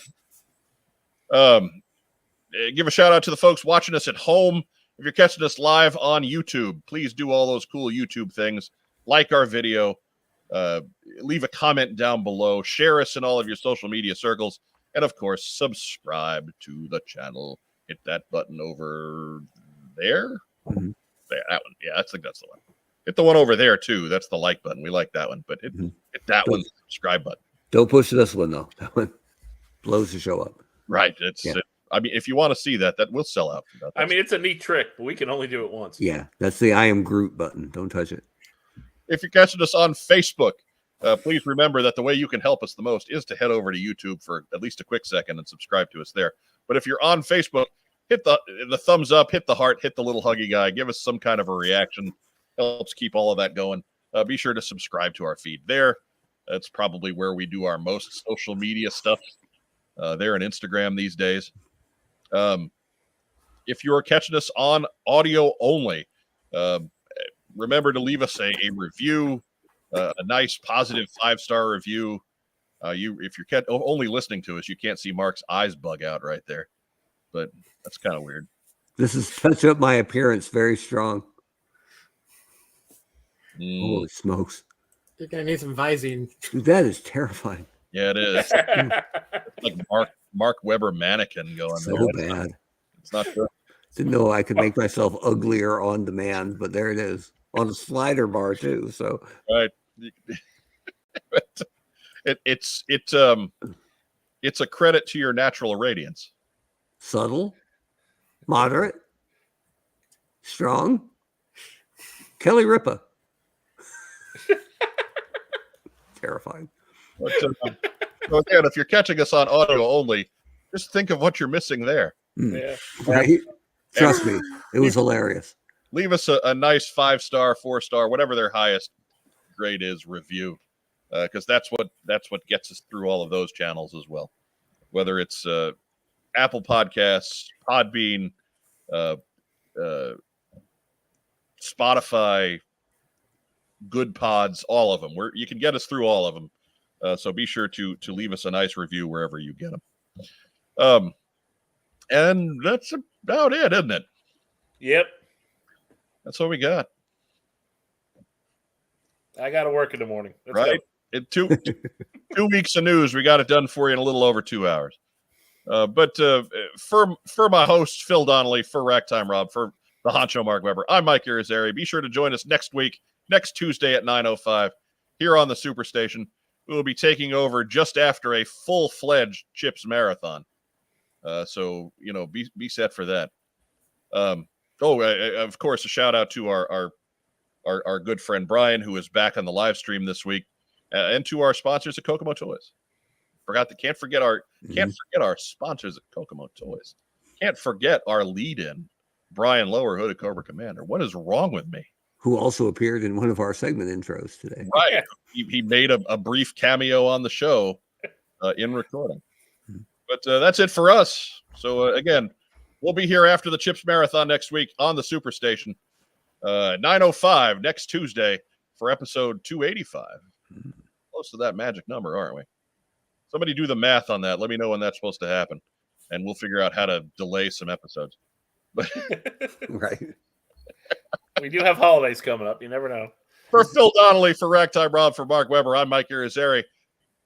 give a shout out to the folks watching us at home. If you're catching us live on YouTube, please do all those cool YouTube things. Like our video, Leave a comment down below. Share us in all of your social media circles. And, of course, subscribe to the channel. Hit that button over there. Mm-hmm. There, that one. Yeah, I think that's the one. Hit the one over there, too. That's the like button. We like that one. But hit that one, subscribe button. Don't push this one, though. That one blows the show up. Right. I mean, if you want to see that will sell out. I mean, it's a neat trick, but we can only do it once. Yeah, that's the I am Groot button. Don't touch it. If you're catching us on Facebook, please remember that the way you can help us the most is to head over to YouTube for at least a quick second and subscribe to us there. But if you're on Facebook, hit the thumbs up, hit the heart, hit the little huggy guy, give us some kind of a reaction. Helps keep all of that going. Be sure to subscribe to our feed there. That's probably where we do our most social media stuff. There on Instagram these days. If you're catching us on audio only, remember to leave us a review, a nice positive 5-star review. If you're only listening to us, you can't see Mark's eyes bug out right there, but that's kind of weird. This has touched up my appearance very strong. Holy smokes. You're going to need some Visine. Dude, that is terrifying. Yeah, it is. It's like Mark Webber mannequin going So there. bad. It's not good. Didn't know I could make myself uglier on demand, but there it is. On a slider bar, too. So, Right. It's a credit to your natural radiance. subtle, moderate, strong. Kelly Ripa. Terrifying. But, so again, if you're catching us on audio only, just think of what you're missing there. Yeah. Right? Trust me, it was hilarious. Leave us a nice 5-star, 4-star, whatever their highest grade is review, because that's what gets us through all of those channels as well. Whether it's Apple Podcasts, Podbean, Spotify, Good Pods, all of them. You can get us through all of them. So be sure to leave us a nice review wherever you get them. And that's about it, isn't it? Yep. That's what we got. I got to work in the morning. Let's Right? go. In 2 weeks of news, we got it done for you in a little over 2 hours. But for my host, Phil Donnelly, for Racktime Rob, for the honcho Mark Webber, I'm Mike Irizarry. Be sure to join us next week, next Tuesday at 9:05 here on the Superstation. We will be taking over just after a full-fledged Chips Marathon. So, be set for that. Of course, a shout-out to our good friend Brian, who is back on the live stream this week, and to our sponsors at Kokomo Toys. Can't forget our sponsors at Kokomo Toys. Can't forget our lead-in, Brian Lowerhood of Cobra Commander. What is wrong with me? Who also appeared in one of our segment intros today. Right. He made a brief cameo on the show in recording. But that's it for us. So, again, we'll be here after the Chips Marathon next week on the Superstation. 9:05 next Tuesday for episode 285. Close to that magic number, aren't we? Somebody do the math on that. Let me know when that's supposed to happen, and we'll figure out how to delay some episodes. Right. We do have holidays coming up. You never know. For Phil Donnelly, for Racktime Rob, for Mark Webber, I'm Mike Irizarry.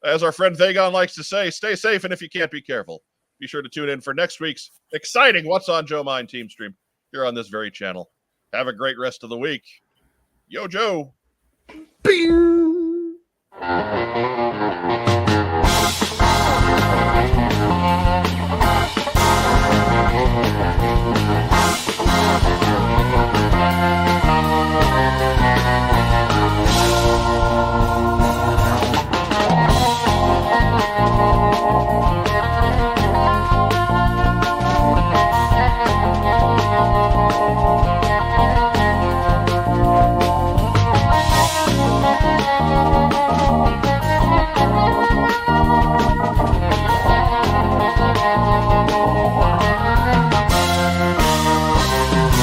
As our friend Vagon likes to say, stay safe, and if you can't, be careful. Be sure to tune in for next week's exciting What's on Joe Mind team stream here on this very channel. Have a great rest of the week. Yo, Joe. Bing!